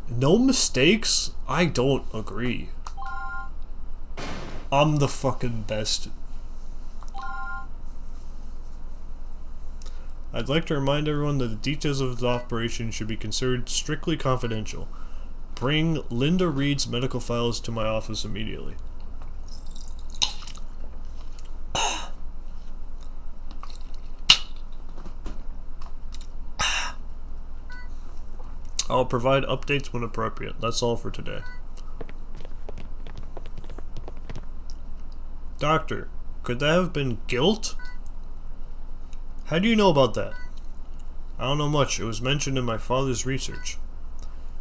No mistakes? I don't agree. I'm the fucking best. I'd like to remind everyone that the details of the operation should be considered strictly confidential. Bring Linda Reed's medical files to my office immediately. I'll provide updates when appropriate. That's all for today. Doctor, could that have been guilt? How do you know about that? I don't know much. It was mentioned in my father's research.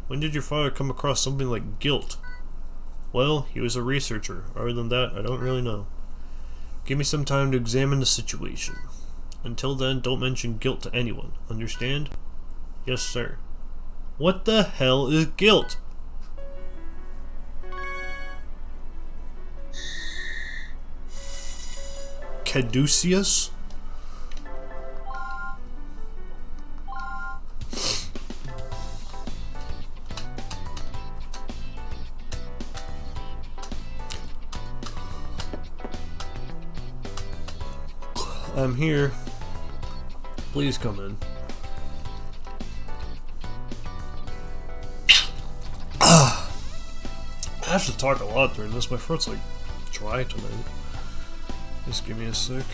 When did your father come across something like guilt? Well, he was a researcher. Other than that, I don't really know. Give me some time to examine the situation. Until then, don't mention guilt to anyone. Understand? Yes, sir. What the hell is guilt? Caduceus? I'm here. Please come in. I have to talk a lot during this. My throat's like dry tonight. Just give me a sec.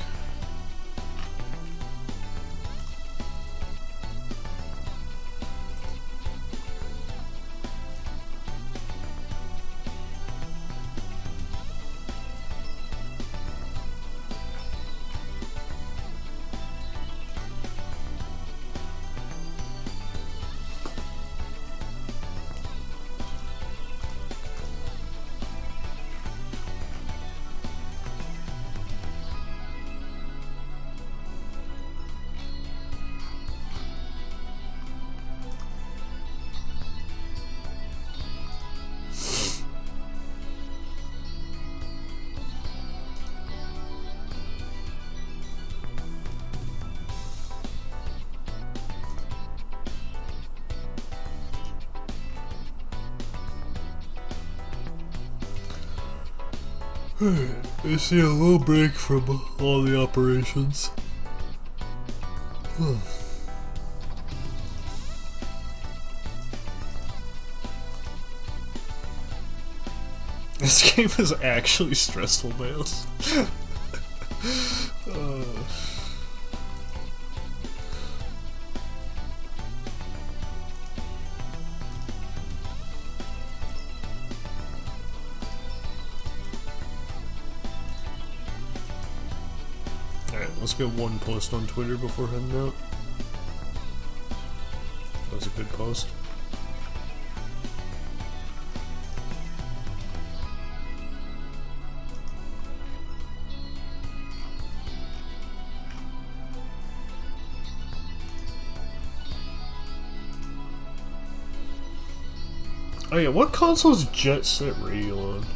I see a little break from all the operations. This game is actually stressful, Miles. Alright, let's get one post on Twitter before heading out. That was a good post. Oh yeah, what console's Jet Set Radio on?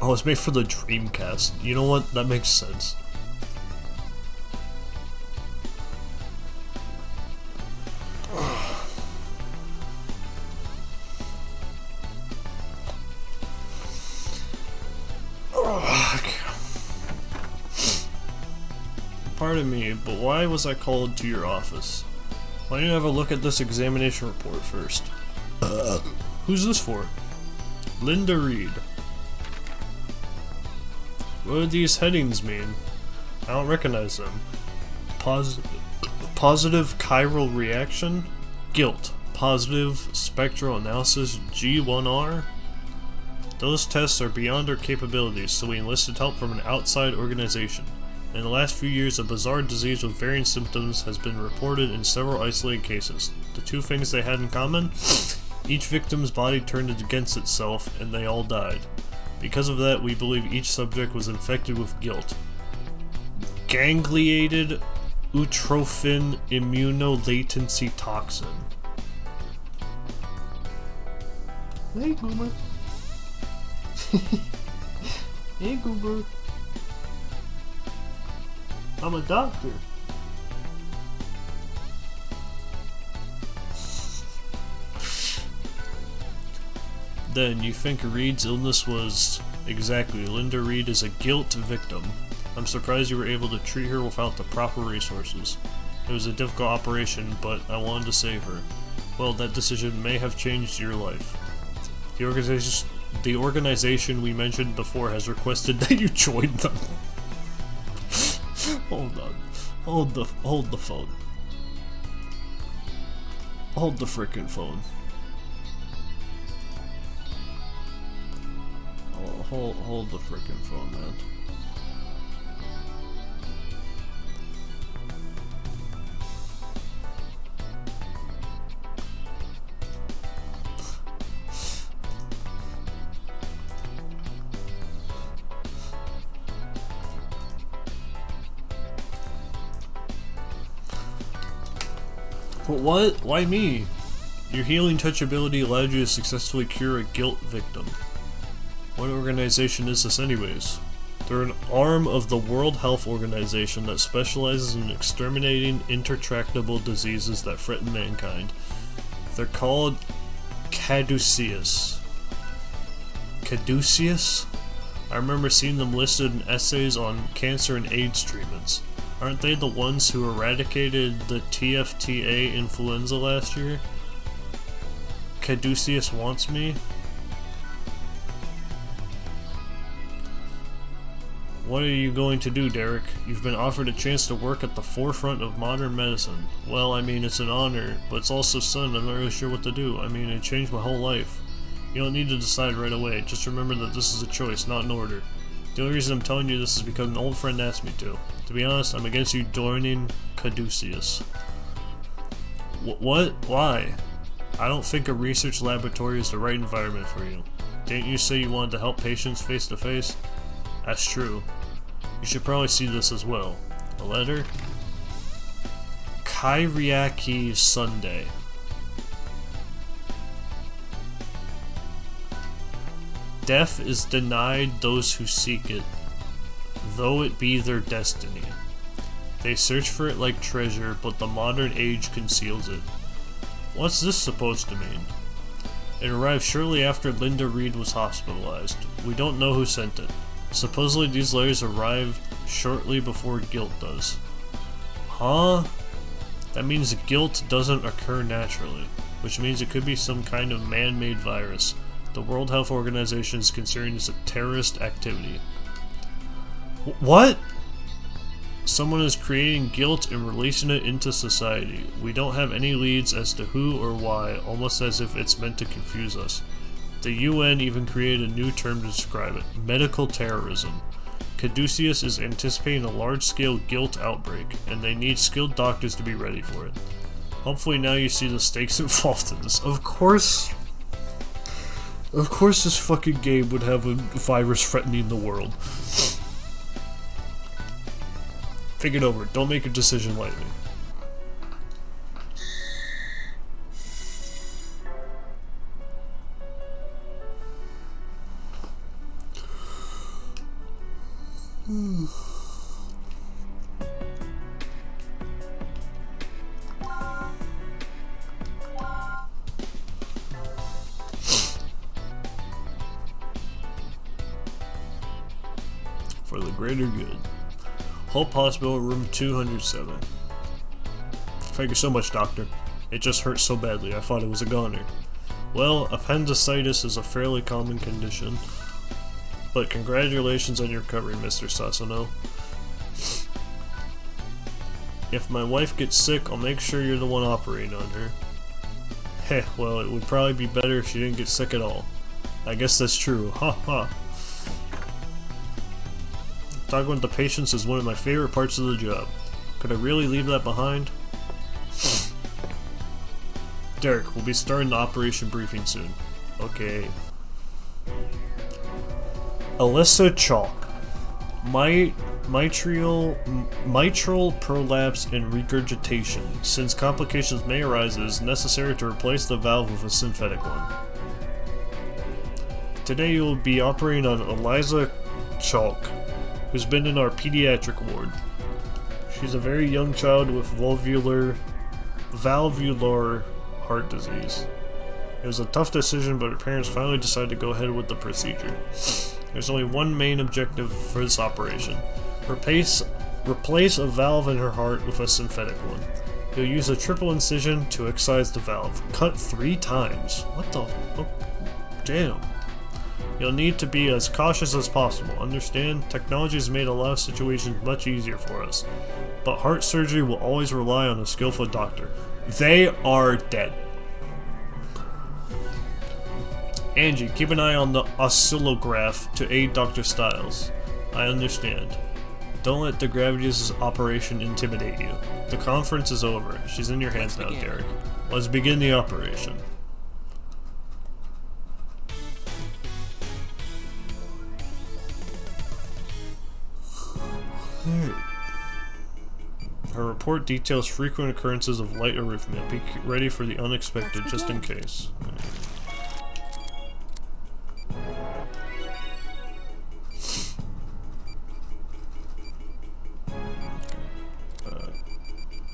Oh, it's made for the Dreamcast. You know what? That makes sense. Pardon me, but why was I called to your office? Why don't you have a look at this examination report first? Who's this for? Linda Reed. What do these headings mean? I don't recognize them. Positive chiral reaction? Guilt. Positive spectral analysis G1R? Those tests are beyond our capabilities, so we enlisted help from an outside organization. In the last few years, a bizarre disease with varying symptoms has been reported in several isolated cases. The two things they had in common? Each victim's body turned against itself, and they all died. Because of that, we believe each subject was infected with guilt. Gangliated utrophin immunolatency toxin. Hey, Goober. Hey, Goober. I'm a doctor. Then, you think Reed's illness was... Exactly, Linda Reed is a guilt victim. I'm surprised you were able to treat her without the proper resources. It was a difficult operation, but I wanted to save her. Well, that decision may have changed your life. The organization we mentioned before has requested that you join them. Hold on. Hold the phone. Hold the frickin' phone. Hold the frickin' phone, man. But what? Why me? Your healing touch ability allowed you to successfully cure a guilt victim. What organization is this anyways? They're an arm of the World Health Organization that specializes in exterminating intractable diseases that threaten mankind. They're called Caduceus. Caduceus? I remember seeing them listed in essays on cancer and AIDS treatments. Aren't they the ones who eradicated the TFTA influenza last year? Caduceus wants me? What are you going to do, Derek? You've been offered a chance to work at the forefront of modern medicine. Well, I mean, it's an honor, but it's also sudden. I'm not really sure what to do. I mean, it changed my whole life. You don't need to decide right away. Just remember that this is a choice, not an order. The only reason I'm telling you this is because an old friend asked me to. To be honest, I'm against you joining Caduceus. What? Why? I don't think a research laboratory is the right environment for you. Didn't you say you wanted to help patients face to face? That's true. You should probably see this as well. A letter? Kyriaki Sunday. Death is denied those who seek it, though it be their destiny. They search for it like treasure, but the modern age conceals it. What's this supposed to mean? It arrived shortly after Linda Reed was hospitalized. We don't know who sent it. Supposedly these letters arrived shortly before guilt does. Huh? That means guilt doesn't occur naturally, which means it could be some kind of man-made virus. The World Health Organization is considering this a terrorist activity. What? Someone is creating guilt and releasing it into society. We don't have any leads as to who or why, almost as if it's meant to confuse us. The UN even created a new term to describe it: medical terrorism. Caduceus is anticipating a large-scale guilt outbreak, and they need skilled doctors to be ready for it. Hopefully now you see the stakes involved in this. Of course this fucking game would have a virus threatening the world. Think it over. Don't make a decision lightly. For the greater good. Hope Hospital, room 207. Thank you so much, doctor. It just hurt so badly, I thought it was a goner. Well, appendicitis is a fairly common condition. But congratulations on your recovery, Mr. Sasano. If my wife gets sick, I'll make sure you're the one operating on her. Heh, well, it would probably be better if she didn't get sick at all. I guess that's true, ha ha. Talking with the patients is one of my favorite parts of the job. Could I really leave that behind? Derek, we'll be starting the operation briefing soon. Okay. Alyssa Chalk. Mitral prolapse and regurgitation. Since complications may arise, it is necessary to replace the valve with a synthetic one. Today you will be operating on Eliza Chalk, who's been in our pediatric ward. She's a very young child with valvular heart disease. It was a tough decision, but her parents finally decided to go ahead with the procedure. There's only one main objective for this operation. Replace a valve in her heart with a synthetic one. You'll use a triple incision to excise the valve. Cut 3 times. What the? Oh, damn. You'll need to be as cautious as possible. Understand? Technology has made a lot of situations much easier for us. But heart surgery will always rely on a skillful doctor. They are dead. Angie, keep an eye on the oscillograph to aid Dr. Stiles. I understand. Don't let the gravity of this operation intimidate you. The conference is over. She's in your hands now, Derek. Let's begin the operation. Her report details frequent occurrences of light arrhythmia. Be ready for the unexpected, just in case.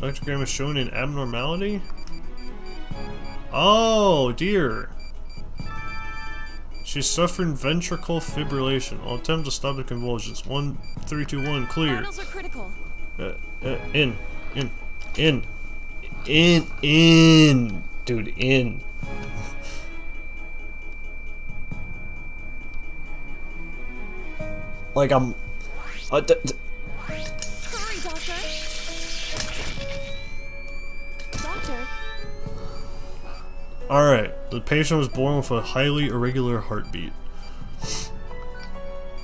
Electrogram is showing an abnormality? Oh, dear. She's suffering ventricular fibrillation. I'll attempt to stop the convulsions. 1, 3, 2, 1, clear. Vitals are critical. In. Dude, in. Like, I'm... Hurry, Doctor. Doctor. Alright, the patient was born with a highly irregular heartbeat.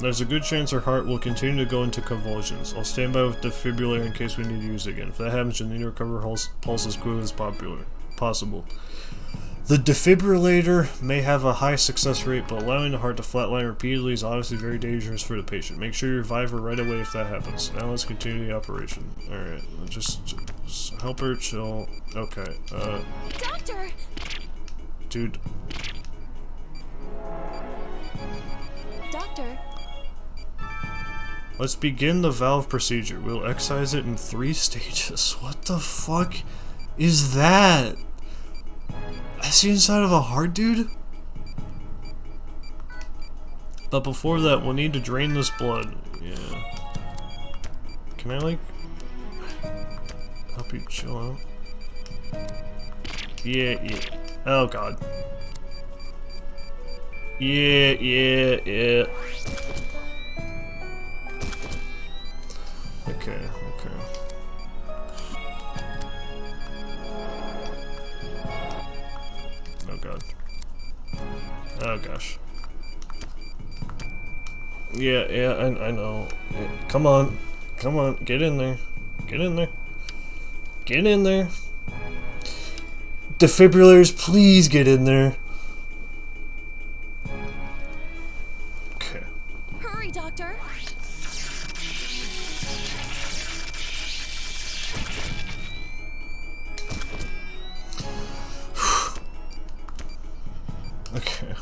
There's a good chance her heart will continue to go into convulsions. I'll stand by with the defibrillator in case we need to use it again. If that happens, you'll need to recover her pulse as quickly as possible. The defibrillator may have a high success rate, but allowing the heart to flatline repeatedly is obviously very dangerous for the patient. Make sure you revive her right away if that happens. Now let's continue the operation. Alright, just help her chill. Okay, Doctor! Dude. Doctor, Let's begin the valve procedure. We'll excise it in 3 stages. What the fuck is that? That's the inside of a heart, dude? But before that, we'll need to drain this blood. Yeah. Can I, like, help you chill out? Yeah, yeah. Oh, God. Yeah, yeah, yeah. Okay, okay. Oh, God. Oh, gosh. Yeah, yeah, I know. Yeah, come on. Come on, get in there. Get in there. Get in there. Defibrillators, please get in there. Okay. hurry, Doctor. Okay.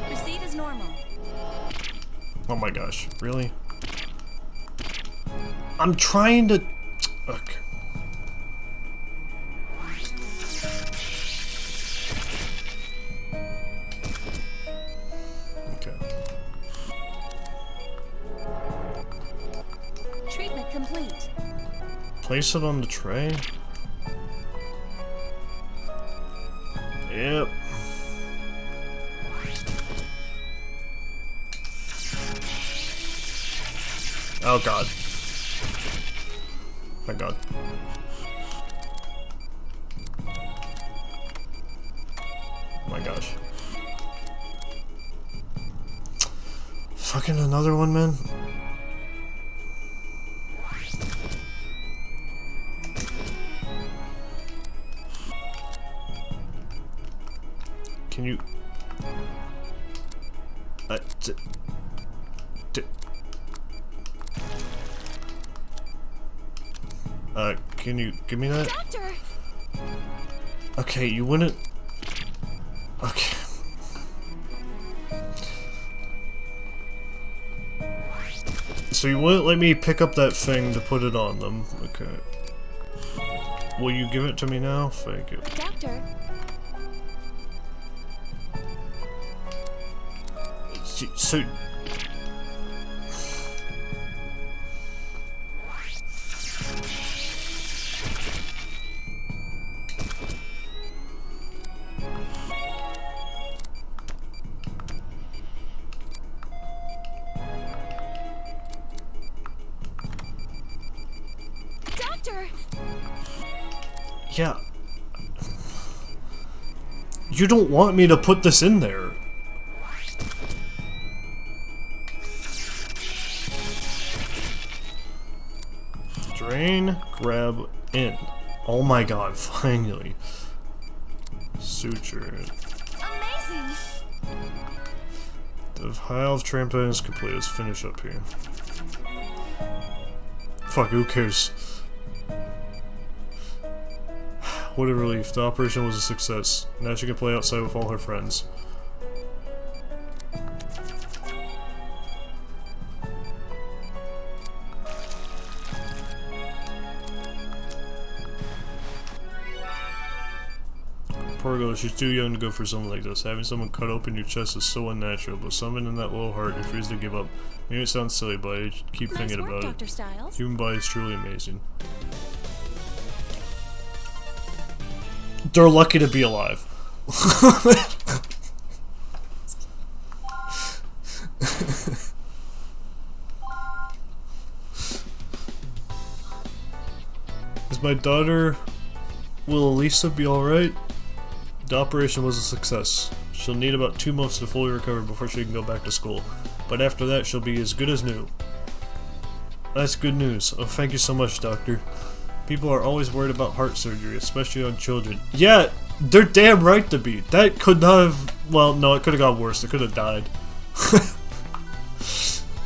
Proceed as normal. Oh my gosh, really? I'm trying to... Okay. Okay. Treatment complete. Place it on the tray. Yep. Oh God. My God. Oh my gosh. Fucking another one, man. Can you... can you give me that? Doctor! Okay, you wouldn't... Okay. So you wouldn't let me pick up that thing to put it on them. Okay. Will you give it to me now? Thank you. Doctor! So... Doctor! Yeah. You don't want me to put this in there. Drain, grab, in. Oh my god, finally. Suture. Amazing! The valve trampoline is complete. Let's finish up here. Fuck, who cares? What a relief. The operation was a success. Now she can play outside with all her friends. Poor girl, she's too young to go for something like this. Having someone cut open your chest is so unnatural, but something in that little heart refuses to give up. Maybe it sounds silly, but I keep Nice thinking work, about Dr. it. Styles. Human body is truly amazing. They're lucky to be alive. Is my daughter... Will Elisa be alright? The operation was a success. She'll need about 2 months to fully recover before she can go back to school. But after that, she'll be as good as new. That's good news. Oh, thank you so much, Doctor. People are always worried about heart surgery, especially on children. Yeah, they're damn right to be. That could not have... Well, no, it could have got worse. It could have died.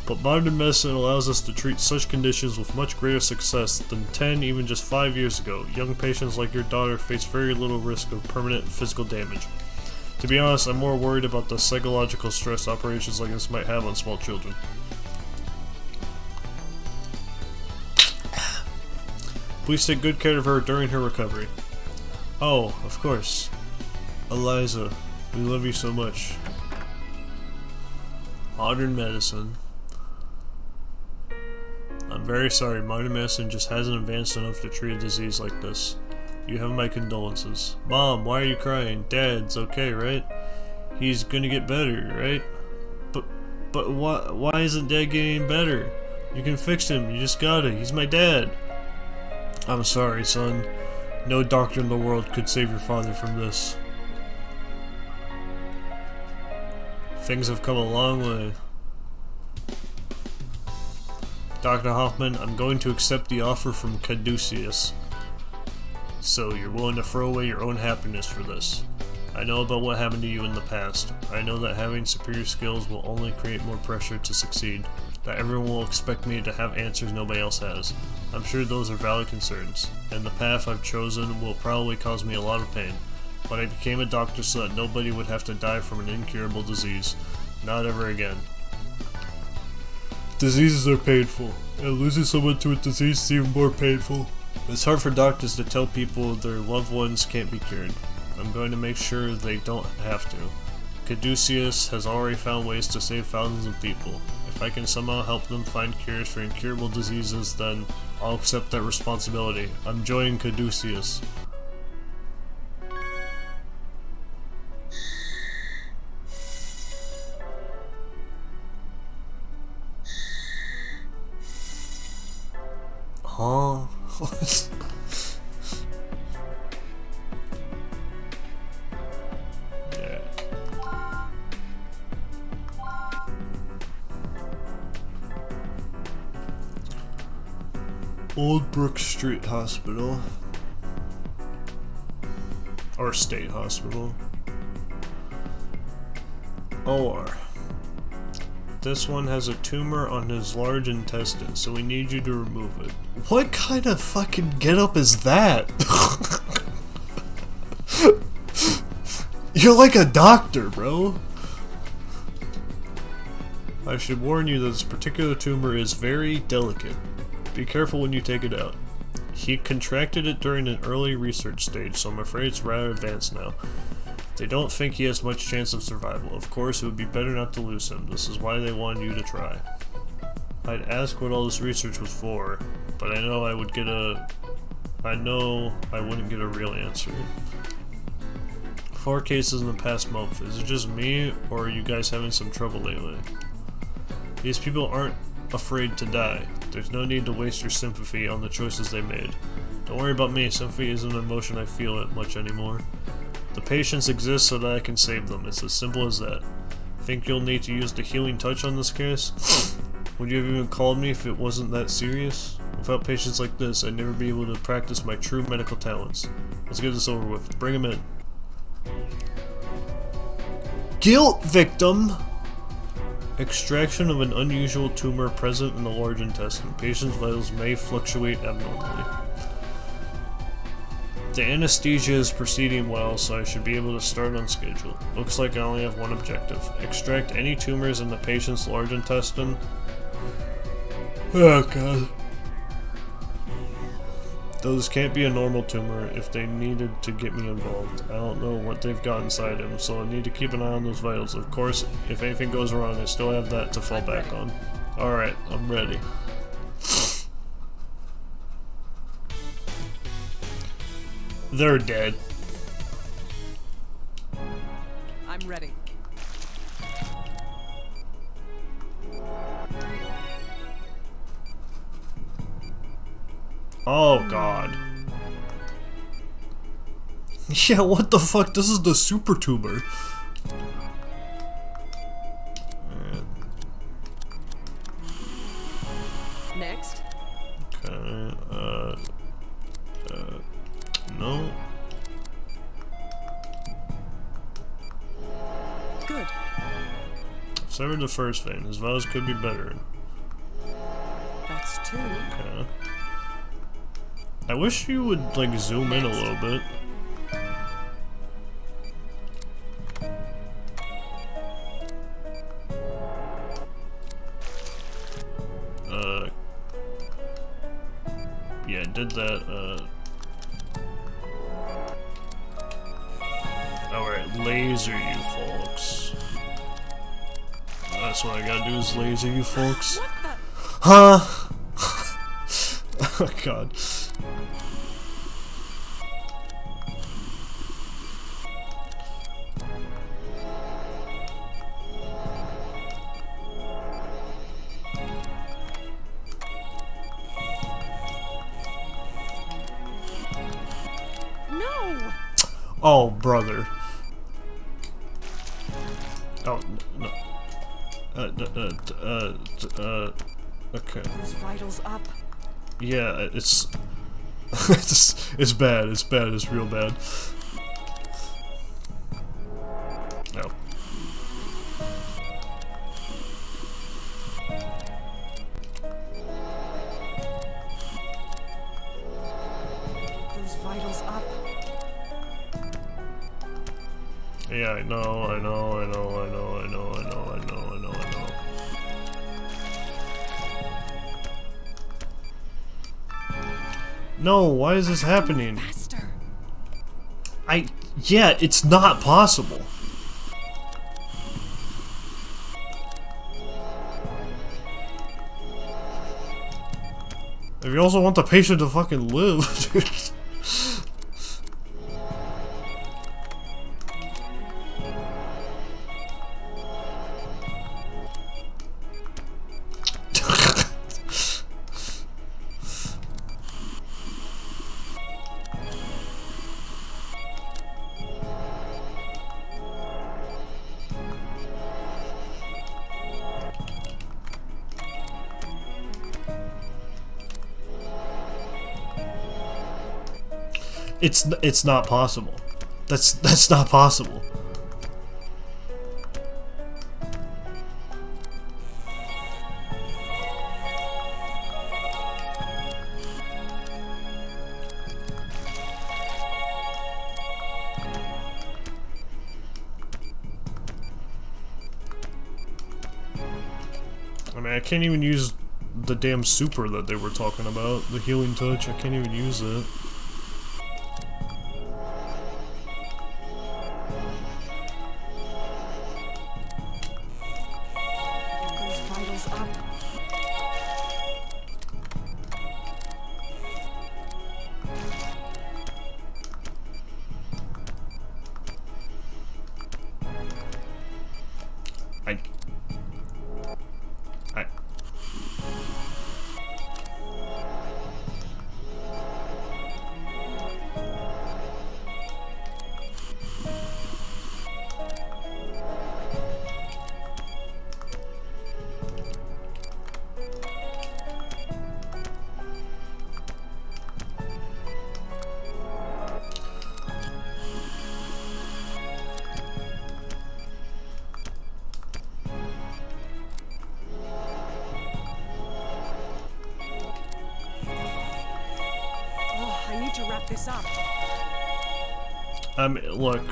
But modern medicine allows us to treat such conditions with much greater success than 10, even just 5 years ago. Young patients like your daughter face very little risk of permanent physical damage. To be honest, I'm more worried about the psychological stress operations like this might have on small children. Please take good care of her during her recovery. Oh, of course. Eliza, we love you so much. Modern medicine. I'm very sorry, modern medicine just hasn't advanced enough to treat a disease like this. You have my condolences. Mom, why are you crying? Dad's okay, right? He's gonna get better, right? But why isn't Dad getting better? You can fix him, you just gotta. He's my dad. I'm sorry, son. No doctor in the world could save your father from this. Things have come a long way. Dr. Hoffman, I'm going to accept the offer from Caduceus. So, you're willing to throw away your own happiness for this. I know about what happened to you in the past. I know that having superior skills will only create more pressure to succeed. That everyone will expect me to have answers nobody else has. I'm sure those are valid concerns, and the path I've chosen will probably cause me a lot of pain. But I became a doctor so that nobody would have to die from an incurable disease. Not ever again. Diseases are painful, and losing someone to a disease is even more painful. It's hard for doctors to tell people their loved ones can't be cured. I'm going to make sure they don't have to. Caduceus has already found ways to save thousands of people. If I can somehow help them find cures for incurable diseases, then I'll accept that responsibility. I'm joining Caduceus. Huh? Yeah. Old Brook Street Hospital. Or State Hospital. OR. This one has a tumor on his large intestine, so we need you to remove it. What kind of fucking getup is that? You're like a doctor, bro. I should warn you that this particular tumor is very delicate. Be careful when you take it out. He contracted it during an early research stage, so I'm afraid it's rather advanced now. They don't think he has much chance of survival. Of course, it would be better not to lose him. This is why they wanted you to try. I'd ask what all this research was for, but I know I wouldn't get a real answer. 4 cases in the past month. Is it just me, or are you guys having some trouble lately? These people aren't afraid to die. There's no need to waste your sympathy on the choices they made. Don't worry about me. Sympathy isn't an emotion I feel it much anymore. The patients exist so that I can save them. It's as simple as that. Think you'll need to use the healing touch on this case? Would you have even called me if it wasn't that serious? Without patients like this, I'd never be able to practice my true medical talents. Let's get this over with. Bring him in. Guilt victim! Extraction of an unusual tumor present in the large intestine. Patient's vitals may fluctuate abnormally. The anesthesia is proceeding well, so I should be able to start on schedule. Looks like I only have one objective. Extract any tumors in the patient's large intestine. Oh god. Though this can't be a normal tumor if they needed to get me involved. I don't know what they've got inside him, so I need to keep an eye on those vitals. Of course, if anything goes wrong, I still have that to fall back on. Alright, I'm ready. They're dead. I'm ready. Oh god. Yeah, what the fuck? This is the super tumor. Next. Okay, no. Good. Severed the first vein. His vitals could be better. That's 2. Okay. I wish you would, like, zoom in a little bit. Yeah, did that, Alright, laser you folks. That's what I gotta do is laser you folks. What the? Huh? Oh god. No! Oh, brother. Oh, no. Okay. Those vitals up. Yeah, it's... it's bad, it's bad, it's real bad. No. Those vitals up. Yeah, I know. No, why is this happening? Faster. Yeah, it's not possible. If you also want the patient to fucking live, dude. It's not possible. That's not possible. I mean, I can't even use the damn super that they were talking about, the healing touch. I can't even use it. Those vitals up. I Oh, I need to wrap this up. mean, look,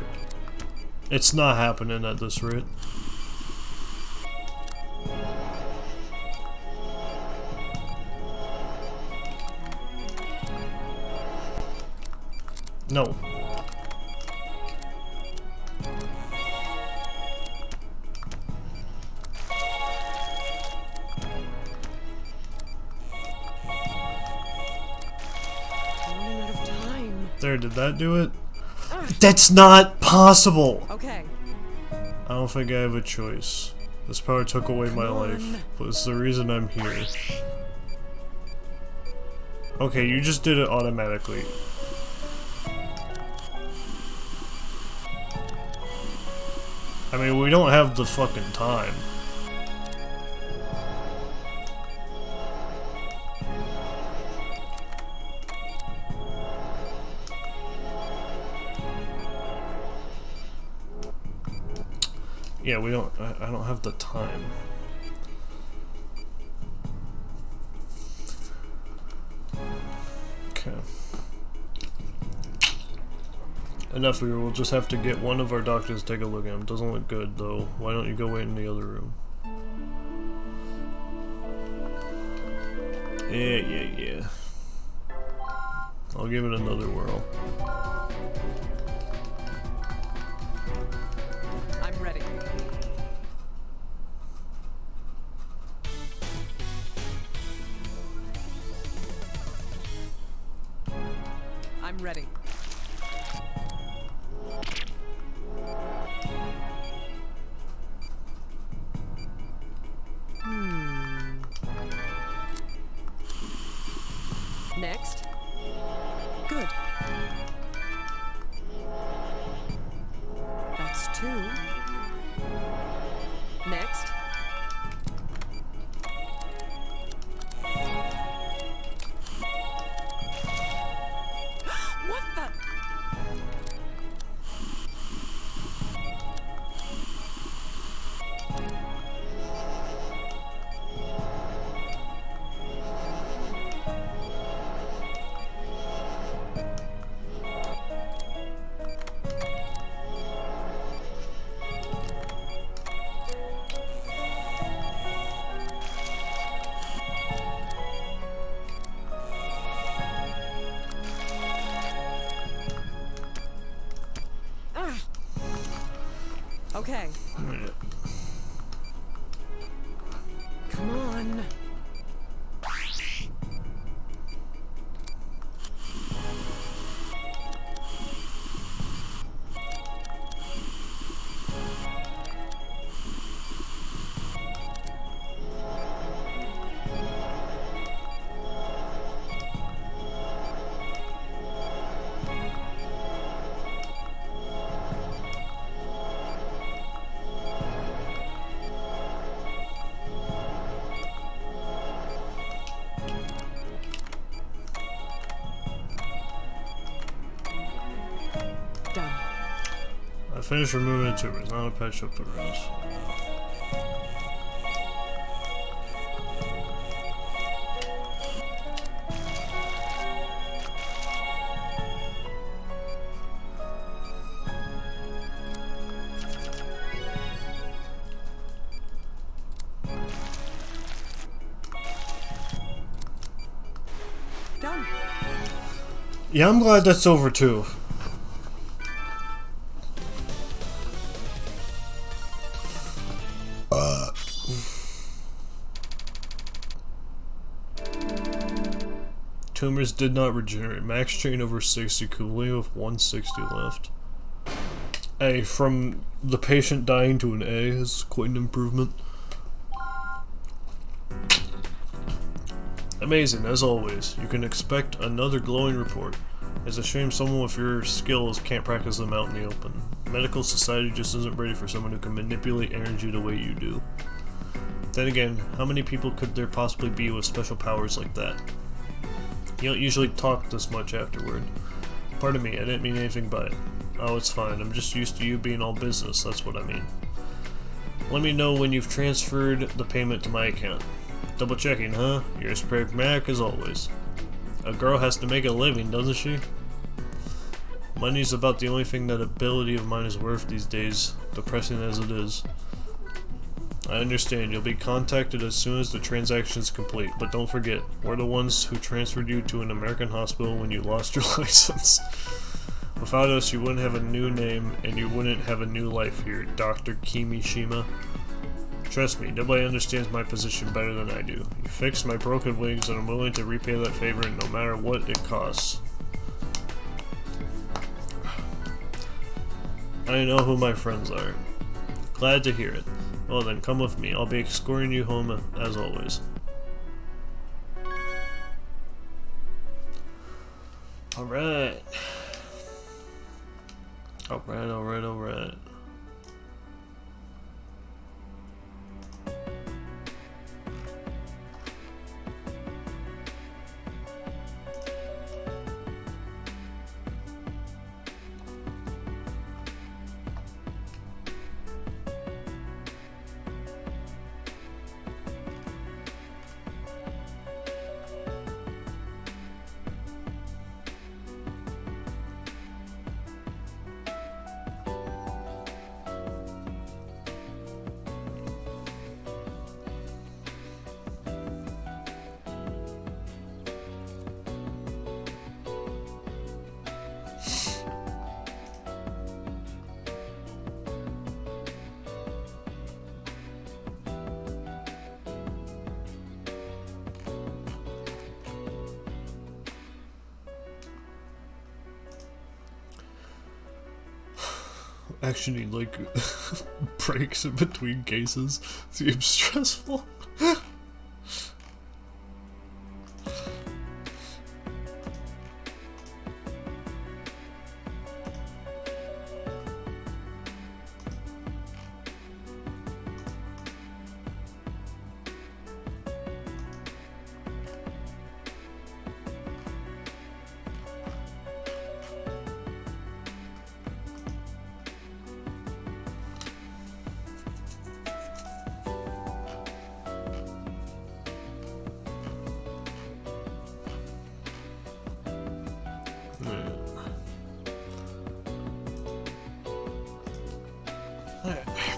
it's not happening at this rate. No. Running out of time. There, did that do it? That's not possible! Okay. I don't think I have a choice. This power took away my life, but it's the reason I'm here. Okay, you just did it automatically. I mean, we don't have the fucking time. Yeah, we don't. I don't have the time. Okay. Enough here. We'll just have to get one of our doctors to take a look at him. Doesn't look good though. Why don't you go wait in the other room? Yeah. I'll give it another whirl. I'm ready. I'm ready. Next. Good. That's 2. Next. What the? Okay. Alright. Come on. Done. I finished removing the tumors, now to patch up the rest. Done. Yeah, I'm glad that's over too. Tumors did not regenerate. Max chain over 60, cooling with 160 left. A, from the patient dying to an A is quite an improvement. Amazing, as always. You can expect another glowing report. It's a shame someone with your skills can't practice them out in the open. Medical society just isn't ready for someone who can manipulate energy the way you do. Then again, how many people could there possibly be with special powers like that? You don't usually talk this much afterward. Pardon me, I didn't mean anything by it. Oh, it's fine. I'm just used to you being all business, that's what I mean. Let me know when you've transferred the payment to my account. Double checking, huh? You're as pragmatic as always. A girl has to make a living, doesn't she? Money's about the only thing that ability of mine is worth these days, depressing as it is. I understand, you'll be contacted as soon as the transaction is complete, but don't forget, we're the ones who transferred you to an American hospital when you lost your license. Without us, you wouldn't have a new name, and you wouldn't have a new life here, Dr. Kimishima. Trust me, nobody understands my position better than I do. You fixed my broken wings, and I'm willing to repay that favor no matter what it costs. I know who my friends are. Glad to hear it. Well then, come with me. I'll be escorting you home as always. Alright. Alright. actually need like breaks in between cases. Seems stressful.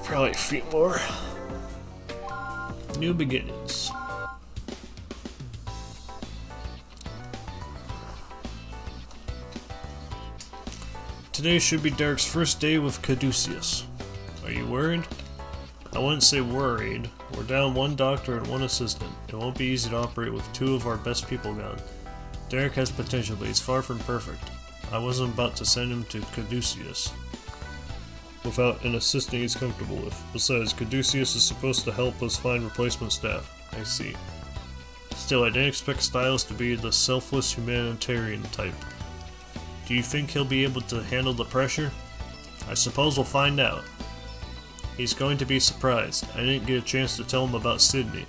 Probably a few more. New beginnings. Today should be Derek's first day with Caduceus. Are you worried? I wouldn't say worried. We're down one doctor and one assistant. It won't be easy to operate with two of our best people gone. Derek has potential, but he's far from perfect. I wasn't about to send him to Caduceus without an assistant he's comfortable with. Besides, Caduceus is supposed to help us find replacement staff. I see. Still, I didn't expect Styles to be the selfless humanitarian type. Do you think he'll be able to handle the pressure? I suppose we'll find out. He's going to be surprised. I didn't get a chance to tell him about Sydney.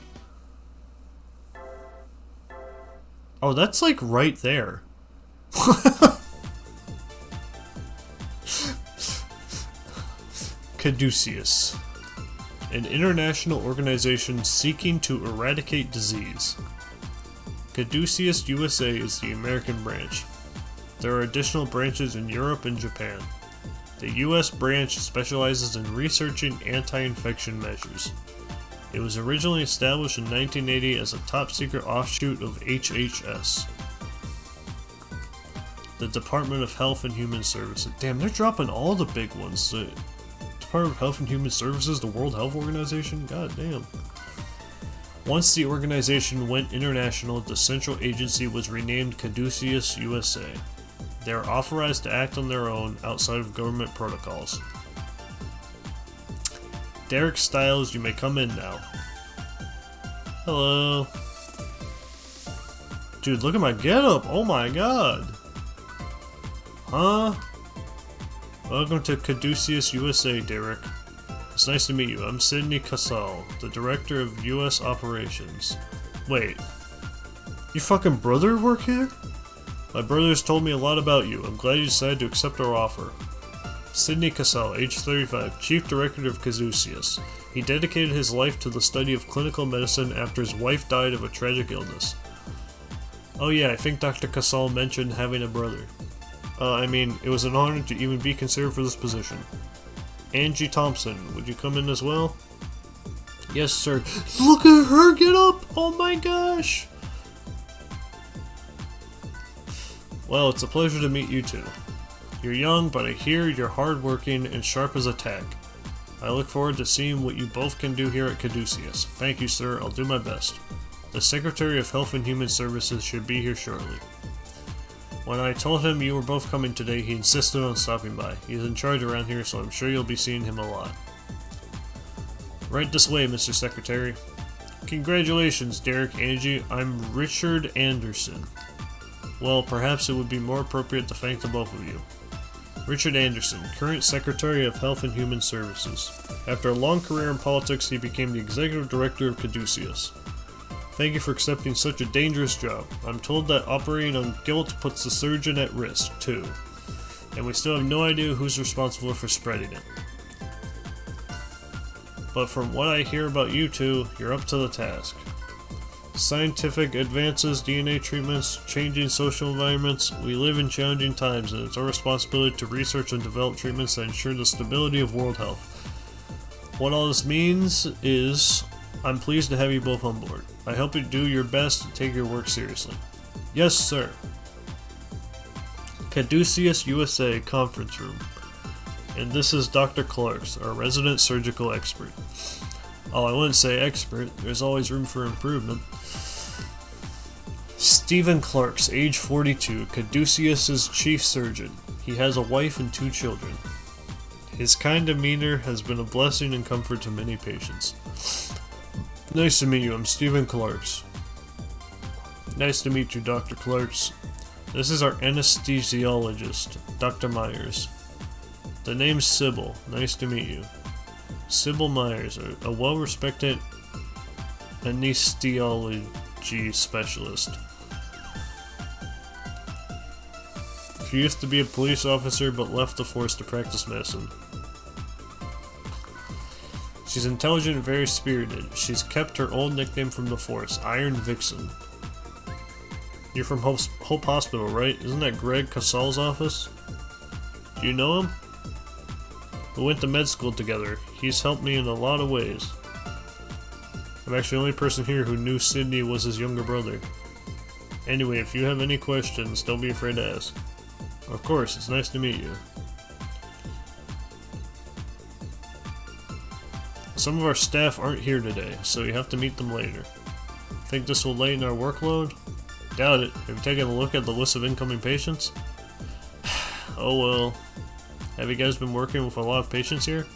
Oh, that's like right there. Caduceus, an international organization seeking to eradicate disease. Caduceus USA is the American branch. There are additional branches in Europe and Japan. The US branch specializes in researching anti-infection measures. It was originally established in 1980 as a top-secret offshoot of HHS, the Department of Health and Human Services. Damn, they're dropping all the big ones. The Department of Health and Human Services, the World Health Organization? God damn. Once the organization went international, the central agency was renamed Caduceus USA. They are authorized to act on their own outside of government protocols. Derek Styles, you may come in now. Hello. Dude, look at my getup. Oh my god. Huh? Welcome to Caduceus USA, Derek. It's nice to meet you. I'm Sydney Casal, the Director of US Operations. Wait. Your fucking brother work here? My brother's told me a lot about you. I'm glad you decided to accept our offer. Sydney Casal, age 35, Chief Director of Caduceus. He dedicated his life to the study of clinical medicine after his wife died of a tragic illness. Oh yeah, I think Dr. Casal mentioned having a brother. It was an honor to even be considered for this position. Angie Thompson, would you come in as well? Yes, sir. Look at her get up! Oh my gosh! Well, it's a pleasure to meet you too. You're young, but I hear you're hardworking and sharp as a tack. I look forward to seeing what you both can do here at Caduceus. Thank you, sir. I'll do my best. The Secretary of Health and Human Services should be here shortly. When I told him you were both coming today, he insisted on stopping by. He's in charge around here, so I'm sure you'll be seeing him a lot. Right this way, Mr. Secretary. Congratulations, Derek, Angie. I'm Richard Anderson. Well, perhaps it would be more appropriate to thank the both of you. Richard Anderson, current Secretary of Health and Human Services. After a long career in politics, he became the Executive Director of Caduceus. Thank you for accepting such a dangerous job. I'm told that operating on guilt puts the surgeon at risk, too. And we still have no idea who's responsible for spreading it. But from what I hear about you two, you're up to the task. Scientific advances, DNA treatments, changing social environments, we live in challenging times and it's our responsibility to research and develop treatments that ensure the stability of world health. What all this means is, I'm pleased to have you both on board. I hope you do your best and take your work seriously. Yes, sir. Caduceus USA Conference Room. And this is Dr. Clarks, our resident surgical expert. Oh, I wouldn't say expert. There's always room for improvement. Stephen Clarks, age 42, Caduceus's chief surgeon. He has a wife and 2 children. His kind demeanor has been a blessing and comfort to many patients. Nice to meet you, I'm Stephen Clarks. Nice to meet you, Dr. Clarks. This is our anesthesiologist, Dr. Myers. The name's Sybil. Nice to meet you. Sybil Myers, a well-respected anesthesiology specialist. She used to be a police officer but left the force to practice medicine. She's intelligent and very spirited. She's kept her old nickname from the force, Iron Vixen. You're from Hope Hospital, right? Isn't that Greg Casal's office? Do you know him? We went to med school together. He's helped me in a lot of ways. I'm actually the only person here who knew Sydney was his younger brother. Anyway, if you have any questions, don't be afraid to ask. Of course, it's nice to meet you. Some of our staff aren't here today, so you have to meet them later. Think this will lighten our workload? Doubt it. Have you taken a look at the list of incoming patients? Oh well. Have you guys been working with a lot of patients here?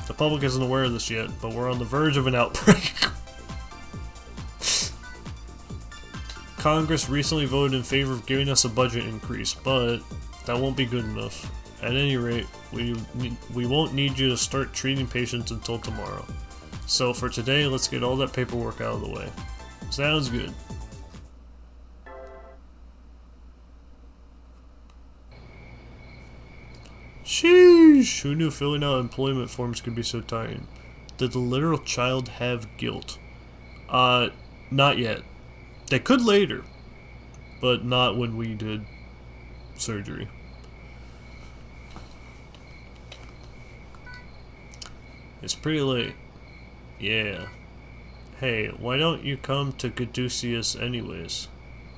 The public isn't aware of this yet, but we're on the verge of an outbreak. Congress recently voted in favor of giving us a budget increase, but that won't be good enough. At any rate, we won't need you to start treating patients until tomorrow. So for today, let's get all that paperwork out of the way. Sounds good. Sheesh! Who knew filling out employment forms could be so tiring? Did the literal child have guilt? Not yet. They could later, but not when we did surgery. It's pretty late. Yeah. Hey, why don't you come to Caduceus anyways?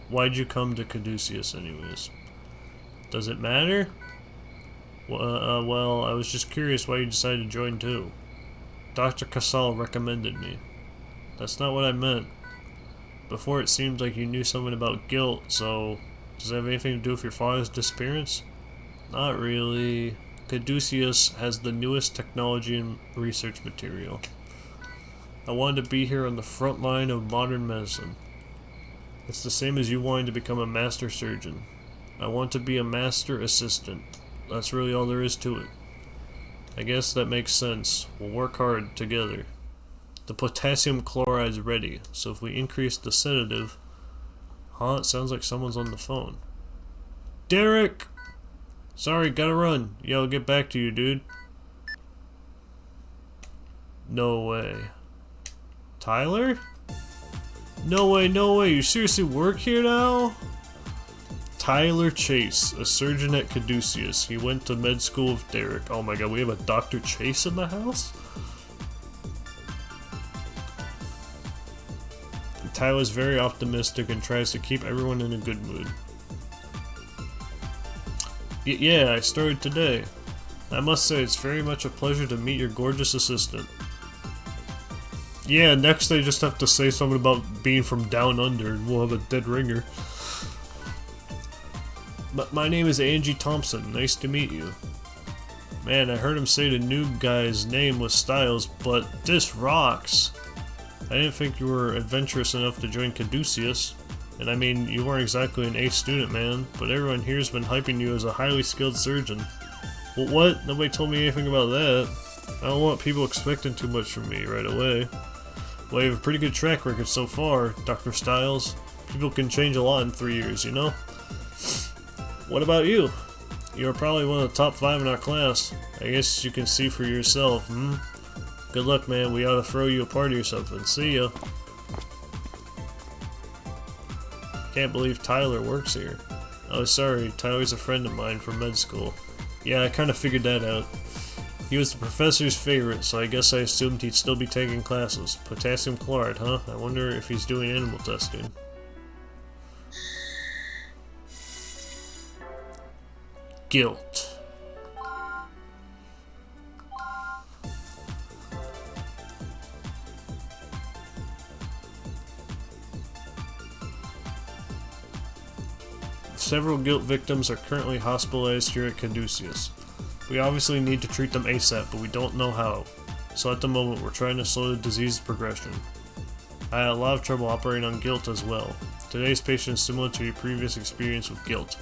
Why'd you come to Caduceus anyways? Does it matter? Well, I was just curious why you decided to join too. Dr. Casal recommended me. That's not what I meant. Before it seemed like you knew something about guilt, so does that have anything to do with your father's disappearance? Not really. Caduceus has the newest technology and research material. I wanted to be here on the front line of modern medicine. It's the same as you wanting to become a master surgeon. I want to be a master assistant. That's really all there is to it. I guess that makes sense. We'll work hard together. The potassium chloride's ready, so if we increase the sedative... Huh? It sounds like someone's on the phone. Derek! Sorry, gotta run. Yeah, I'll get back to you, dude. No way. Tyler? No way, no way. You seriously work here now? Tyler Chase, a surgeon at Caduceus. He went to med school with Derek. Oh my god, we have a Dr. Chase in the house? Tyler's very optimistic and tries to keep everyone in a good mood. Yeah, I started today. I must say, it's very much a pleasure to meet your gorgeous assistant. Yeah, next they just have to say something about being from down under and we'll have a dead ringer. My name is Angie Thompson. Nice to meet you. Man, I heard him say the new guy's name was Styles, but this rocks. I didn't think you were adventurous enough to join Caduceus. And I mean, you weren't exactly an A student, man, but everyone here's been hyping you as a highly skilled surgeon. Well, what? Nobody told me anything about that. I don't want people expecting too much from me right away. Well, you have a pretty good track record so far, Dr. Styles. People can change a lot in 3 years, you know? What about you? You're probably one of the top 5 in our class. I guess you can see for yourself, hmm? Good luck, man. We ought to throw you a party or something. See ya. Can't believe Tyler works here. Oh, sorry. Tyler's a friend of mine from med school. Yeah, I kind of figured that out. He was the professor's favorite, so I guess I assumed he'd still be taking classes. Potassium chloride, huh? I wonder if he's doing animal testing. Guilt. Several guilt victims are currently hospitalized here at Caduceus. We obviously need to treat them ASAP, but we don't know how. So at the moment, we're trying to slow the disease progression. I had a lot of trouble operating on guilt as well. Today's patient is similar to your previous experience with guilt.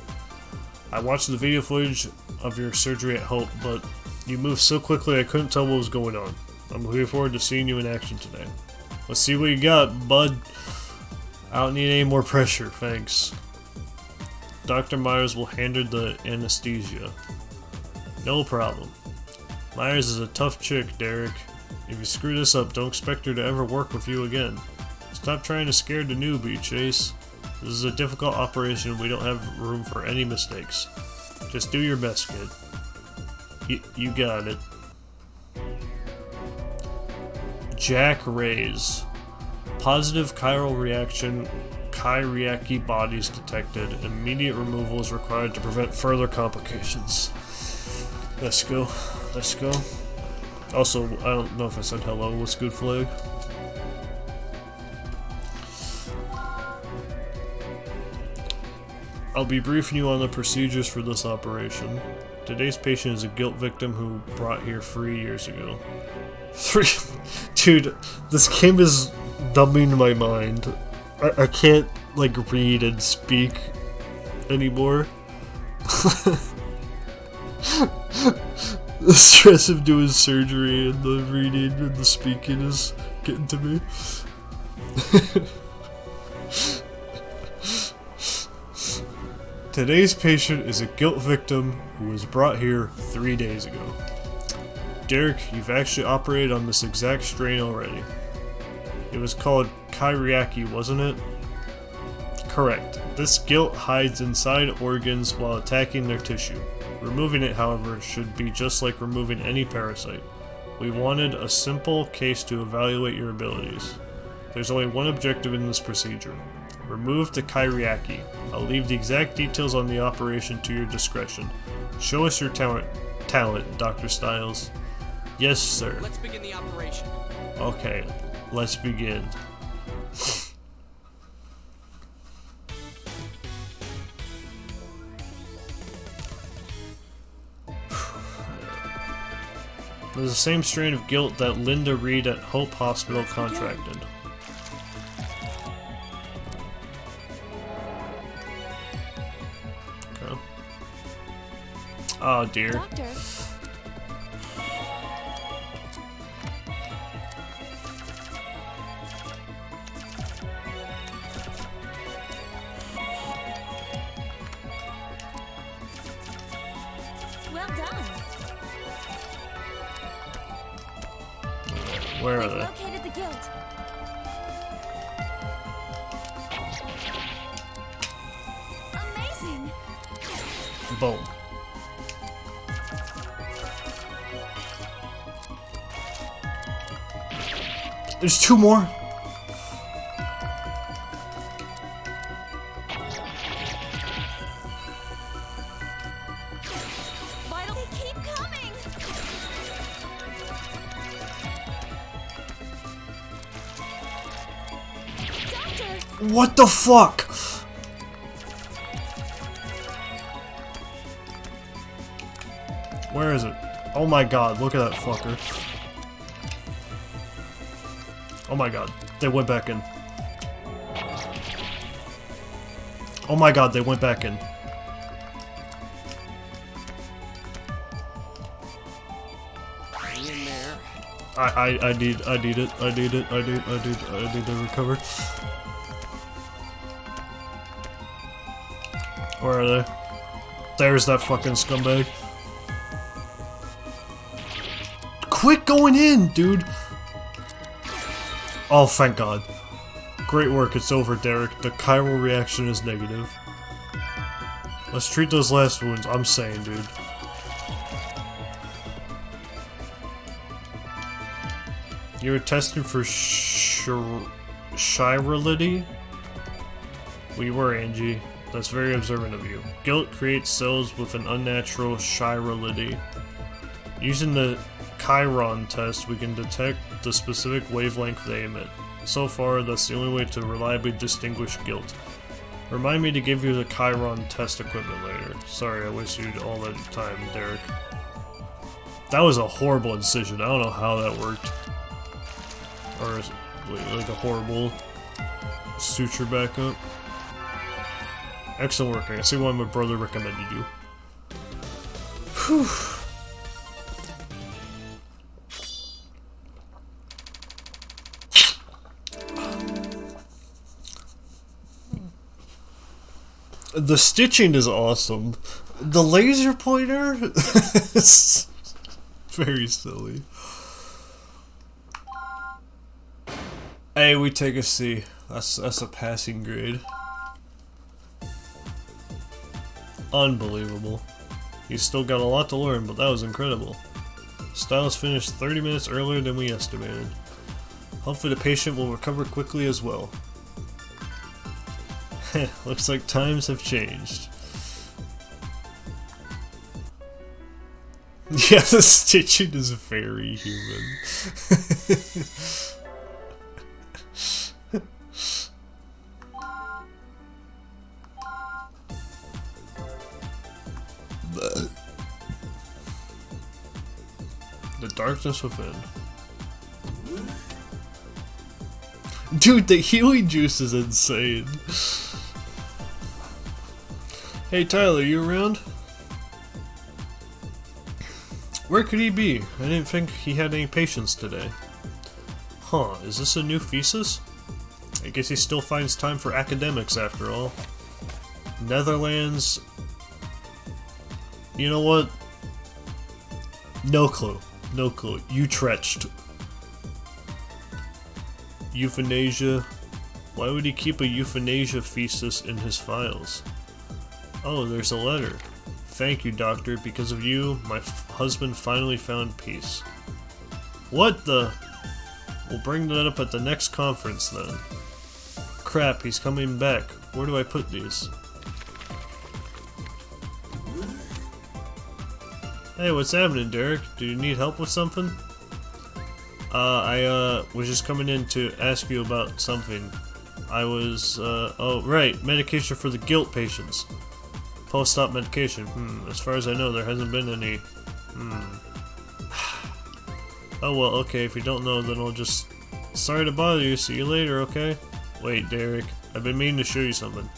I watched the video footage of your surgery at Hope, but you moved so quickly I couldn't tell what was going on. I'm looking forward to seeing you in action today. Let's see what you got, bud. I don't need any more pressure, thanks. Dr. Myers will handle the anesthesia. No problem. Myers is a tough chick, Derek. If you screw this up, don't expect her to ever work with you again. Stop trying to scare the newbie, Chase. This is a difficult operation, we don't have room for any mistakes. Just do your best, kid. You got it. Jack Rays. Positive chiral reaction, Kyriaki bodies detected. Immediate removal is required to prevent further complications. Let's go. Let's go. Also, I don't know if I said hello. What's good, Flag? I'll be briefing you on the procedures for this operation. Today's patient is a guilt victim who brought here 3 years ago. Dude, this game is numbing my mind. I can't, like, read and speak anymore. The stress of doing surgery and the reading and the speaking is getting to me. Today's patient is a guilt victim who was brought here 3 days ago. Derek, you've actually operated on this exact strain already. It was called Kyriaki, wasn't it? Correct. This guilt hides inside organs while attacking their tissue. Removing it, however, should be just like removing any parasite. We wanted a simple case to evaluate your abilities. There's only one objective in this procedure. Remove the Kyriaki. I'll leave the exact details on the operation to your discretion. Show us your talent, Dr. Stiles. Yes, sir. Let's begin the operation. Okay, let's begin. There's the same strain of guilt that Linda Reed at Hope Hospital contracted. Okay. Oh dear. Doctor, well done. Where are We've they? located the guilt. Amazing. Boom. There's 2 more? Vital, they keep coming. Doctor, What the fuck? Where is it? Oh my god, look at that fucker. Oh my god, they went back in. Oh my god, they went back in. Hang in there. I need to recover. Where are they? There's that fucking scumbag. Quit going in, dude! Oh, thank God. Great work, it's over, Derek. The chiral reaction is negative. Let's treat those last wounds, I'm saying, dude. You were testing for chirality? We were, Angie. That's very observant of you. Guilt creates cells with an unnatural chirality. Using the Chiron test, we can detect the specific wavelength they emit. So far, that's the only way to reliably distinguish guilt. Remind me to give you the Chiron test equipment later. Sorry, I wasted all that time, Derek. That was a horrible incision. I don't know how that worked. Or is it like a horrible suture back up. Excellent work. I see why my brother recommended you. Whew. The stitching is awesome. The laser pointer is very silly. Hey, we take a C. That's a passing grade. Unbelievable. You still got a lot to learn, but that was incredible. Styles finished 30 minutes earlier than we estimated. Hopefully the patient will recover quickly as well. Looks like times have changed. Yeah, the stitching is very human. The darkness within. Dude, the healing juice is insane. Hey Tyler, you around? Where could he be? I didn't think he had any patients today. Huh, is this a new thesis? I guess he still finds time for academics after all. Netherlands... You know what? No clue. No clue. Utrecht. Euthanasia. Why would he keep a euthanasia thesis in his files? Oh, there's a letter. Thank you, doctor. Because of you, my husband finally found peace. What the? We'll bring that up at the next conference then. Crap, he's coming back. Where do I put these? Hey, what's happening, Derek? Do you need help with something? I was just coming in to ask you about something. I was, oh, right, medication for the guilt patients. Post-op medication. As far as I know, there hasn't been any. Oh, well, okay, if you don't know, then I'll just... Sorry to bother you, see you later, okay? Wait, Derek, I've been meaning to show you something.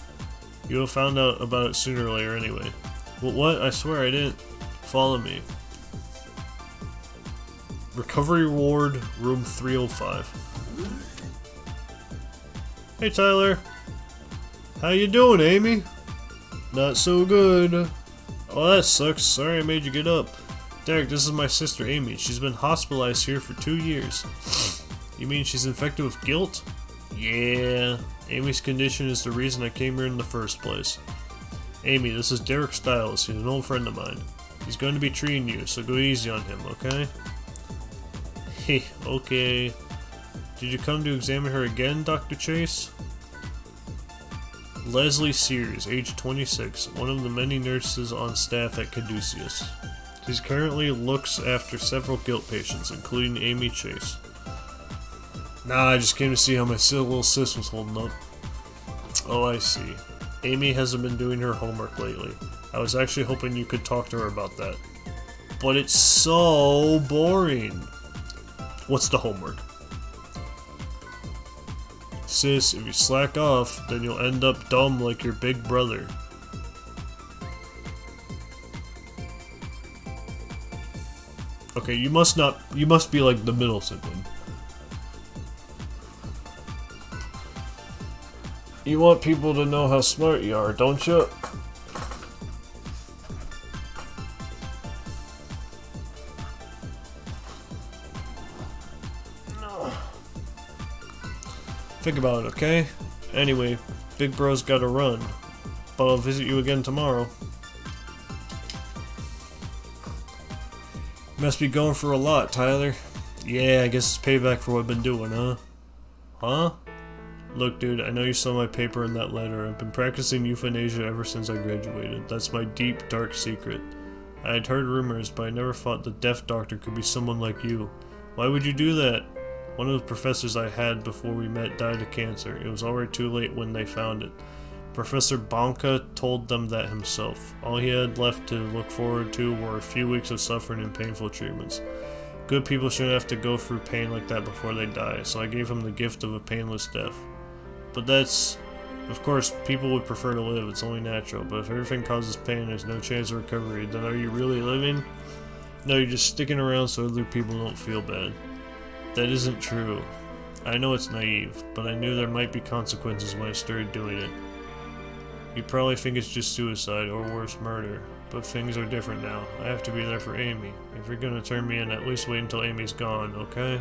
You'll have found out about it sooner or later anyway. Well, what? I swear I didn't. Follow me. Recovery ward, room 305. Hey Tyler. How you doing, Amy? Not so good. Oh, that sucks. Sorry I made you get up. Derek, this is my sister Amy. She's been hospitalized here for 2 years. You mean she's infected with guilt? Yeah. Amy's condition is the reason I came here in the first place. Amy, this is Derek Styles. He's an old friend of mine. He's going to be treating you, so go easy on him, okay? Heh, okay. Did you come to examine her again, Dr. Chase? Leslie Sears, age 26, one of the many nurses on staff at Caduceus. She currently looks after several guilt patients, including Amy Chase. Nah, I just came to see how my little sis was holding up. Oh, I see. Amy hasn't been doing her homework lately. I was actually hoping you could talk to her about that. But it's so boring. What's the homework? Sis, if you slack off, then you'll end up dumb like your big brother. Okay, you must be like the middle sibling. You want people to know how smart you are, don't you? Think about it, okay? Anyway, Big Bro's gotta run. But I'll visit you again tomorrow. You must be going for a lot, Tyler. Yeah, I guess it's payback for what I've been doing, huh? Huh? Look, dude, I know you saw my paper in that letter. I've been practicing euthanasia ever since I graduated. That's my deep, dark secret. I had heard rumors, but I never thought the deaf doctor could be someone like you. Why would you do that? One of the professors I had before we met died of cancer. It was already too late when they found it. Professor Bonka told them that himself. All he had left to look forward to were a few weeks of suffering and painful treatments. Good people shouldn't have to go through pain like that before they die, so I gave him the gift of a painless death. But that's... Of course, people would prefer to live, it's only natural, but if everything causes pain and there's no chance of recovery, then are you really living? No, you're just sticking around so other people don't feel bad. That isn't true. I know it's naive, but I knew there might be consequences when I started doing it. You probably think it's just suicide, or worse, murder. But things are different now. I have to be there for Amy. If you're gonna turn me in, at least wait until Amy's gone, okay?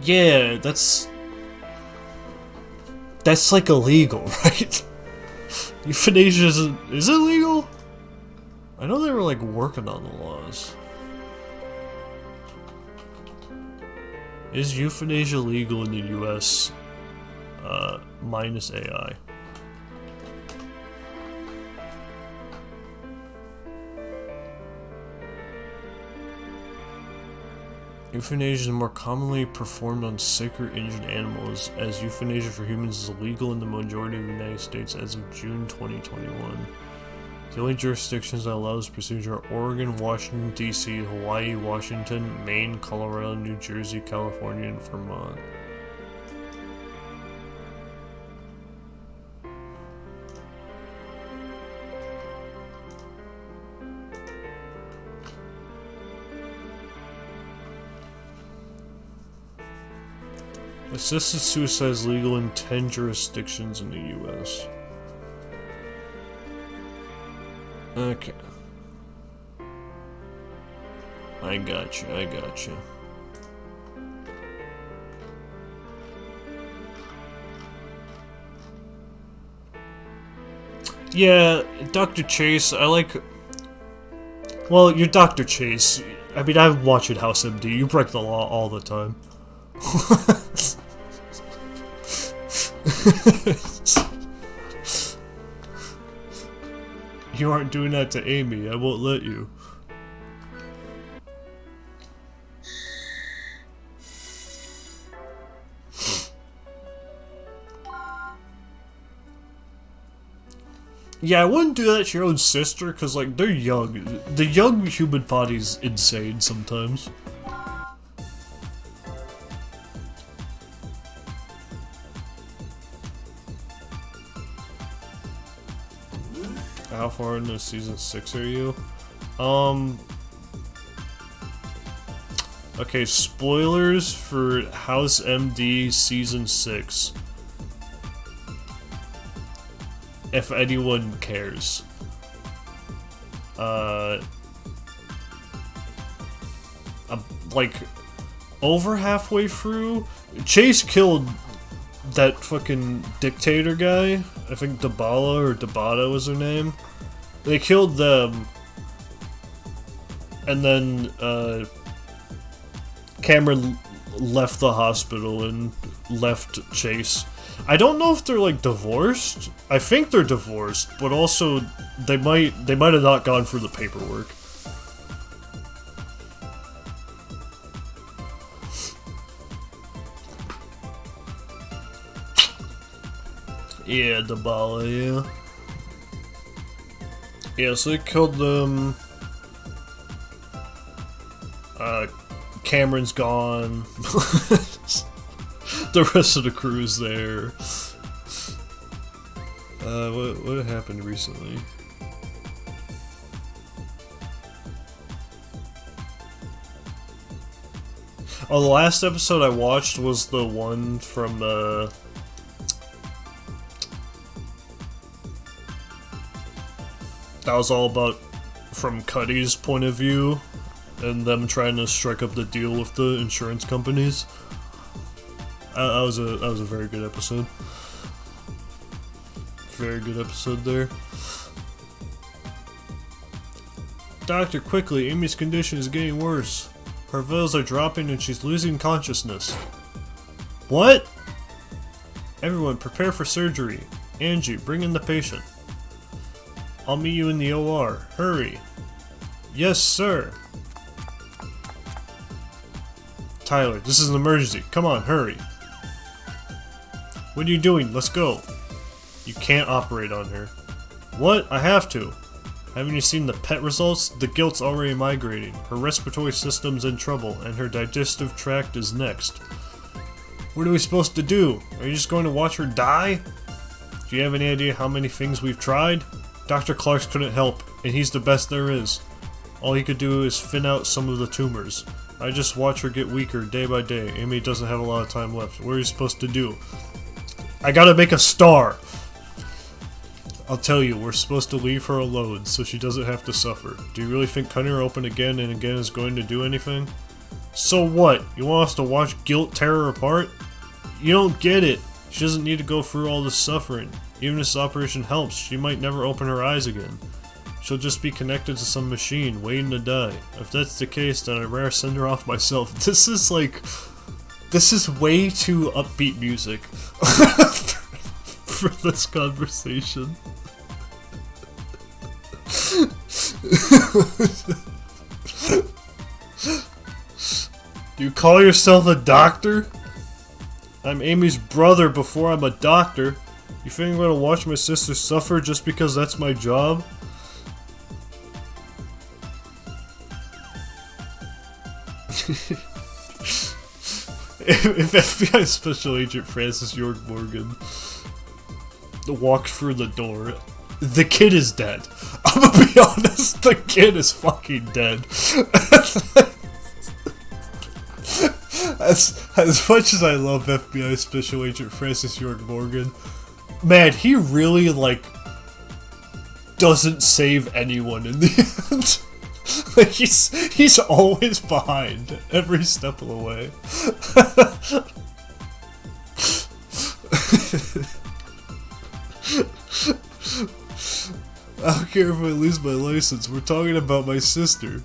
Yeah, that's like illegal, right? Euthanasia is it legal? I know they were like working on the laws. Is euthanasia legal in the US? Minus AI. Euthanasia is more commonly performed on sick or injured animals, as euthanasia for humans is illegal in the majority of the United States as of June 2021. The only jurisdictions that allow this procedure are Oregon, Washington, D.C., Hawaii, Washington, Maine, Colorado, New Jersey, California, and Vermont. Assisted suicide is legal in 10 jurisdictions in the U.S. Okay. I gotcha. Yeah, Dr. Chase, I like... Well, you're Dr. Chase. I mean, I'm watching House MD. You break the law all the time. You aren't doing that to Amy. I won't let you. Yeah, I wouldn't do that to your own sister, because, like, they're young. The young human body's insane sometimes. How far into season 6 are you? Okay, spoilers for House MD season 6. If anyone cares. I'm like over halfway through. Chase killed that fucking dictator guy. I think Dabala or Dabata was her name. They killed them. And then Cameron left the hospital and left Chase. I don't know if they're like divorced. I think they're divorced, but also they might have not gone through the paperwork. Yeah, Dabala, yeah. Yeah, so they killed them. Cameron's gone. The rest of the crew's there. What happened recently? Oh, the last episode I watched was the one from that was all about from Cuddy's point of view and them trying to strike up the deal with the insurance companies. That was a very good episode. Very good episode there. Doctor, quickly, Amy's condition is getting worse. Her vitals are dropping and she's losing consciousness. What? Everyone, prepare for surgery. Angie, bring in the patient. I'll meet you in the OR. Hurry. Yes, sir. Tyler, this is an emergency. Come on, hurry. What are you doing? Let's go. You can't operate on her. What? I have to. Haven't you seen the PET results? The guilt's already migrating. Her respiratory system's in trouble, and her digestive tract is next. What are we supposed to do? Are you just going to watch her die? Do you have any idea how many things we've tried? Dr. Clarks couldn't help, and he's the best there is. All he could do is thin out some of the tumors. I just watch her get weaker day by day. Amy doesn't have a lot of time left. What are you supposed to do? I gotta make a star! I'll tell you, we're supposed to leave her alone so she doesn't have to suffer. Do you really think cutting her open again and again is going to do anything? So what? You want us to watch guilt tear her apart? You don't get it. She doesn't need to go through all this suffering. Even if this operation helps, she might never open her eyes again. She'll just be connected to some machine, waiting to die. If that's the case, then I'd rather send her off myself. This is way too upbeat music for this conversation. Do you call yourself a doctor? I'm Amy's brother before I'm a doctor. You think I'm gonna watch my sister suffer just because that's my job? If FBI Special Agent Francis York Morgan walked through the door, the kid is dead. I'm gonna be honest, the kid is fucking dead. As much as I love FBI Special Agent Francis York Morgan, man, he really, like, doesn't save anyone in the end. Like, he's always behind every step of the way. I don't care if I lose my license, we're talking about my sister.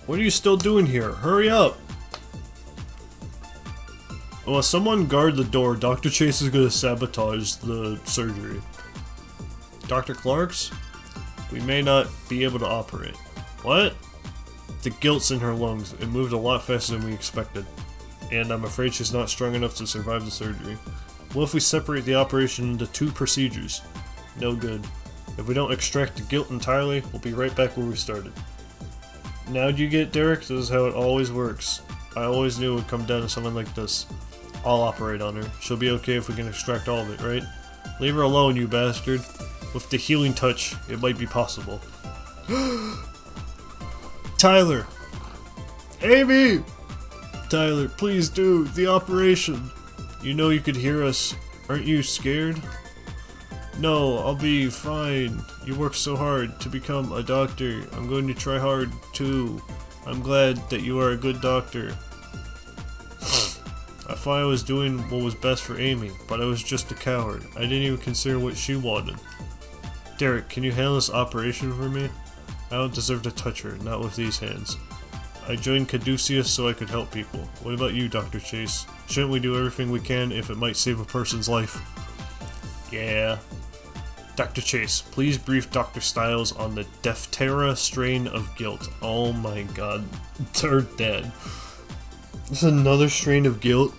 What are you still doing here? Hurry up! Well, someone guard the door. Dr. Chase is gonna sabotage the surgery. Dr. Clarks? We may not be able to operate. What? The guilt's in her lungs. It moved a lot faster than we expected. And I'm afraid she's not strong enough to survive the surgery. What if we separate the operation into 2 procedures? No good. If we don't extract the guilt entirely, we'll be right back where we started. Now do you get it, Derek? This is how it always works. I always knew it would come down to something like this. I'll operate on her. She'll be okay if we can extract all of it, right? Leave her alone, you bastard. With the healing touch, it might be possible. Tyler! Amy! Tyler, please do the operation. You know you could hear us. Aren't you scared? No, I'll be fine. You worked so hard to become a doctor. I'm going to try hard too. I'm glad that you are a good doctor. I thought I was doing what was best for Amy, but I was just a coward. I didn't even consider what she wanted. Derek, can you handle this operation for me? I don't deserve to touch her, not with these hands. I joined Caduceus so I could help people. What about you, Dr. Chase? Shouldn't we do everything we can if it might save a person's life? Yeah. Dr. Chase, please brief Dr. Stiles on the Deftera strain of guilt. Oh my god, they're dead. This is another strain of guilt?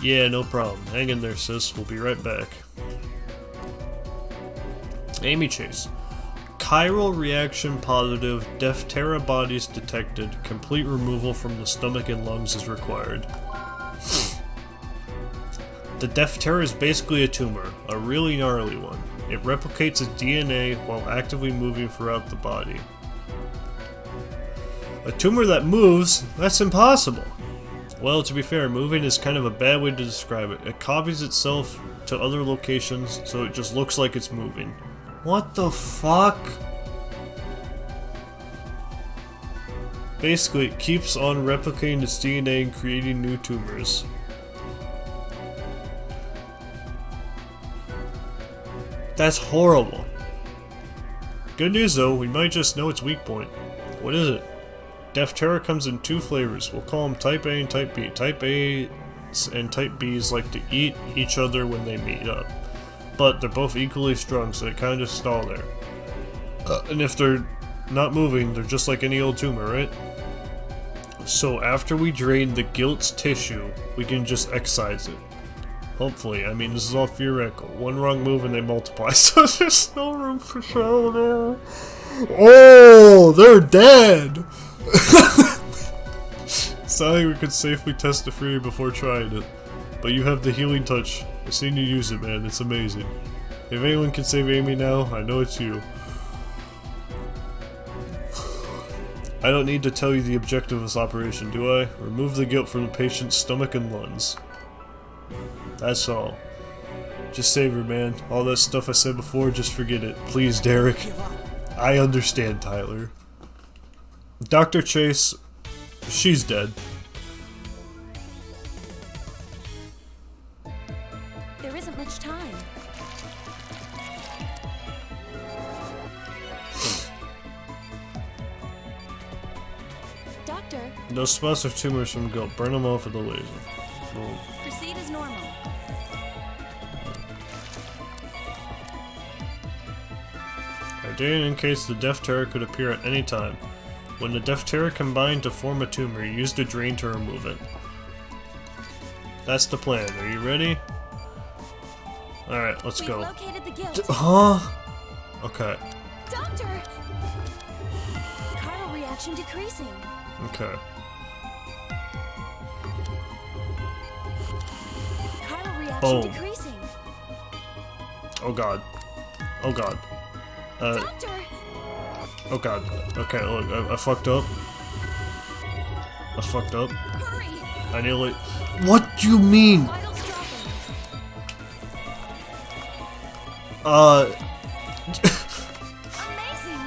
Yeah, no problem. Hang in there, sis. We'll be right back. Amy Chase. Chiral reaction positive, Deftera bodies detected. Complete removal from the stomach and lungs is required. The Deftera is basically a tumor, a really gnarly one. It replicates its DNA while actively moving throughout the body. A tumor that moves? That's impossible! Well, to be fair, moving is kind of a bad way to describe it. It copies itself to other locations, so it just looks like it's moving. What the fuck? Basically, it keeps on replicating its DNA and creating new tumors. That's horrible. Good news though, we might just know its weak point. What is it? Deftera comes in 2 flavors. We'll call them Type A and Type B. Type A and Type B's like to eat each other when they meet up. But they're both equally strong, so they kind of just stall there. And if they're not moving, they're just like any old tumor, right? So after we drain the gilt's tissue, we can just excise it. Hopefully. I mean, this is all theoretical. One wrong move and they multiply, so there's no room for trouble there. Oh, they're dead! It's not like we could safely test the theory before trying it. But you have the healing touch. I've seen you use it, man. It's amazing. If anyone can save Amy now, I know it's you. I don't need to tell you the objective of this operation, do I? Remove the guilt from the patient's stomach and lungs. That's all. Just save her, man. All that stuff I said before, just forget it. Please, Derek. I understand, Tyler. Dr. Chase, she's dead. There isn't much time. Doctor, Those spots are tumors from guilt. Burn them off with a laser. Boom. proceed as normal. Ideally, in case the Death Terror could appear at any time. When the Death Terror combined to form a tumor, use the drain to remove it. That's the plan. Are you ready? Alright, let's We've go. located the guilt. Huh? Okay. Doctor! Chiral reaction decreasing. Okay. Chiral reaction Oh. decreasing. Oh god. Oh god. Doctor! Oh god. Okay, look, I fucked up. I fucked up. Hurry! I nearly. What do you mean? Vitals dropping. Amazing!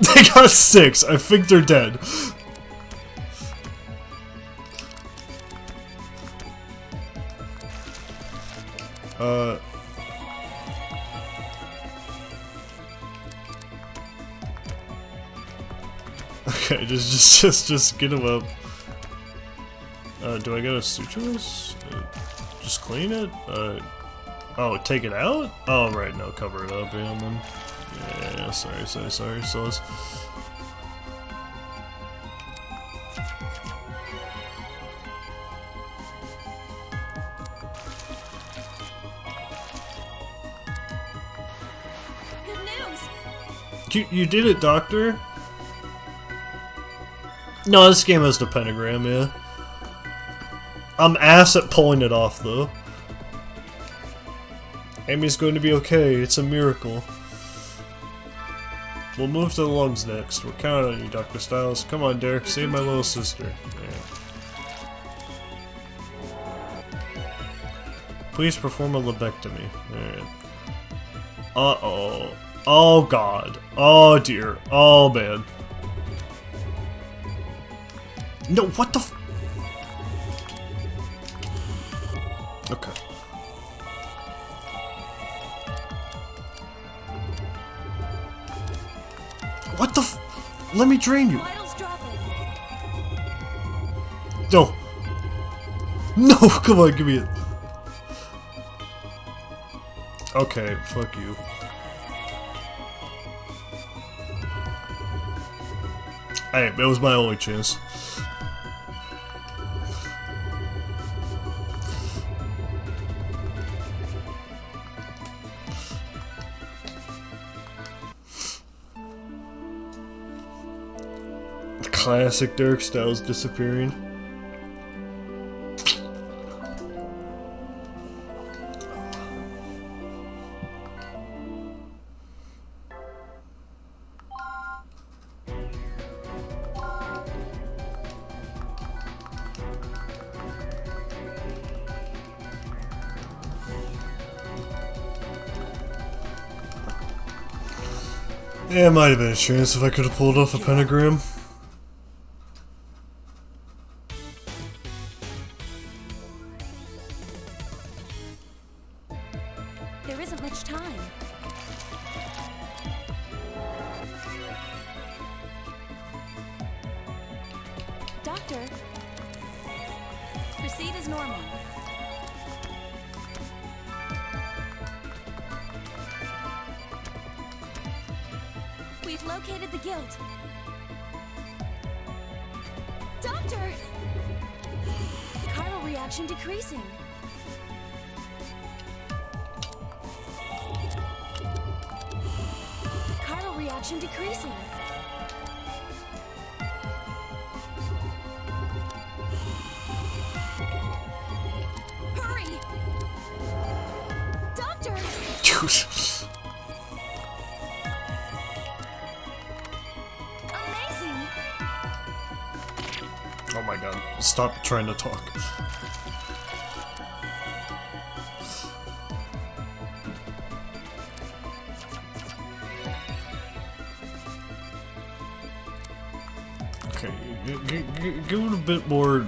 They got 6. I think they're dead. Okay, just get him up. Do I gotta suture this? Just clean it? Oh, take it out? Oh, right, no, cover it up, yeah, man. Yeah, sorry. So it's... Good news! You did it, Doctor? No, this game has the pentagram, yeah. I'm ass at pulling it off, though. Amy's going to be okay, it's a miracle. We'll move to the lungs next. We're counting on you, Dr. Styles. Come on, Derek, save my little sister. Yeah. Please perform a lobectomy. Alright. Uh-oh. Oh, God. Oh, dear. Oh, man. No, what the f- Okay. What the f- Let me drain you. Vitals dropping. No. No, come on, give me it. Okay, fuck you. Hey, that was my only chance. Classic Derek Styles disappearing. Yeah, it might have been a chance if I could have pulled off a pentagram. There isn't much time. Doctor, proceed as normal. We've located the guilt. reaction decreasing. Chiral reaction decreasing. Hurry! Doctor! Amazing! Oh my god, stop trying to talk. Okay, give it a bit more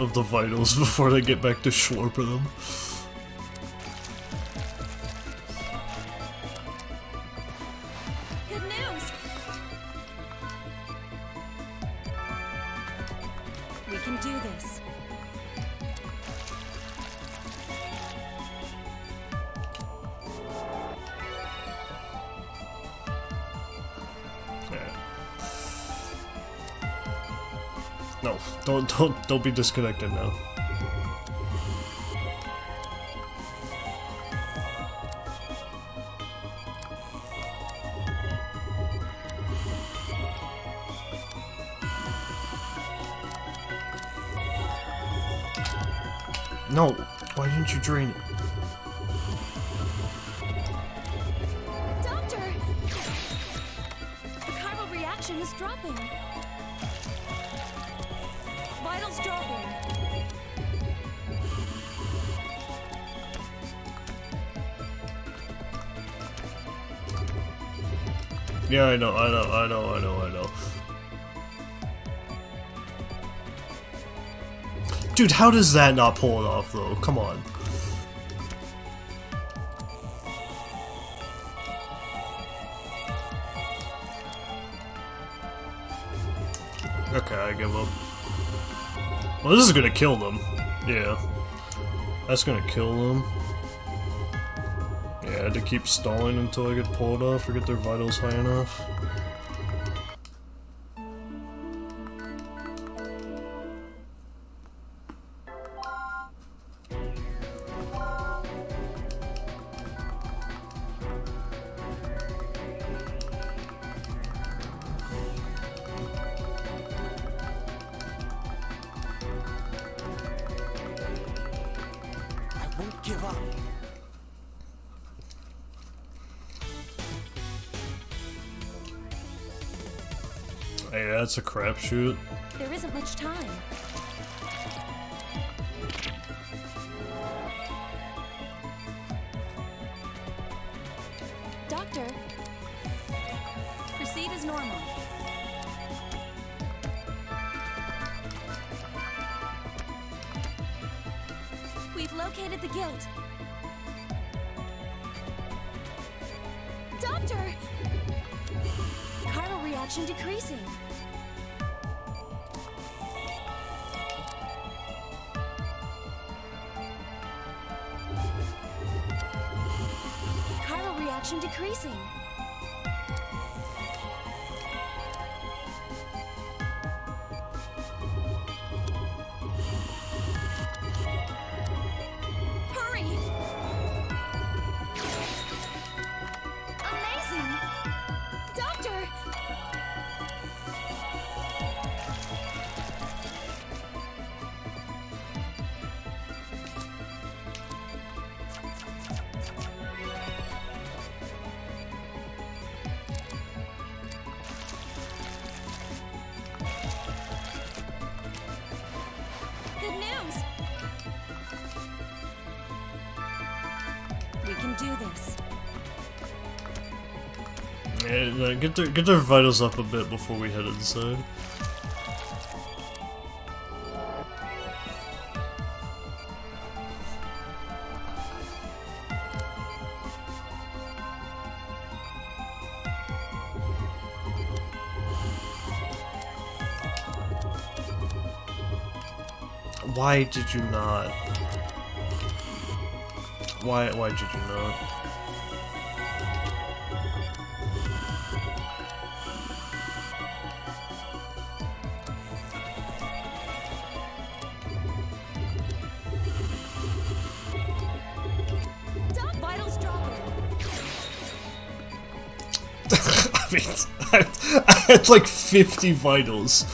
of the vitals before they get back to slurping them. Good news! We can do this. Yeah. No, don't be disconnected now. No, why didn't you drain it? Doctor! The chiral reaction is dropping. Vitals dropping. Yeah, I know. Dude, how does that not pull it off, though? Come on. Okay, I give up. Well, this is gonna kill them. Yeah. That's gonna kill them. Yeah, I had to keep stalling until I get pulled off or get their vitals high enough. I won't give up. Hey, that's a crapshoot. There isn't much time. Doctor, proceed as normal. We've located the guilt. Doctor! Chiral reaction decreasing. Chiral reaction decreasing. Hurry! Amazing! Doctor! Good news! We can do this. Yeah, get their vitals up a bit before we head inside. Why did you not? Why did you not? mean, I had like 50 vitals.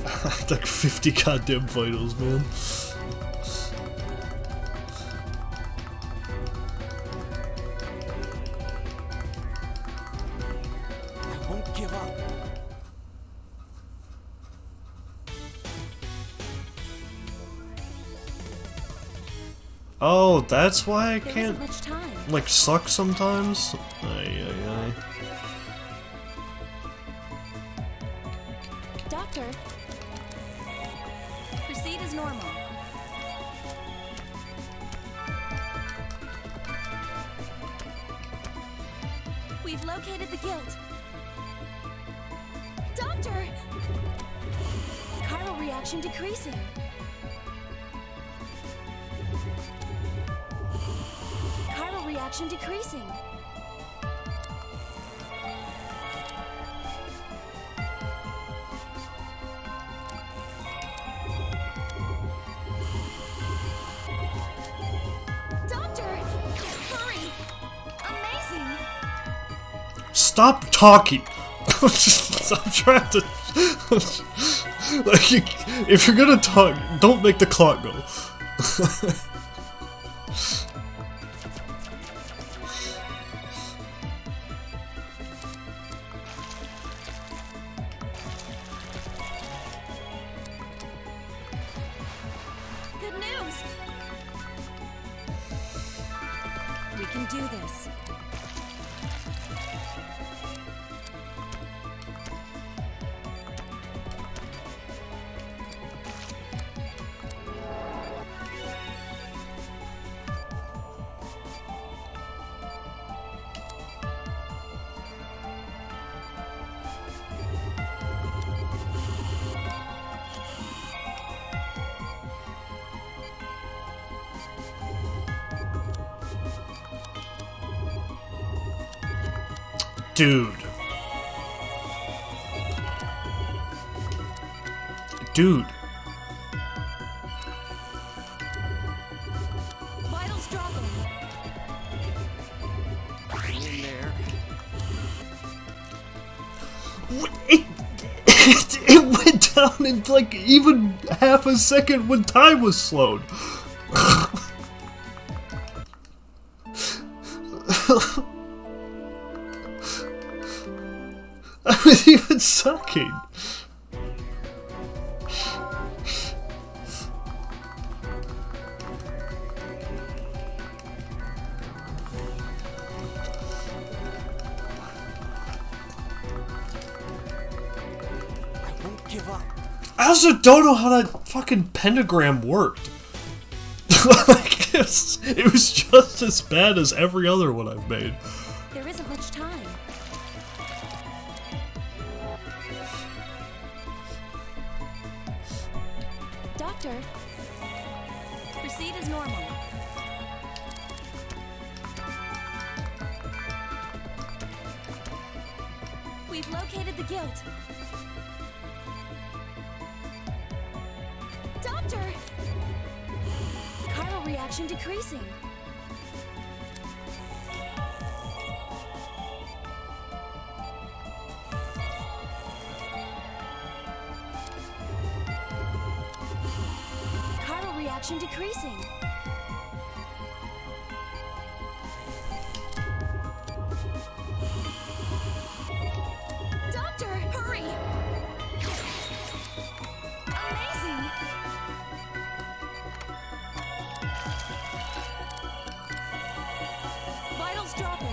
I had like 50 goddamn vitals, man. I won't give up. Oh, that's why I There can't, isn't much time. like, suck sometimes? Ay, ay, ay. Doctor, proceed as normal. We've located the guilt. Doctor! Chiral reaction decreasing. Chiral reaction decreasing. Doctor! Hurry! Amazing! Stop talking! I'm trying to... like, if you're gonna talk, don't make the clock go. Good news! We can do this. Dude. Dude. Vitals dropping. Hang in there. It went down in like even half a second when time was slowed. I was even sucking. I won't give up. I also don't know how that fucking pentagram worked. Like, it was just as bad as every other one I've made. There isn't much time. Doctor, proceed as normal. We've located the guilt. Doctor! Chiral reaction decreasing. Chiral reaction decreasing. Doctor, hurry! Amazing! Vitals dropping.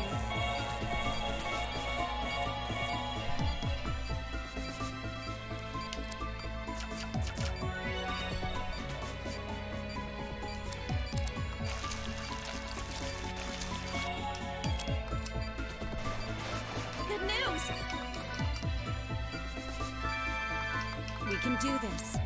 Good news! We can do this.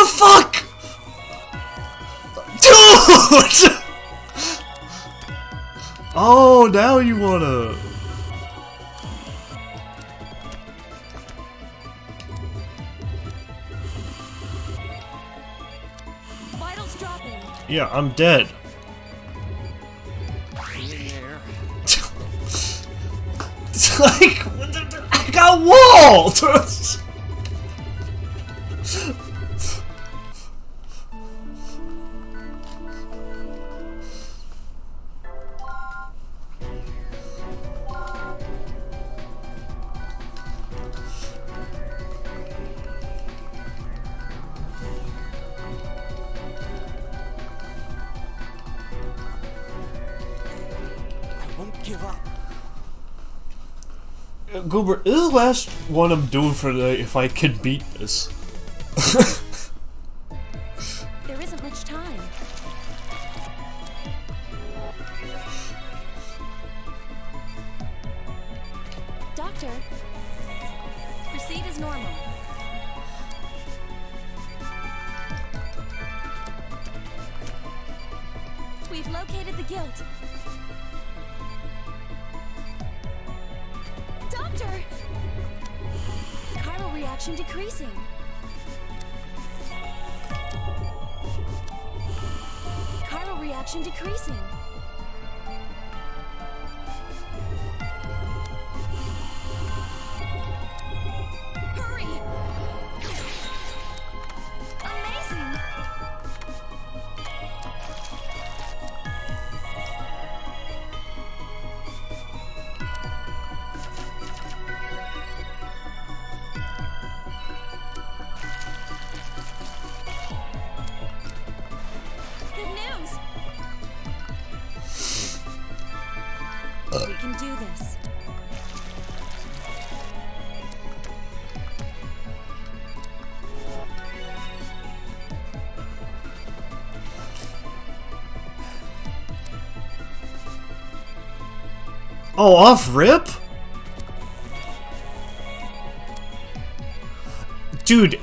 the fuck? Dude! Oh, now you wanna... Vitals dropping. Yeah, I'm dead. Hang in there. It's like, I got walled! I won't give up. Goober, this is the last one I'm doing for the night if I can beat this. There isn't much time. Doctor, proceed as normal. We've located the guilt. Doctor! The chiral reaction decreasing. Chiral reaction decreasing. Hurry! Amazing! Good news! We can do this. Oh, off rip? Dude,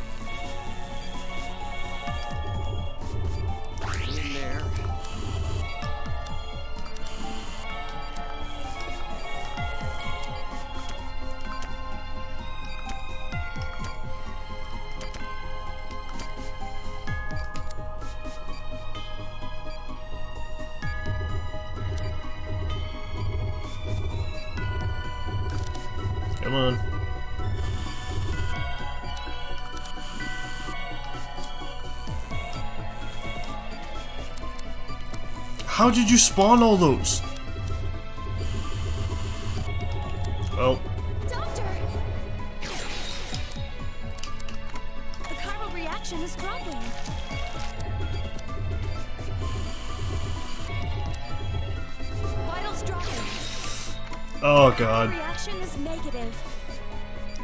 Hang in there. come on. How did you spawn all those? Well, Doctor! The chiral reaction is dropping. Vitals dropping. oh god. Reaction is negative.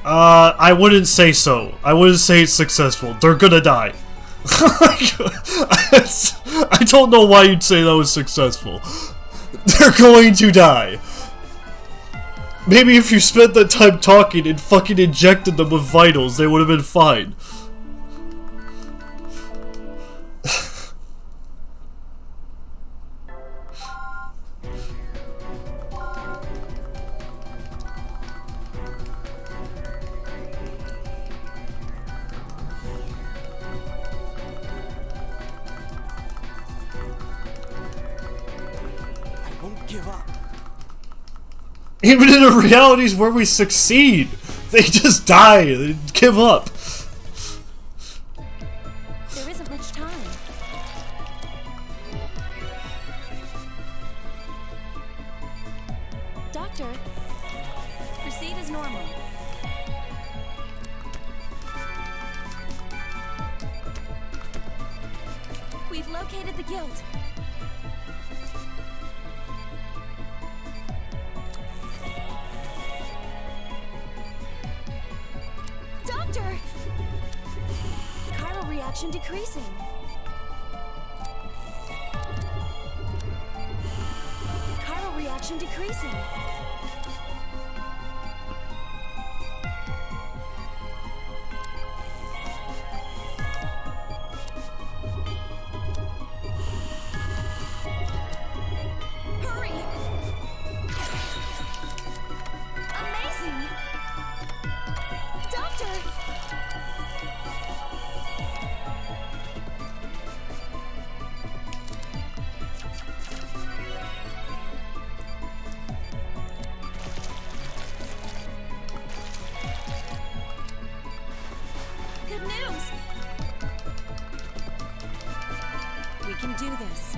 I wouldn't say so. I wouldn't say it's successful. They're gonna die. I don't know why you'd say that was successful. They're going to die. Maybe if you spent that time talking and fucking injected them with vitals, they would have been fine. I won't give up. Even in the realities where we succeed, they just die. They give up. There isn't much time. Doctor, proceed as normal. We've located the guilt. Doctor! Chiral reaction decreasing. Chiral reaction decreasing. this.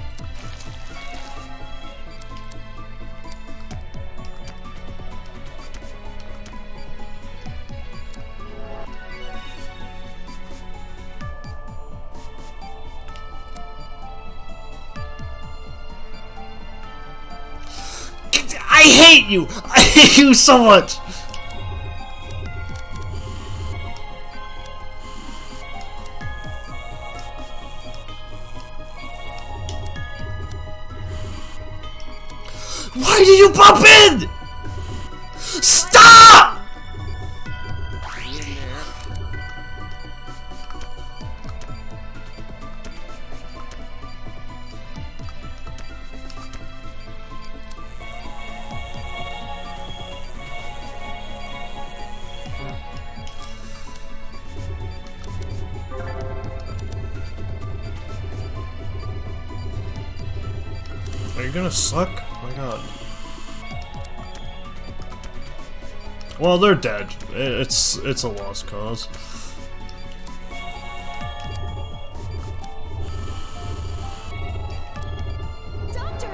I hate you! I hate you so much! Why did you pop in? Stop! In there. Are you gonna suck? Oh my god. Well, they're dead. It's a lost cause. Doctor!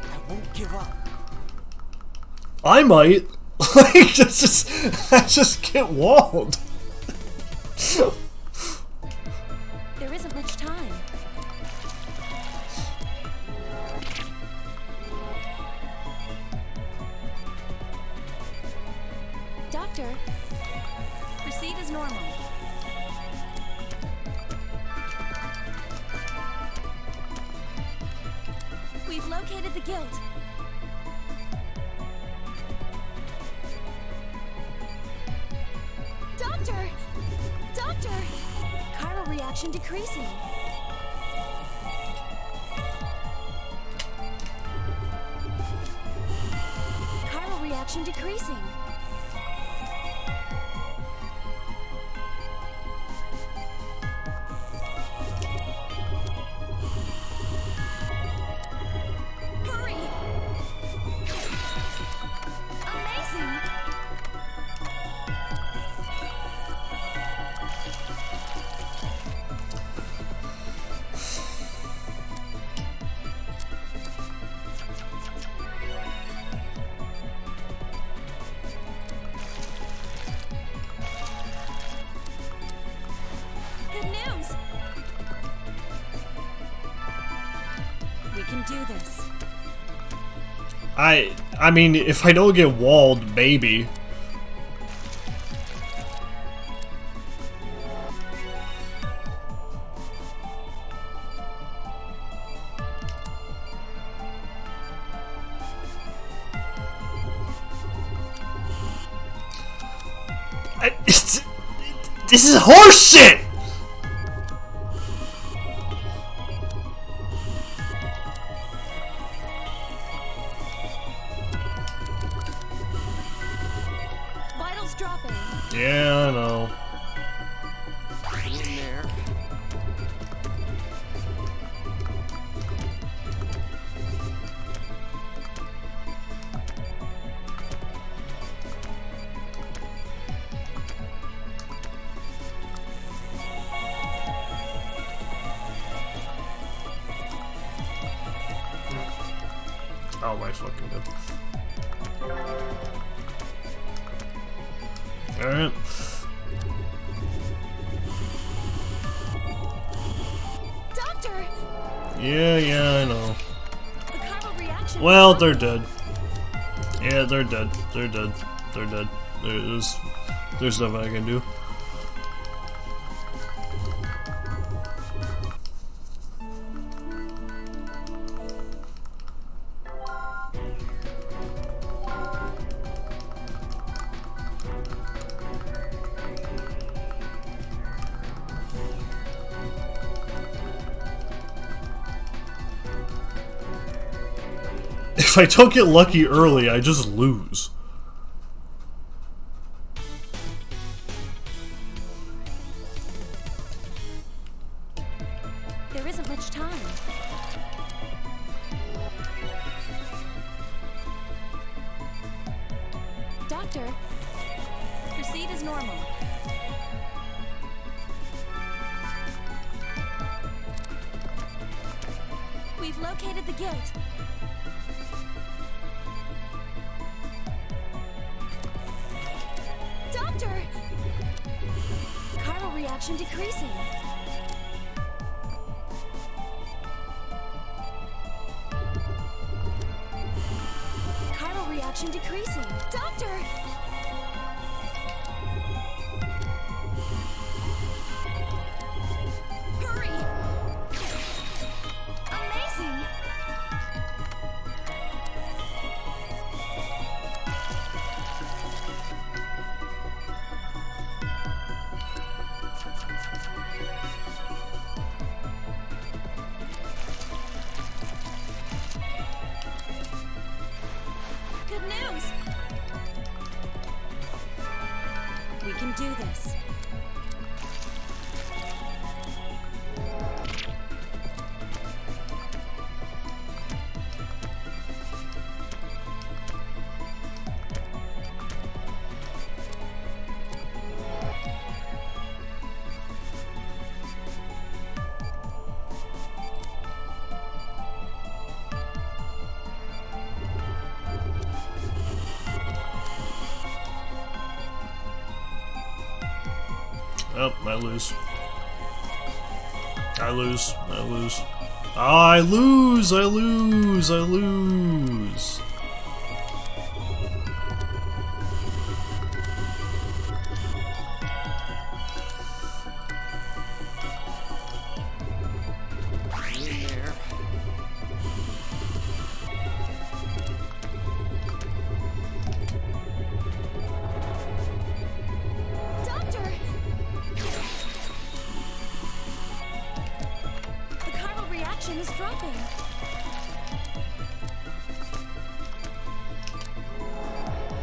I won't give up. I might. Like, I just get walled. There isn't much time. Doctor, proceed as normal. We've located the guilt. Doctor! Doctor! Chiral reaction decreasing. Chiral reaction decreasing. Hurry! Amazing! Good news! We can do this. I mean, if I don't get walled, maybe. This is horseshit! Vitals dropping. Yeah, I know. In there. Oh my fucking god. Alright. Doctor! Yeah, I know. The chiral reaction. Well, they're dead. Yeah, they're dead. They're dead. They're dead. There's nothing I can do. If I don't get lucky early, I just lose. There isn't much time. Doctor, proceed as normal. We've located the guilt. Doctor! Chiral reaction decreasing. Chiral reaction decreasing. Doctor! Hurry! Amazing! Good news! We can do this. Oh, I lose. I lose. I lose. I lose! I lose! I lose! In there. Doctor! The chiral reaction is dropping.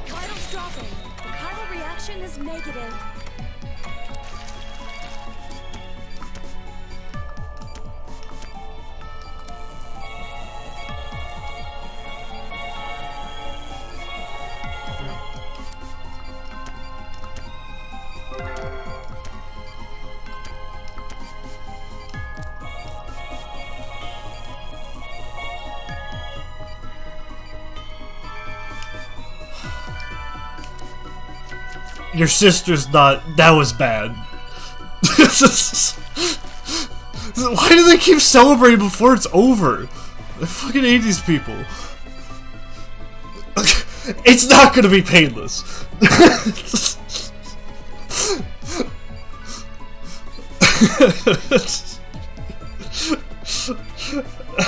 Vitals dropping. The chiral reaction is negative. Your sister's not. That was bad. Why do they keep celebrating before it's over? I fucking hate these people. It's not gonna be painless.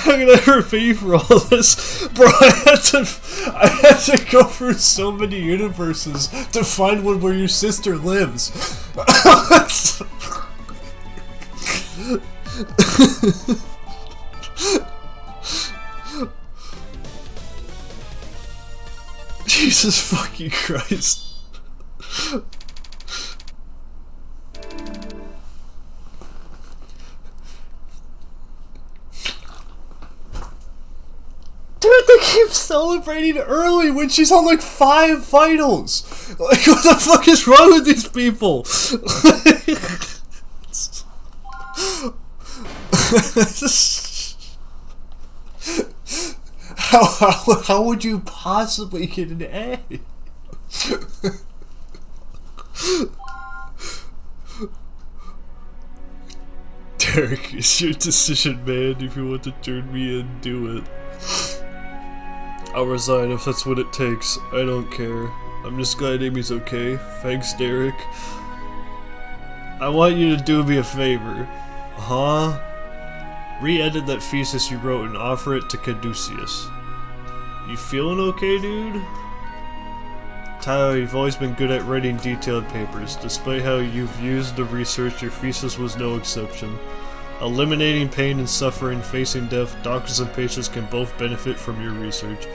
I'm gonna ever pay for all this, bro. I had to go through so many universes to find one where your sister lives. Jesus fucking Christ. Dude, they keep celebrating early when she's on like 5 finals. Like, what the fuck is wrong with these people? How would you possibly get an A? Derek, it's your decision, man. If you want to turn me in, do it. I'll resign if that's what it takes. I don't care. I'm just glad Amy's okay. Thanks, Derek. I want you to do me a favor. Huh? Re-edit that thesis you wrote and offer it to Caduceus. You feeling okay, dude? Tyler, you've always been good at writing detailed papers. Despite how you've used the research, your thesis was no exception. Eliminating pain and suffering, facing death, doctors and patients can both benefit from your research.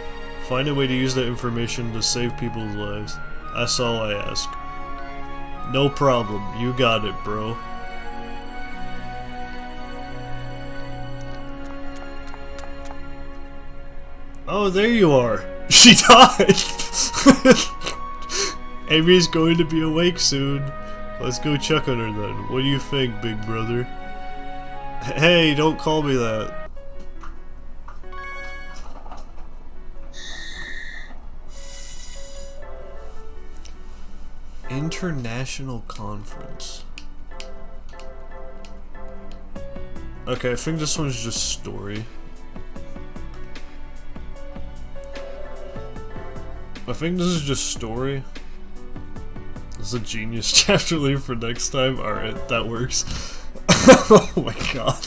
Find a way to use that information to save people's lives. That's all I ask. No problem. You got it, bro. Oh, there you are. She died! Amy's going to be awake soon. Let's go check on her then. What do you think, big brother? Hey, don't call me that. International conference. Okay, I think this one's just story. I think this is just story. This is a genius chapter leave for next time. Alright, that works. Oh my god.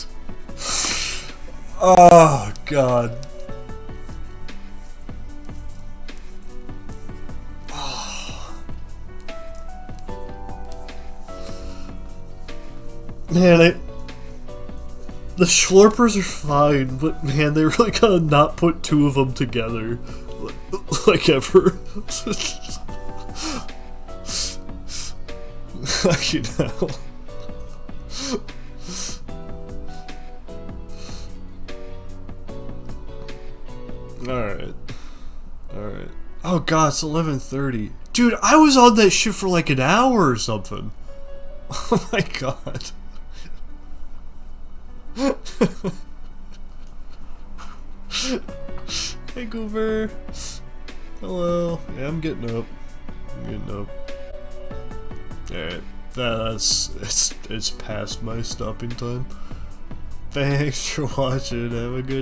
Oh god. Man, the Schlurpers are fine, but man, they really gotta not put two of them together. Like ever. Fucking hell. Alright. Alright. Oh god, it's 11:30. Dude, I was on that shit for like an hour or something. Oh my god. Hey Goober. Hello. Yeah, I'm getting up. Alright. It's past my stopping time. Thanks for watching. Have a good